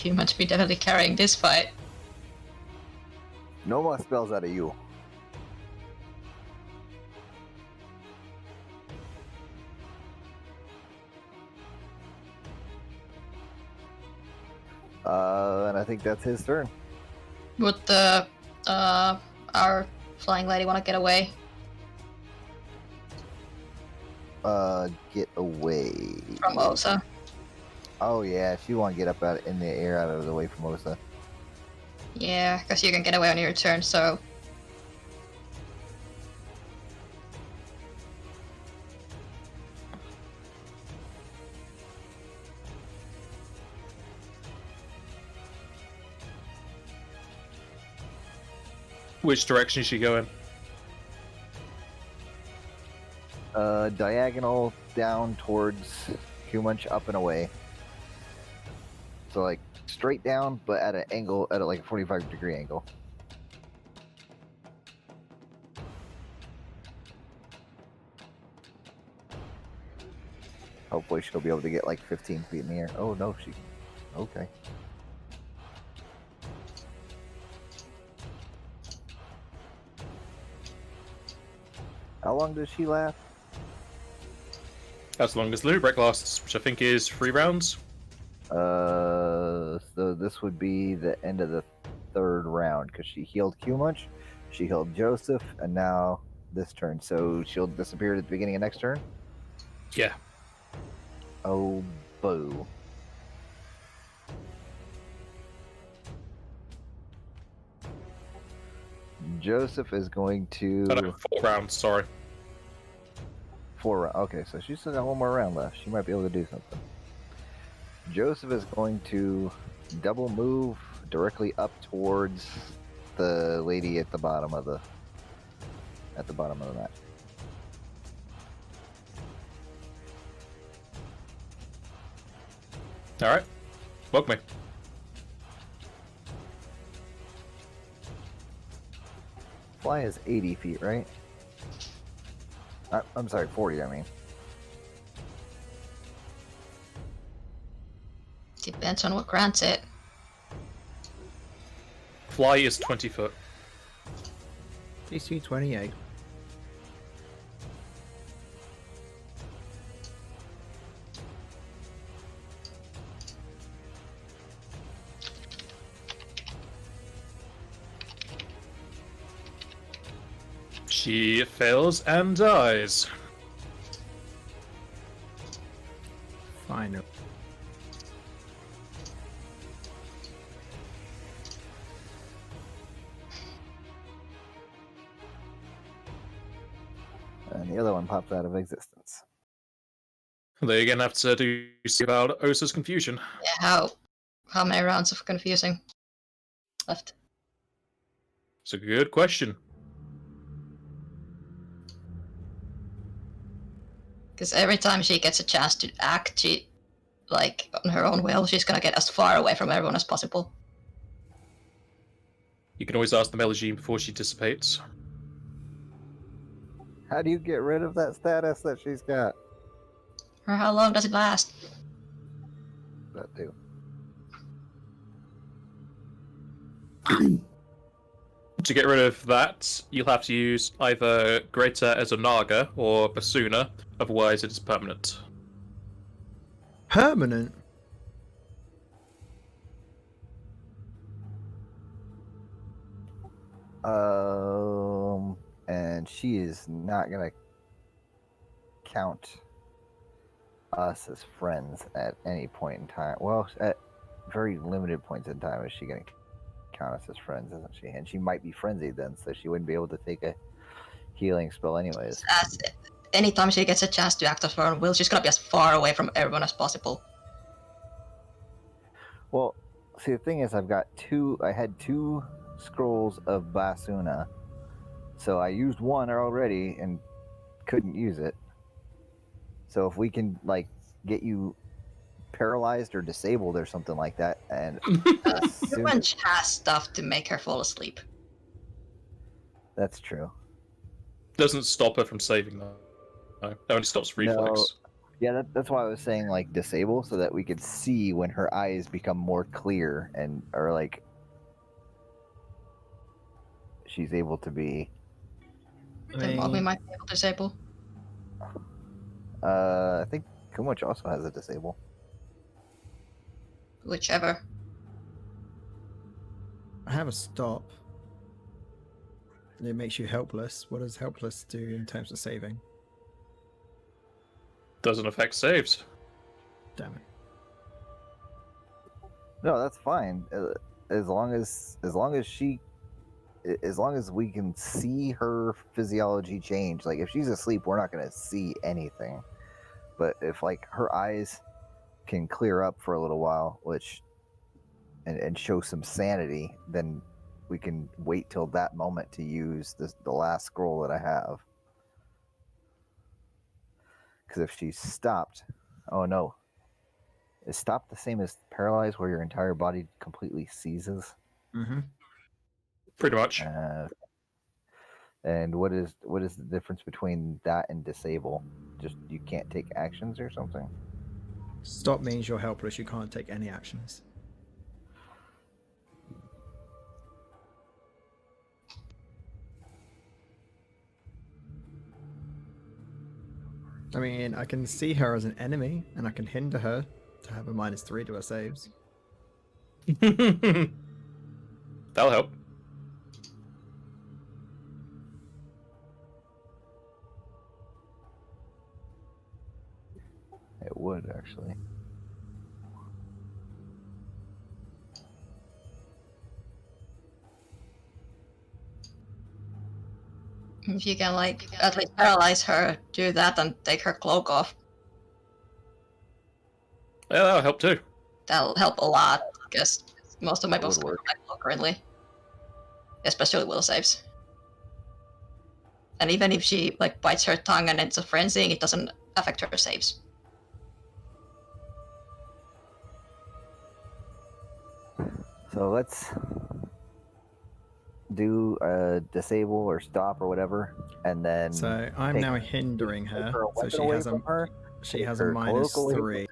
You must be definitely carrying this fight. No more spells out of you. And I think that's his turn. Would the our flying lady want to get away? Get away From Osa. Oh yeah, she want to get up out in the air, out of the way from Osa. Yeah, because you can get away on your turn, so... Which direction is she going? Diagonal down towards Kumunch, up and away. So like straight down, but at an angle, at like a 45-degree angle. Hopefully she'll be able to get like 15 feet in the air. Oh no, she... Okay. How long does she last? As long as the break lasts, which I think is 3 rounds. So this would be the end of the 3rd round, because she healed Kumunch, she healed Joseph, and now this turn. So she'll disappear at the beginning of next turn? Yeah. Oh, boo. Joseph is going to... Oh, no, 4 rounds, sorry. 4 rounds. Okay, so she's still got 1 more round left. She might be able to do something. Joseph is going to double move directly up towards the lady at the bottom of the map. Alright. Bug me. Fly is 80 feet, right? I'm sorry, 40, I mean. Depends on what grants it. Fly is 20 foot. DC 28. She fails and dies. Fine. And the other one pops out of existence. They're gonna have to do something about Osa's confusion. Yeah, how many rounds of confusing left? It's a good question. Because every time she gets a chance to act, she, like, on her own will, she's gonna get as far away from everyone as possible. You can always ask the Meligene before she dissipates. How do you get rid of that status that she's got? Or how long does it last? That too. To get rid of that, you'll have to use either Greater Ezonaga or Basuna, otherwise it is permanent. Permanent? And she is not gonna count us as friends at any point in time. Well, at very limited points in time is she gonna count us as friends, isn't she? And she might be frenzied then, so she wouldn't be able to take a healing spell anyways. As anytime she gets a chance to act as her own will, she's gonna be as far away from everyone as possible. Well, see, the thing is, I had 2 scrolls of Basuna, so I used 1 already and couldn't use it. So if we can, like, get you paralyzed or disabled or something like that, and Kumunch has stuff to make her fall asleep. That's true. Doesn't stop her from saving though. No, it only stops reflex. Yeah, that's why I was saying like disable so that we could see when her eyes become more clear and or like she's able to be. Then we might be able to disable. I think Kumach also has a disable. Whichever. I have a stop. It makes you helpless. What does helpless do in terms of saving? Doesn't affect saves. Damn it. No, that's fine. As long as we can see her physiology change. Like if she's asleep, we're not going to see anything. But if like her eyes can clear up for a little while, and show some sanity, then we can wait till that moment to use the last scroll that I have. Because if she's stopped, oh no, is stopped the same as paralyzed, where your entire body completely seizes? Mm-hmm. Pretty much. And what is the difference between that and disable? Just you can't take actions or something? Stop means you're helpless. You can't take any actions. I mean, I can see her as an enemy, and I can hinder her to have a -3 to her saves. That'll help. It would actually. If you can, like, at least paralyze her, do that, and take her cloak off. Yeah, that'll help too. That'll help a lot, because most of my That would buffs work. are cloak currently. Especially will saves. And even if she, like, bites her tongue and ends up frenzying, it doesn't affect her saves. So let's do a disable or stop or whatever, and then So I'm take- now hindering her, take her so weapon she away has a from her, she take has a her cloak away from -3,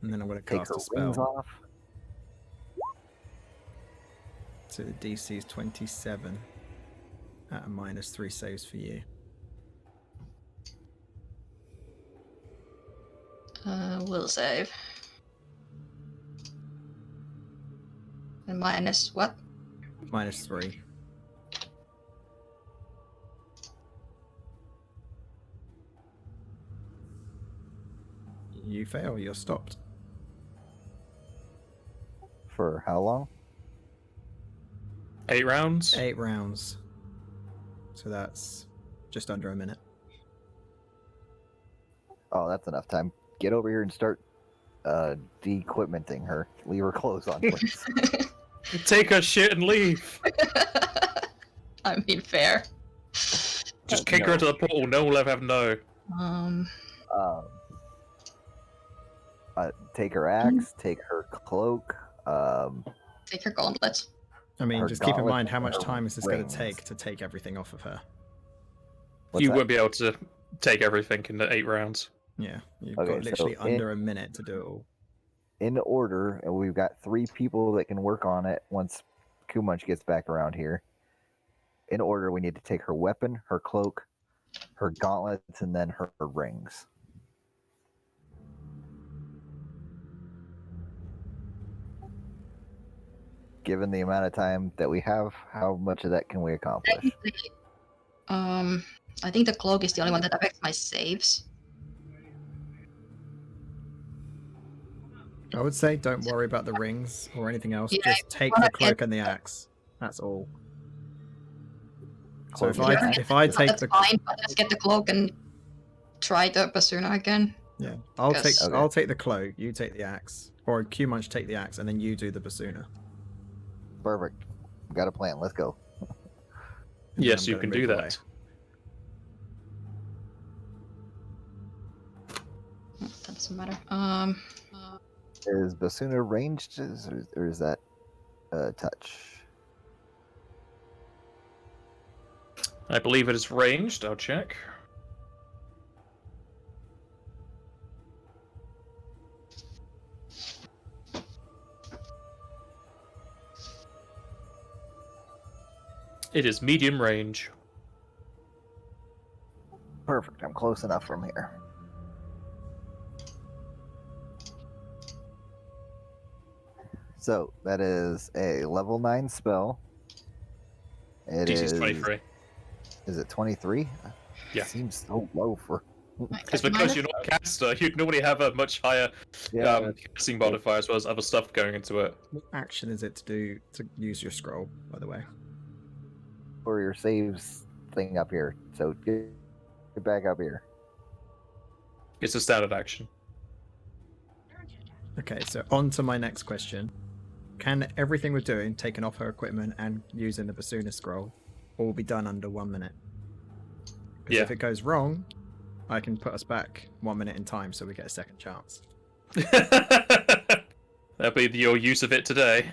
and then I'm going to take cast her a spell. wings off. So the DC is 27 at a -3 saves for you. Will save. And minus what? -3. You fail, you're stopped. For how long? 8 rounds. 8 rounds. So that's just under a minute. Oh, that's enough time. Get over here and start de-equipmenting her. Leave her clothes on, please. Take her shit and leave. I mean, fair. Just kick her into the portal. No one will ever have no. Um, Take her axe, take her cloak. take her gauntlets. I mean, Her just keep in gauntlet mind how and much her time is this going rings. to take everything off of her. What's You that? won't be able to take everything in the 8 rounds. Yeah, you've Okay, got literally so under a minute to do it all. In order, and we've got 3 people that can work on it once Kumach gets back around here. In order, we need to take her weapon, her cloak, her gauntlets, and then her rings. Given the amount of time that we have, how much of that can we accomplish? I think the cloak is the only one that affects my saves. I would say don't worry about the rings or anything else. Yeah, Just take the cloak and the axe. That's all. So if I take That's the fine, but just get the cloak and try the basuna again. yeah, I'll take Yes. Okay. I'll take the cloak. You take the axe, or Q-Munch take the axe, and then you do the basuna. Perfect. Got a plan. Let's go. And then Yes, I'm you gonna can do move that. away. That doesn't matter. Is Basuna ranged, or is that touch? I believe it is ranged. I'll check. It is medium range. Perfect. I'm close enough from here. So that is a level 9 spell. It DC's is 23. Is it 23? Yeah. Seems so low for. It's because you're not a caster. You'd normally have a much higher casting modifier as well as other stuff going into it. What action is it to use your scroll, by the way? For your saves thing up here. So get back up here. It's a standard action. Okay, so on to my next question. Can everything we're doing, taking off her equipment and using the Basuna scroll, all be done under 1 minute? Because if it goes wrong, I can put us back 1 minute in time so we get a second chance. That'll be your use of it today.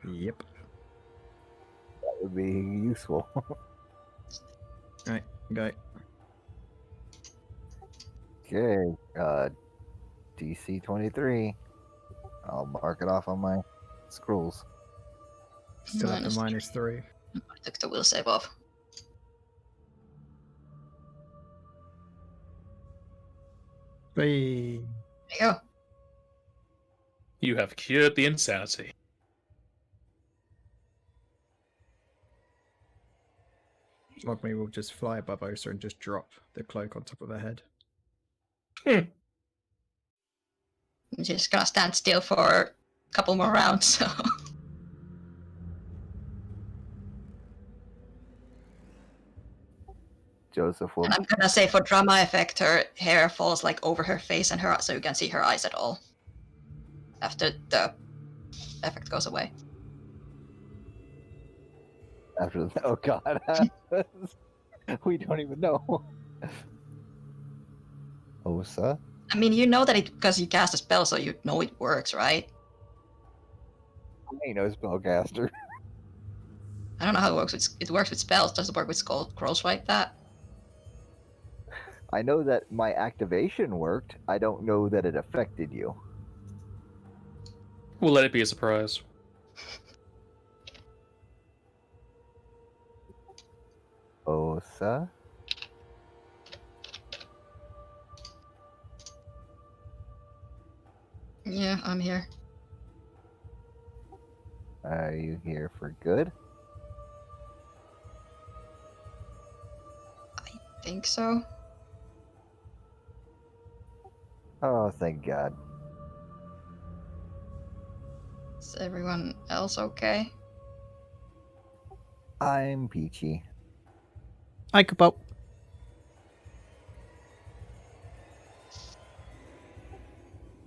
Yep. That would be useful. Right, go. Okay. DC 23. I'll mark it off on my scrolls. Still at the -3. I took the will save off. Hey. There you go. You have cured the insanity. Logme will just fly above Osa and just drop the cloak on top of her head. I'm just gonna stand still for a couple more rounds, so. Joseph will. And I'm gonna say for drama effect, her hair falls like over her face and her so you can see her eyes at all. After the effect goes away. After the, oh god. We don't even know. Osa? I mean, you know that it because you cast a spell, so you know it works, right? I ain't no spellcaster. I don't know how it works. It works with spells. Does it work with scrolls like that? I know that my activation worked. I don't know that it affected you. We'll let it be a surprise. Osa? Yeah, I'm here. Are you here for good? I think so. Oh, thank God. Is everyone else okay? I'm peachy. I could pop.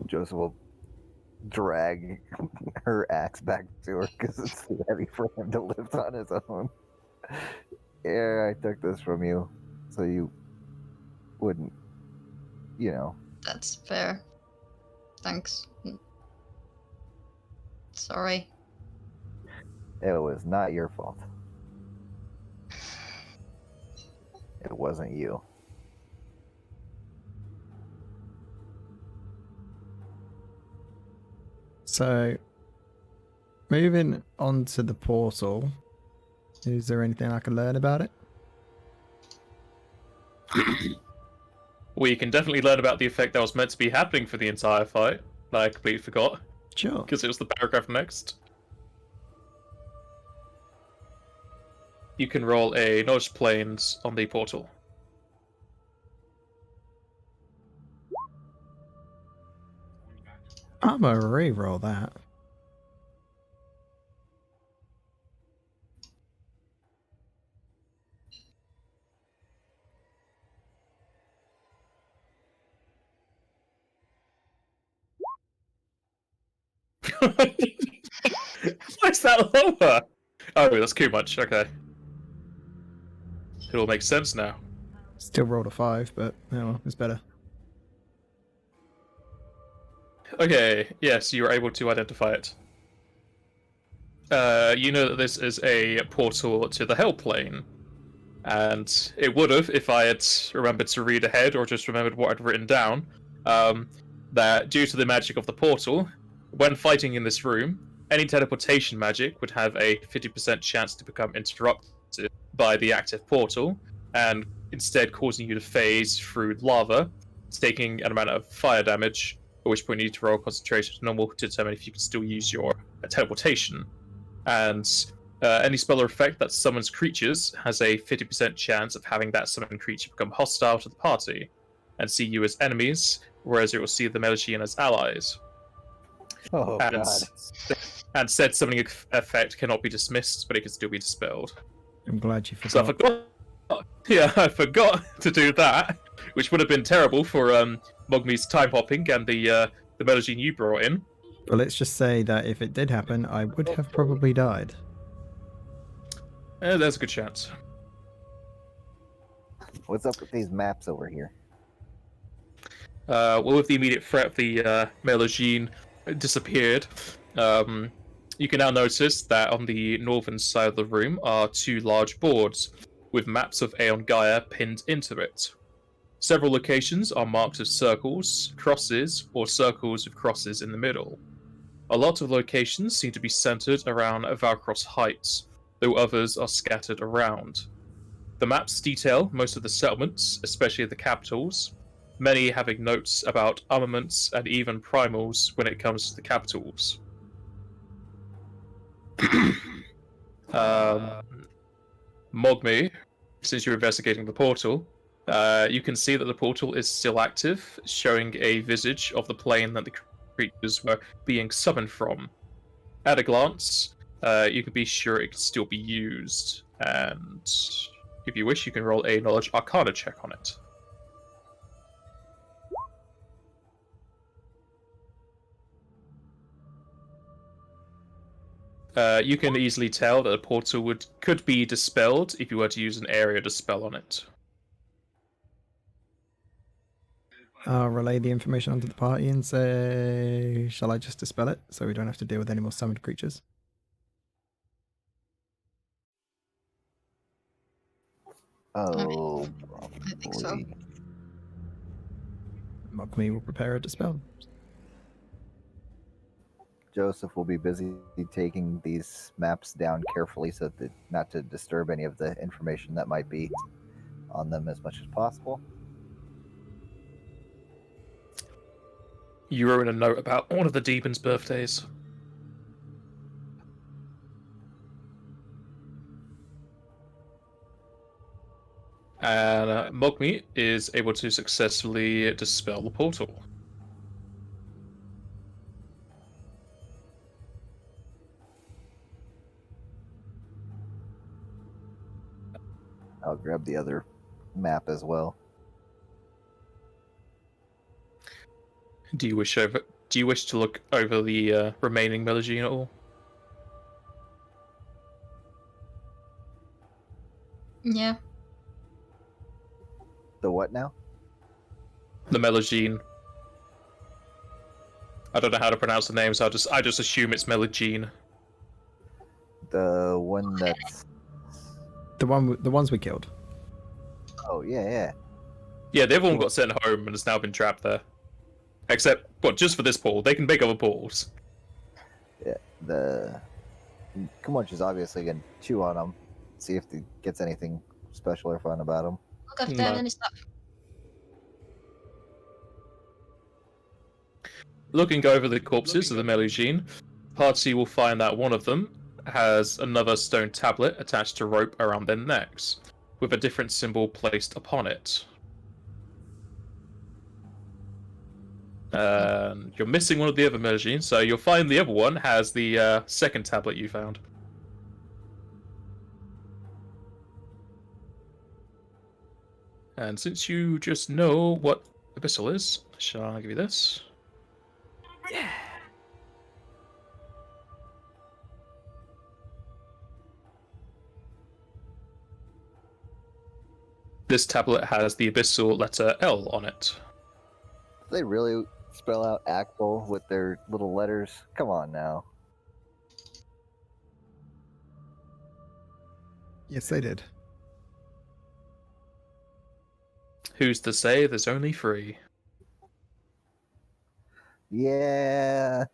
Joseph will drag her axe back to her because it's too heavy for him to lift on his own. Yeah, I took this from you so you wouldn't, you know. That's fair. Thanks. Sorry. It was not your fault. It wasn't you. So, moving on to the portal, is there anything I can learn about it? Well, you can definitely learn about the effect that was meant to be happening for the entire fight. I completely forgot, Sure. because it was the paragraph next. You can roll a knowledge planes on the portal. I'm gonna re-roll that. Why is that lower? Oh, that's too much. Okay. It all makes sense now. Still rolled a 5, but well, it's better. Okay, yes, you were able to identify it. You know that this is a portal to the Hell Plane. And it would have, if I had remembered to read ahead, or just remembered what I'd written down, that due to the magic of the portal, when fighting in this room, any teleportation magic would have a 50% chance to become interrupted by the active portal, and instead causing you to phase through lava, taking an amount of fire damage, at which point you need to roll concentration to normal to determine if you can still use your teleportation. And any spell or effect that summons creatures has a 50% chance of having that summoned creature become hostile to the party and see you as enemies, whereas it will see the Melagene as allies. Oh and, god. and said summoning effect cannot be dismissed, but it can still be dispelled. I'm glad you So I forgot. forgot. Yeah, I forgot to do that, which would have been terrible for Mogmi's time hopping and the Melagene you brought in. But let's just say that if it did happen, I would have probably died. There's a good chance. What's up with these maps over here? Well, with the immediate threat of the Melagene disappeared, you can now notice that on the northern side of the room are two large boards with maps of Aeon Gaia pinned into it. Several locations are marked as circles, crosses, or circles with crosses in the middle. A lot of locations seem to be centered around Valcross Heights, though others are scattered around. The maps detail most of the settlements, especially the capitals, many having notes about armaments and even primals when it comes to the capitals. Mogmi, since you're investigating the portal, you can see that the portal is still active, showing a visage of the plane that the creatures were being summoned from. At a glance, you can be sure it can still be used, and if you wish, you can roll a Knowledge Arcana check on it. You can easily tell that the portal could be dispelled if you were to use an area dispel on it. I'll relay the information onto the party and say, shall I just dispel it so we don't have to deal with any more summoned creatures? Oh, I think so. Mogmi will prepare a dispel. Joseph will be busy taking these maps down carefully so that not to disturb any of the information that might be on them as much as possible. You wrote in a note about one of the demons' birthdays. And Mogmi is able to successfully dispel the portal. I'll grab the other map as well. Do you wish to look over the remaining Melagene at all? Yeah. The what now? The Melagene. I don't know how to pronounce the name, so I just assume it's Melagene. The one that's... The ones we killed. Oh, yeah. Yeah, the other one got sent home and has now been trapped there. Except, just for this pool. They can make other pools. Yeah, the... Kumonch is obviously going to chew on them, see if he gets anything special or fun about them. Look after No. any stuff. Looking over the corpses of the Melagene, party will find that one of them has another stone tablet attached to rope around their necks, with a different symbol placed upon it. You're missing one of the other Melagene, so you'll find the other one has the second tablet you found. And since you just know what Abyssal is, shall I give you this? Yeah. This tablet has the Abyssal letter L on it. They really spell out Axel with their little letters? Come on now. Yes, they did. Who's to say there's only 3? Yeah.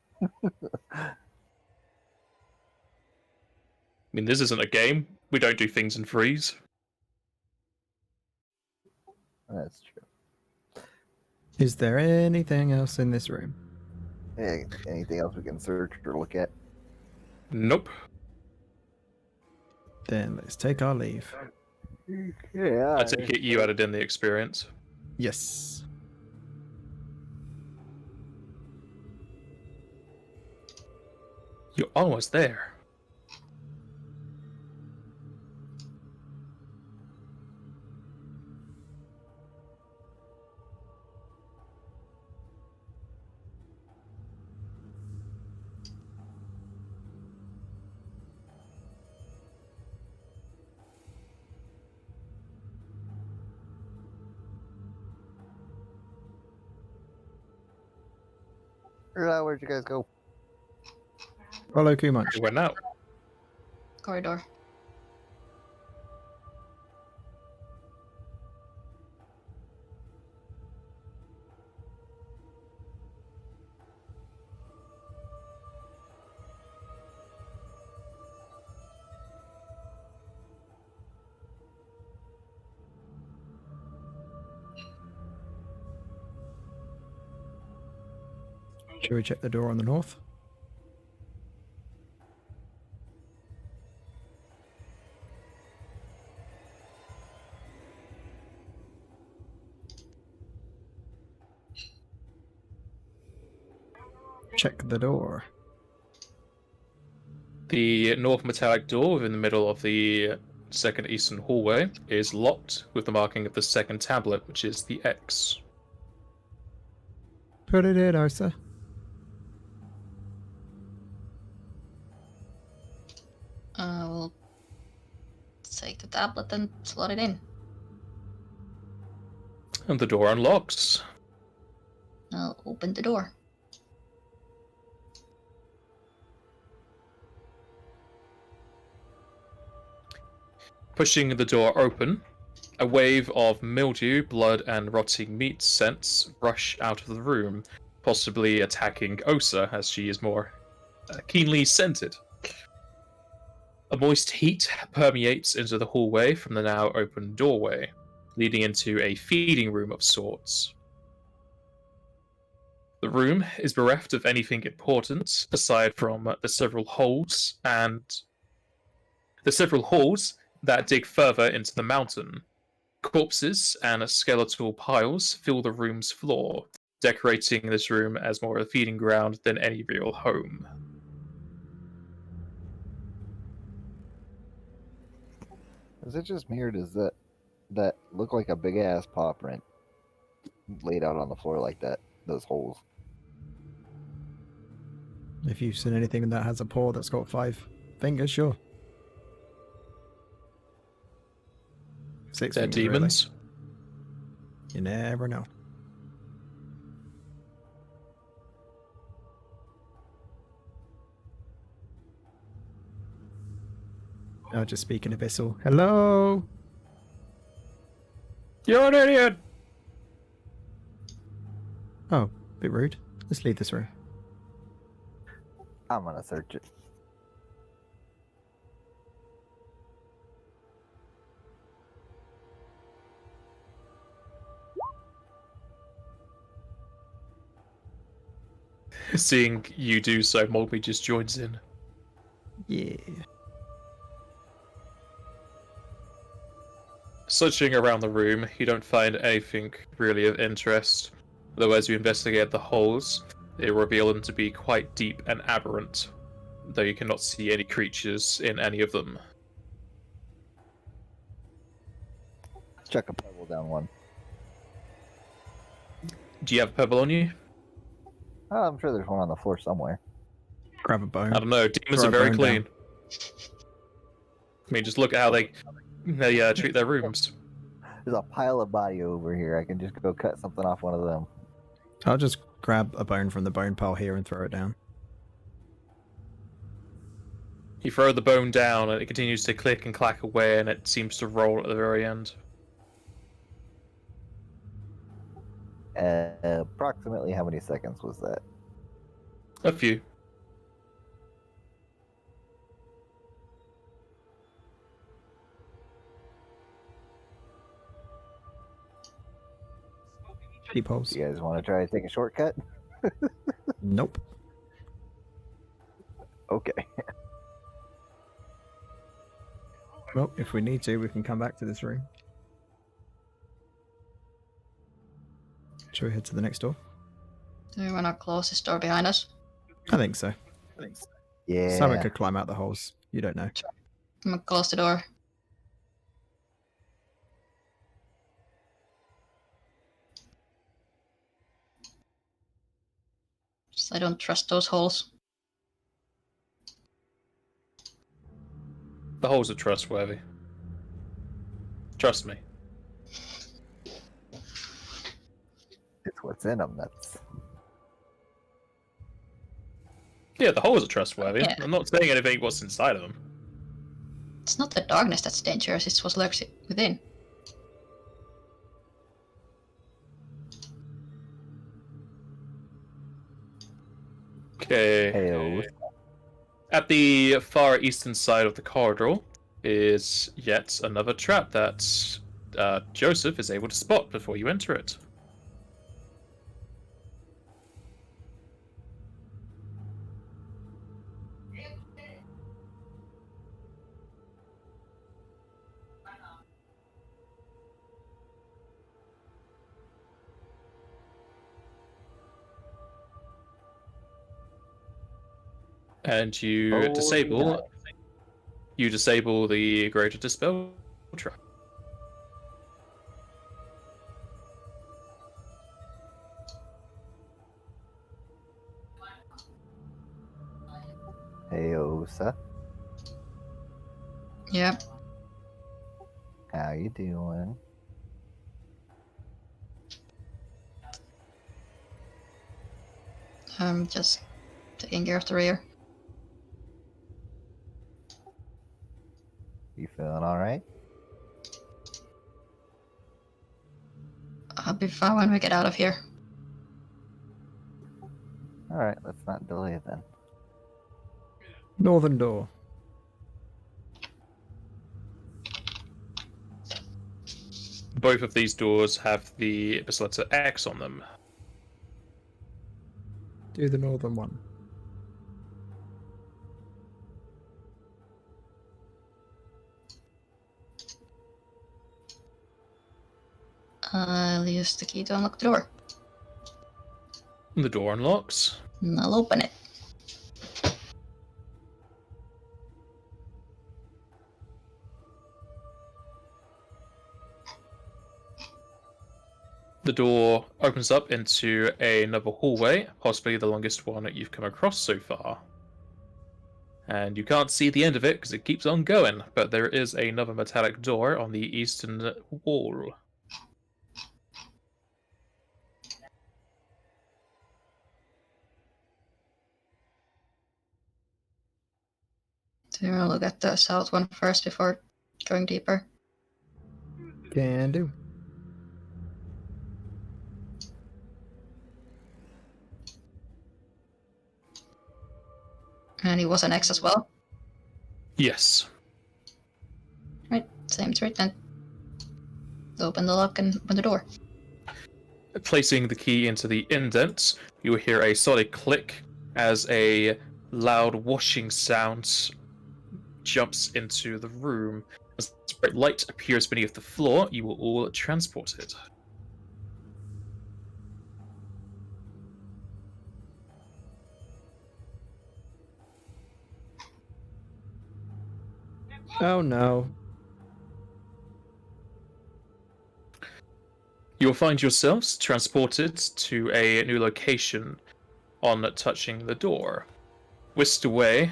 mean, this isn't a game. We don't do things in threes. That's true. Is there anything else in this room? Hey, anything else we can search or look at? Nope. Then let's take our leave. Yeah. I take it you added in the experience. Yes. You're almost there. Where'd you guys go? Follow Kumunch. You went out. Corridor. Should we check the door on the north? Check the door. The north metallic door within the middle of the second eastern hallway is locked with the marking of the second tablet, which is the X. Put it in, Osa. We'll take the tablet and slot it in. And the door unlocks. I'll open the door. Pushing the door open, a wave of mildew, blood, and rotting meat scents rush out of the room, possibly attacking Osa as she is more keenly scented. A moist heat permeates into the hallway from the now open doorway, leading into a feeding room of sorts. The room is bereft of anything important aside from the several holes that dig further into the mountain. Corpses and skeletal piles fill the room's floor, decorating this room as more of a feeding ground than any real home. Is it just me, or does that look like a big ass paw print laid out on the floor like that? Those holes. If you've seen anything that has a paw that's got 5 fingers, sure. 6 They're fingers, really. demons. You never know. Oh, just speaking abyssal. Hello. You're an idiot! Oh, bit rude. Let's leave this room. I'm gonna search it. Seeing you do so, Mogby just joins in. Yeah. Searching around the room, you don't find anything really of interest, though as you investigate the holes, they reveal them to be quite deep and aberrant, though you cannot see any creatures in any of them. Chuck a pebble down one. Do you have a pebble on you? Oh, I'm sure there's one on the floor somewhere. Grab a bone. I don't know, demons Throw are a very bone clean. down. I mean, just look at how they treat their rooms. There's a pile of body over here. I can just go cut something off one of them. I'll just grab a bone from the bone pile here and throw it down. You throw the bone down and it continues to click and clack away and it seems to roll at the very end. Approximately how many seconds was that? A few. Peepholes. You guys want to try to take a shortcut? Nope. Okay. Well, if we need to, we can come back to this room. Shall we head to the next door? Do we want to close this door behind us? I think so. Yeah. Someone could climb out the holes. You don't know. I'm gonna close the door. Just, I don't trust those holes. The holes are trustworthy. Trust me. It's what's in them. That's. Yeah, the holes are trustworthy. Yeah. I'm not saying anything what's inside of them. It's not the darkness that's dangerous, it's what lurks within. Okay. Hey, At the far eastern side of the corridor is yet another trap that Joseph is able to spot before you enter it. And you Oh, disable the greater dispel trap. hey, Osa. Yep. How you doing? I'm just taking care of the rear. You feeling all right? I'll be fine when we get out of here. All right. Let's not delay then. Northern door. Both of these doors have the letter X on them. Do the northern one. I'll use the key to unlock the door. The door unlocks. And I'll open it. The door opens up into another hallway, possibly the longest one that you've come across so far. And you can't see the end of it because it keeps on going, but there is another metallic door on the eastern wall. Do you want to look at the south one first before going deeper? Can do. And he was an X as well. Yes. Right, same treatment. Open the lock and open the door. Placing the key into the indent, you will hear a solid click as a loud washing sound jumps into the room. As bright light appears beneath the floor, you will all transported. Oh no. You'll find yourselves transported to a new location on touching the door. Whisked away,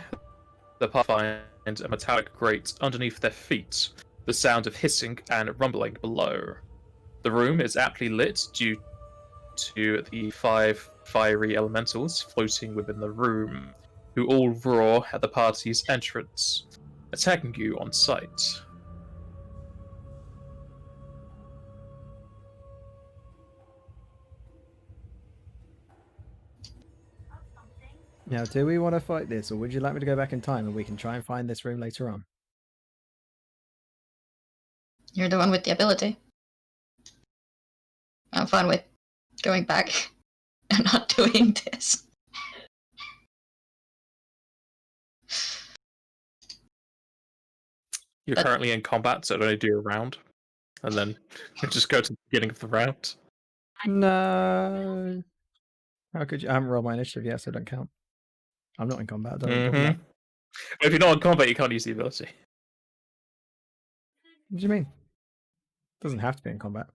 the Pathfinder find a metallic grate underneath their feet, the sound of hissing and rumbling below. The room is aptly lit due to the 5 fiery elementals floating within the room, who all roar at the party's entrance, attacking you on sight. Now, do we want to fight this, or would you like me to go back in time and we can try and find this room later on? You're the one with the ability. I'm fine with going back and not doing this. You're But- currently in combat, so only do a round, and then just go to the beginning of the round. No. How could you? I haven't rolled my initiative yet, so it don't count. I'm not in combat. Don't roll that. If you're not in combat, you can't use the ability. What do you mean? Doesn't have to be in combat.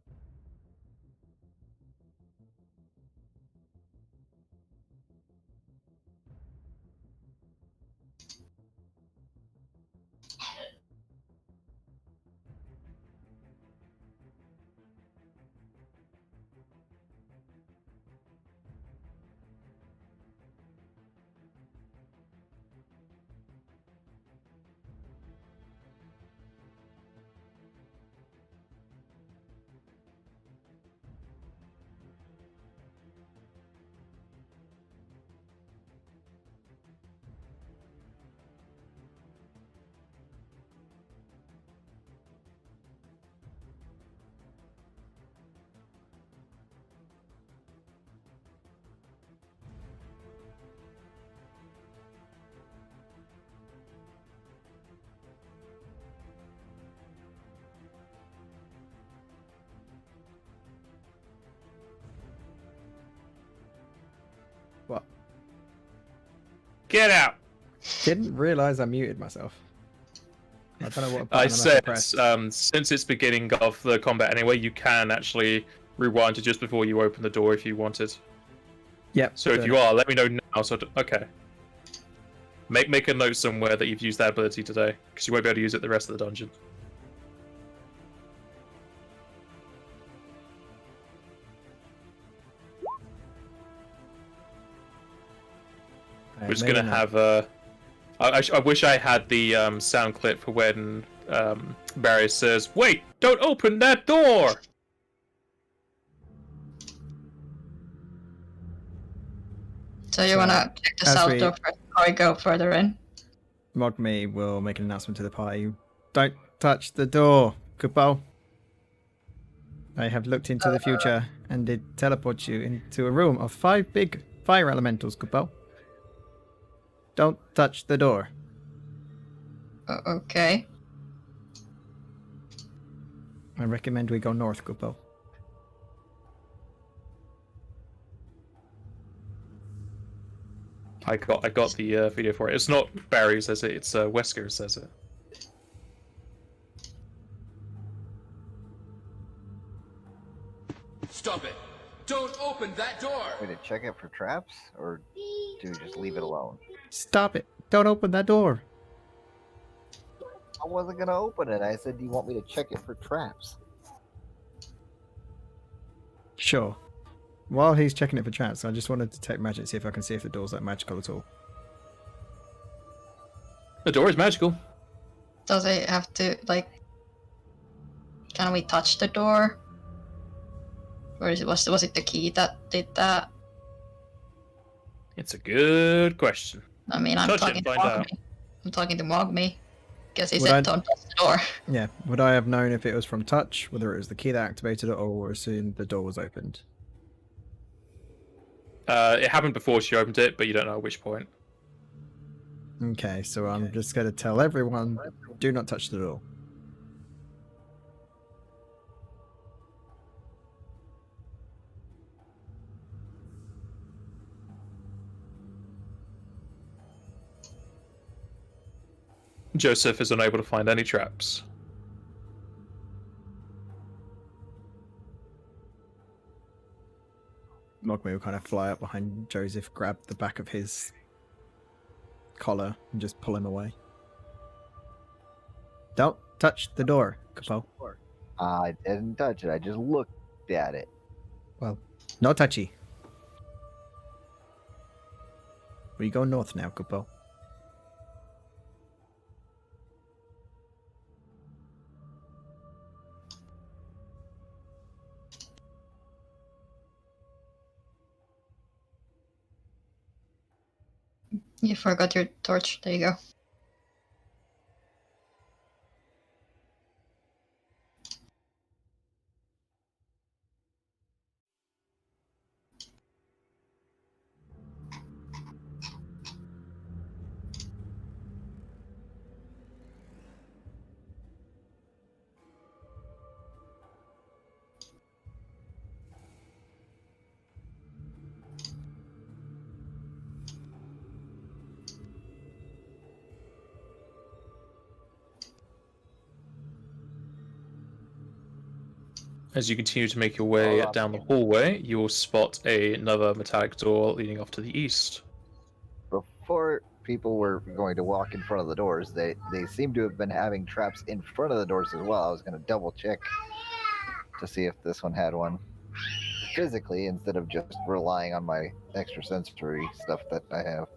What? Get out! Didn't realize I muted myself. I don't know what button I must have said, pressed. since it's beginning of the combat anyway, you can actually rewind to just before you open the door if you wanted. Yep. So if you are, let me know now. So okay. Make a note somewhere that you've used that ability today, because you won't be able to use it the rest of the dungeon. We're just gonna have a. I wish I had the sound clip for when Barry says, "Wait, don't open that door." So you So, wanna check the as south we- door first before I go further in? Mogme will make an announcement to the party. Don't touch the door, Kupo. I have looked into the future and it teleports you into a room of 5 big fire elementals, Kupo. Don't touch the door. Okay. I recommend we go north, Kupo. I got the video for it. It's not Barry who says it. It's Wesker who says it. Stop it! Don't open that door! Wait, to check it for traps, or do we just leave it alone? Stop it. Don't open that door. I wasn't gonna open it. I said, do you want me to check it for traps? Sure. While he's checking it for traps, I just want to detect magic, see if I can see if the door's like magical at all. The door is magical. Does it have to, like... Can we touch the door? Or was it the key that did that? It's a good question. I mean, I'm Touch it talking and to find out. Mogme. I'm talking to Mogme. Because he Would said I- don't touch the door. Yeah. Would I have known if it was from touch, whether it was the key that activated it, or as soon the door was opened? It happened before she opened it, but you don't know at which point. Okay, so I'm just going to tell everyone, do not touch the door. Joseph is unable to find any traps. Mogme will kind of fly up behind Joseph, grab the back of his collar, and just pull him away. Don't touch the door, Capo. I didn't touch it. I just looked at it. Well, no touchy. We go north now, Capo. You forgot your torch. There you go. As you continue to make your way down the hallway, you will spot another metallic door leading off to the east. Before people were going to walk in front of the doors, they seem to have been having traps in front of the doors as well. I was going to double check to see if this one had one physically instead of just relying on my extrasensory stuff that I have.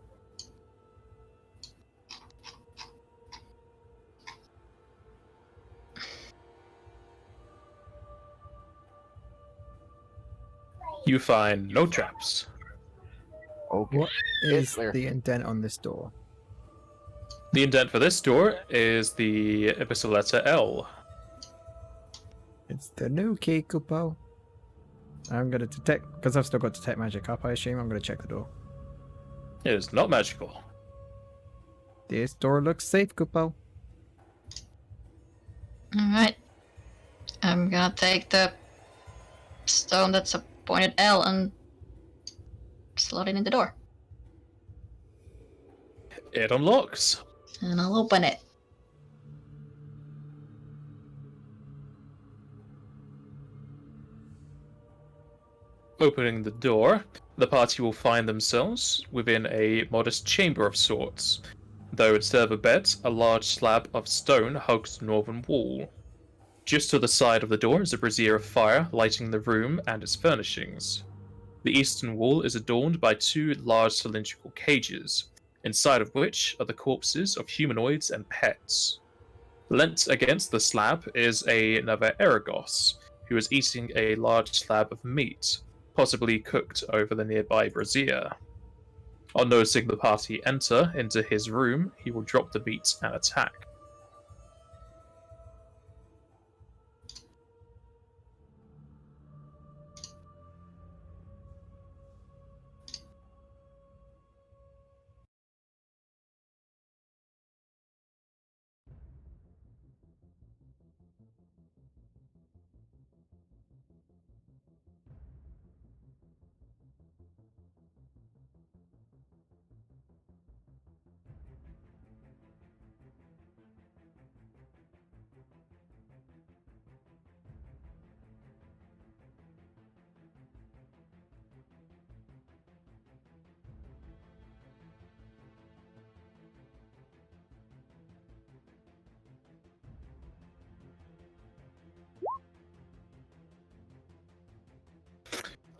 You find no traps. Okay. What is clear. the indent on this door? The indent for this door is the abyssal letter L. It's the new key, Kupo. I'm going to detect, because I've still got detect magic up, I assume. I'm going to check the door. It is not magical. This door looks safe, Kupo. Alright. I'm gonna take the stone that's a pointed L and slot it in the door. It unlocks. And I'll open it. Opening the door, the party will find themselves within a modest chamber of sorts, though instead of a bed, a large slab of stone hugs the northern wall. Just to the side of the door is a brazier of fire lighting the room and its furnishings. The eastern wall is adorned by two large cylindrical cages, inside of which are the corpses of humanoids and pets. Leant against the slab is another Eragos, who is eating a large slab of meat, possibly cooked over the nearby brazier. On noticing the party enter into his room, he will drop the meat and attack.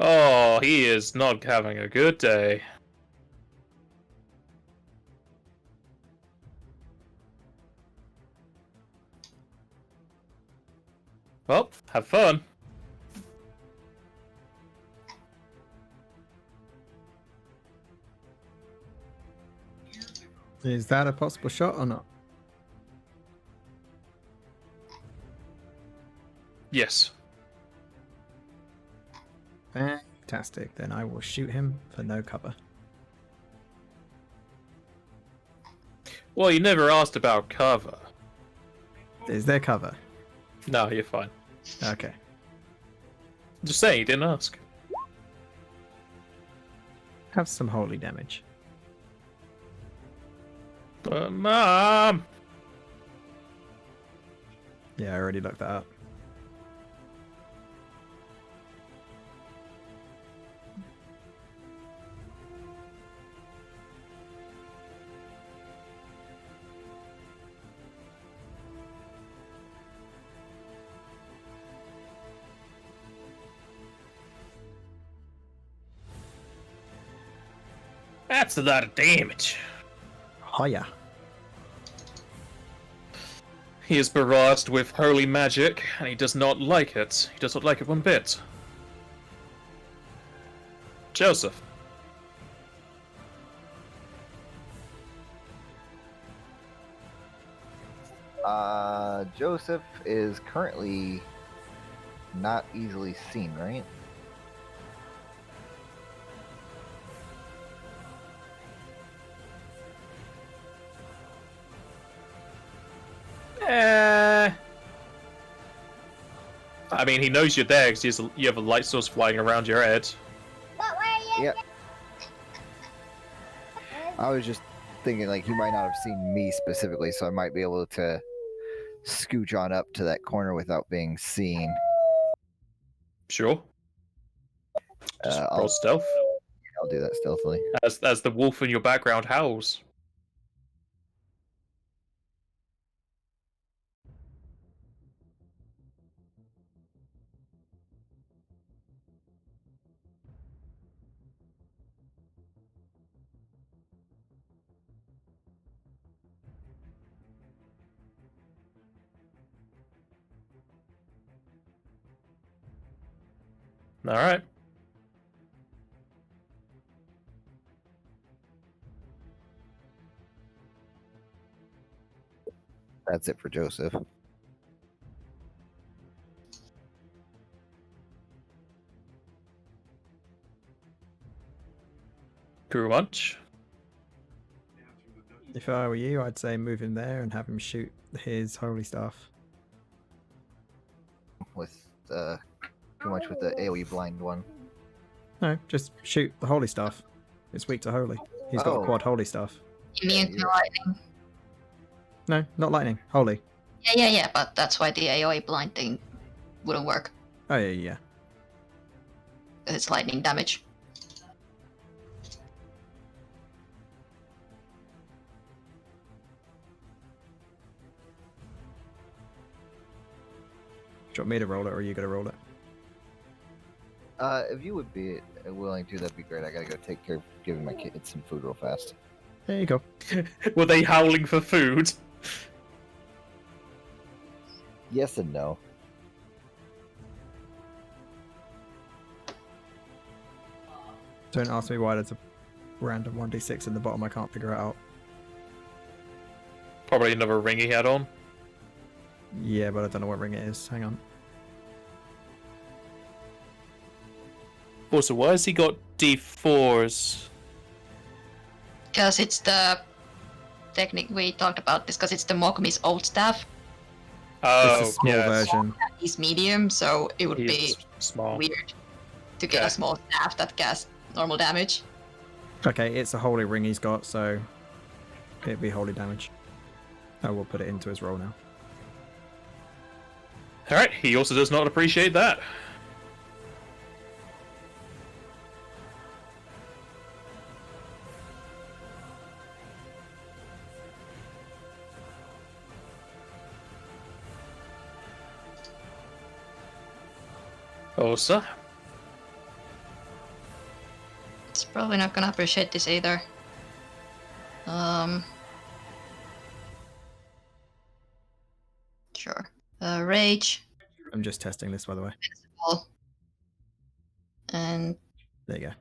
Oh, he is not having a good day. Well, have fun. Is that a possible shot or not? Yes. Fantastic. Then I will shoot him for no cover. Well, you never asked about cover. Is there cover? No, you're fine. Okay. Just saying, you didn't ask. Have some holy damage. But, Mom! Yeah, I already looked that up. That's a lot of damage. Hiya. He is barraged with holy magic, and he does not like it. He does not like it one bit. Joseph. Joseph is currently not easily seen, right? I mean, he knows you're there because you have a light source flying around your head. Yeah. I was just thinking, like, he might not have seen me specifically, so I might be able to scooch on up to that corner without being seen. Sure. Just Uh, roll I'll, stealth. I'll do that stealthily. As the wolf in your background howls. All right. That's it for Joseph. Pretty much. If I were you, I'd say move him there and have him shoot his holy staff. With too much with the AoE blind one. No, just shoot the holy staff. It's weak to holy. He's got a Oh. quad holy staff. Immune to you're- lightning. No, not lightning. Holy. Yeah, but that's why the AoE blind thing wouldn't work. Oh yeah. 'Cause it's lightning damage. Do you want me to roll it, or are you gonna roll it? If you would be willing to, that'd be great. I gotta go take care of giving my kids some food real fast. There you go. Were they howling for food? Yes and no. Don't ask me why there's a random 1d6 in the bottom. I can't figure it out. Probably another ring he had on. Yeah, but I don't know what ring it is. Hang on. Also, why has he got D4s? Because it's the technique we talked about this, because it's the Mokumi's old staff. Oh, It's a small yes. version. He's medium, so it would be He's small. weird to get Okay. a small staff that casts normal damage. Okay, it's a holy ring he's got, so it'd be holy damage. I will put it into his roll now. Alright, he also does not appreciate that. Osa? It's probably not gonna appreciate this either. Sure. Rage. I'm just testing this, by the way. And There you go.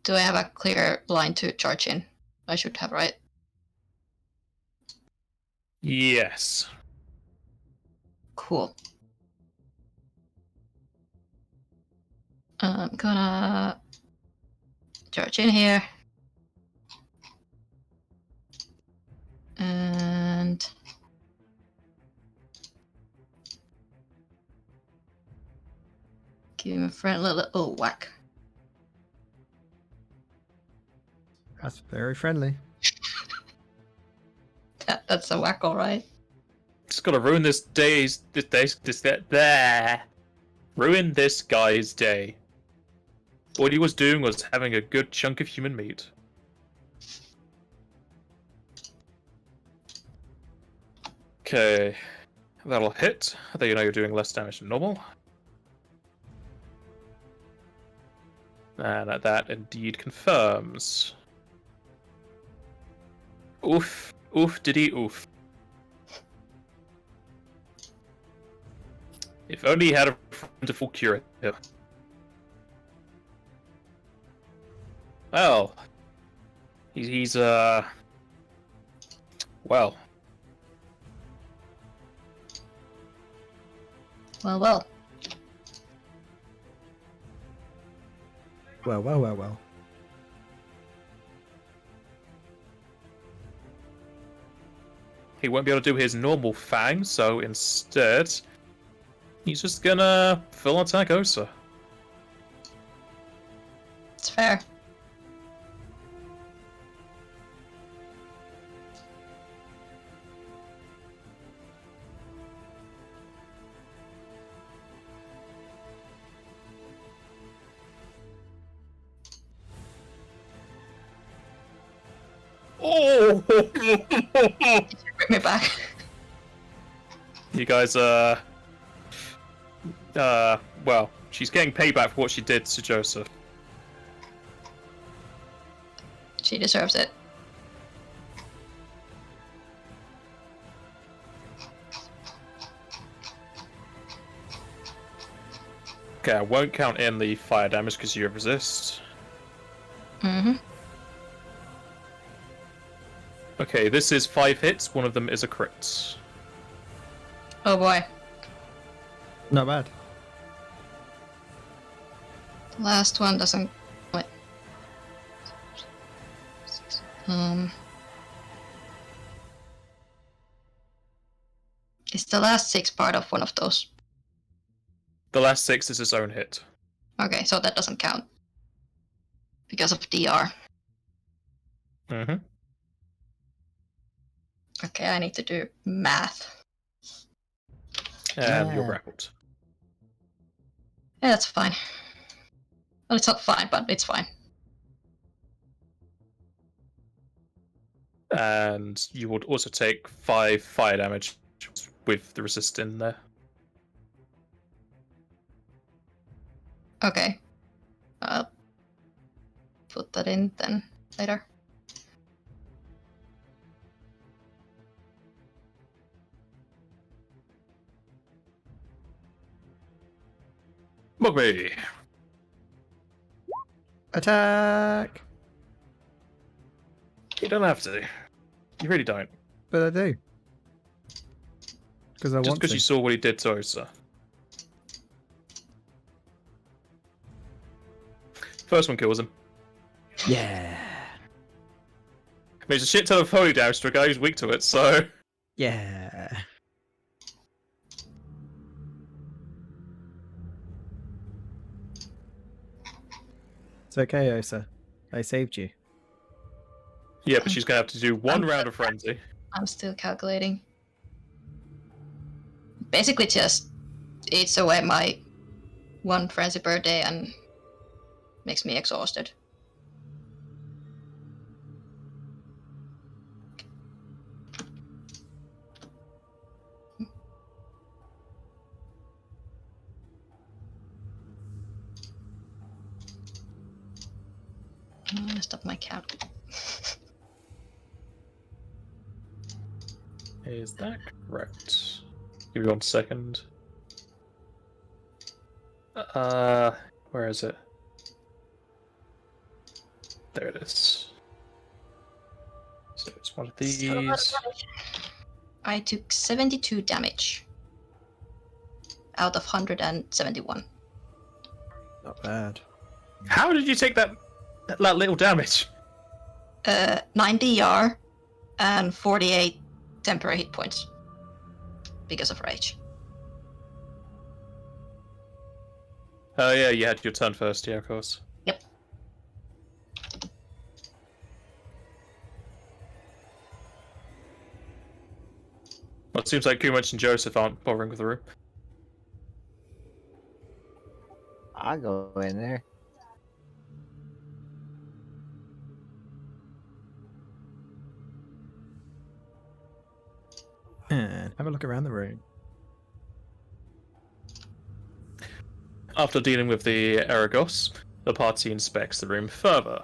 do I have a clear line to charge in? I should have, right? Yes. Cool. I'm gonna charge in here. And give him a friendly little whack. That's very friendly. That's a whack, alright. Just gotta ruin this ruin this guy's day. All he was doing was having a good chunk of human meat. Okay, that'll hit. There you know you're doing less damage than normal. And that indeed confirms. Oof. Oof diddy oof. If only he had a wonderful cure here. Well, he's well. Well. Well. He won't be able to do his normal fang, so instead, he's just gonna full attack Osa. It's fair. Oh! Bring me back. You guys, well, she's getting payback for what she did to Joseph. She deserves it. Okay, I won't count in the fire damage because you resist. Mm-hmm. Okay, this is 5 hits, one of them is a crit. Oh boy. Not bad. The last one doesn't... Wait. Is the last 6 part of one of those? The last 6 is his own hit. Okay, so that doesn't count. Because of DR. Mm-hmm. Okay, I need to do math. And you're Yeah. grappled. Yeah, that's fine. Well, it's not fine, but it's fine. And you would also take 5 fire damage with the resist in there. Okay. I'll put that in then later. Mugby! Attack! You don't have to. You really don't. But I do. Because I Just want because to. you saw what he did to Osa. First one kills him. Yeah. I mean, it's a shit ton of holy damage to a guy who's weak to it, so... Yeah. It's okay, Osa. I saved you. Yeah, but she's gonna have to do one round of frenzy. I'm still calculating. Basically just eats away my one frenzy per day and makes me exhausted. I'm gonna stop my count. Is that correct? Give me 1 second. Where is it? There it is. So it's one of these. I took 72 damage out of 171. Not bad. How did you take that little damage? 9 DR and 48 temporary hit points because of rage. Oh yeah, you had your turn first, yeah, of course. Yep. Well, it seems like Kumach and Joseph aren't bothering with the room. I'll go in there. And have a look around the room. After dealing with the Aragos, the party inspects the room further.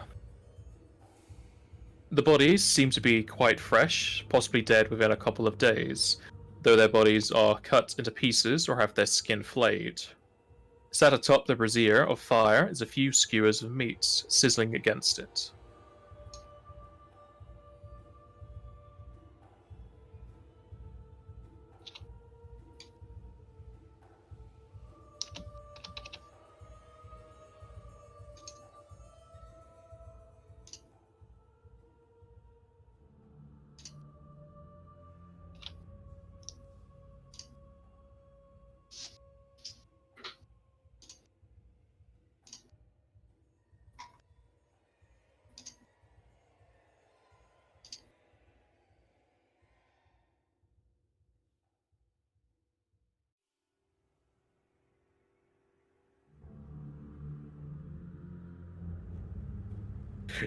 The bodies seem to be quite fresh, possibly dead within a couple of days, though their bodies are cut into pieces or have their skin flayed. Sat atop the brazier of fire is a few skewers of meat, sizzling against it.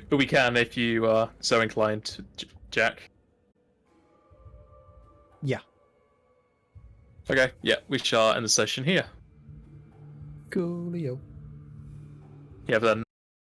But we can if you are so inclined, Jack. Yeah. Okay, yeah, we shall end the session here. Coolio. Yeah, then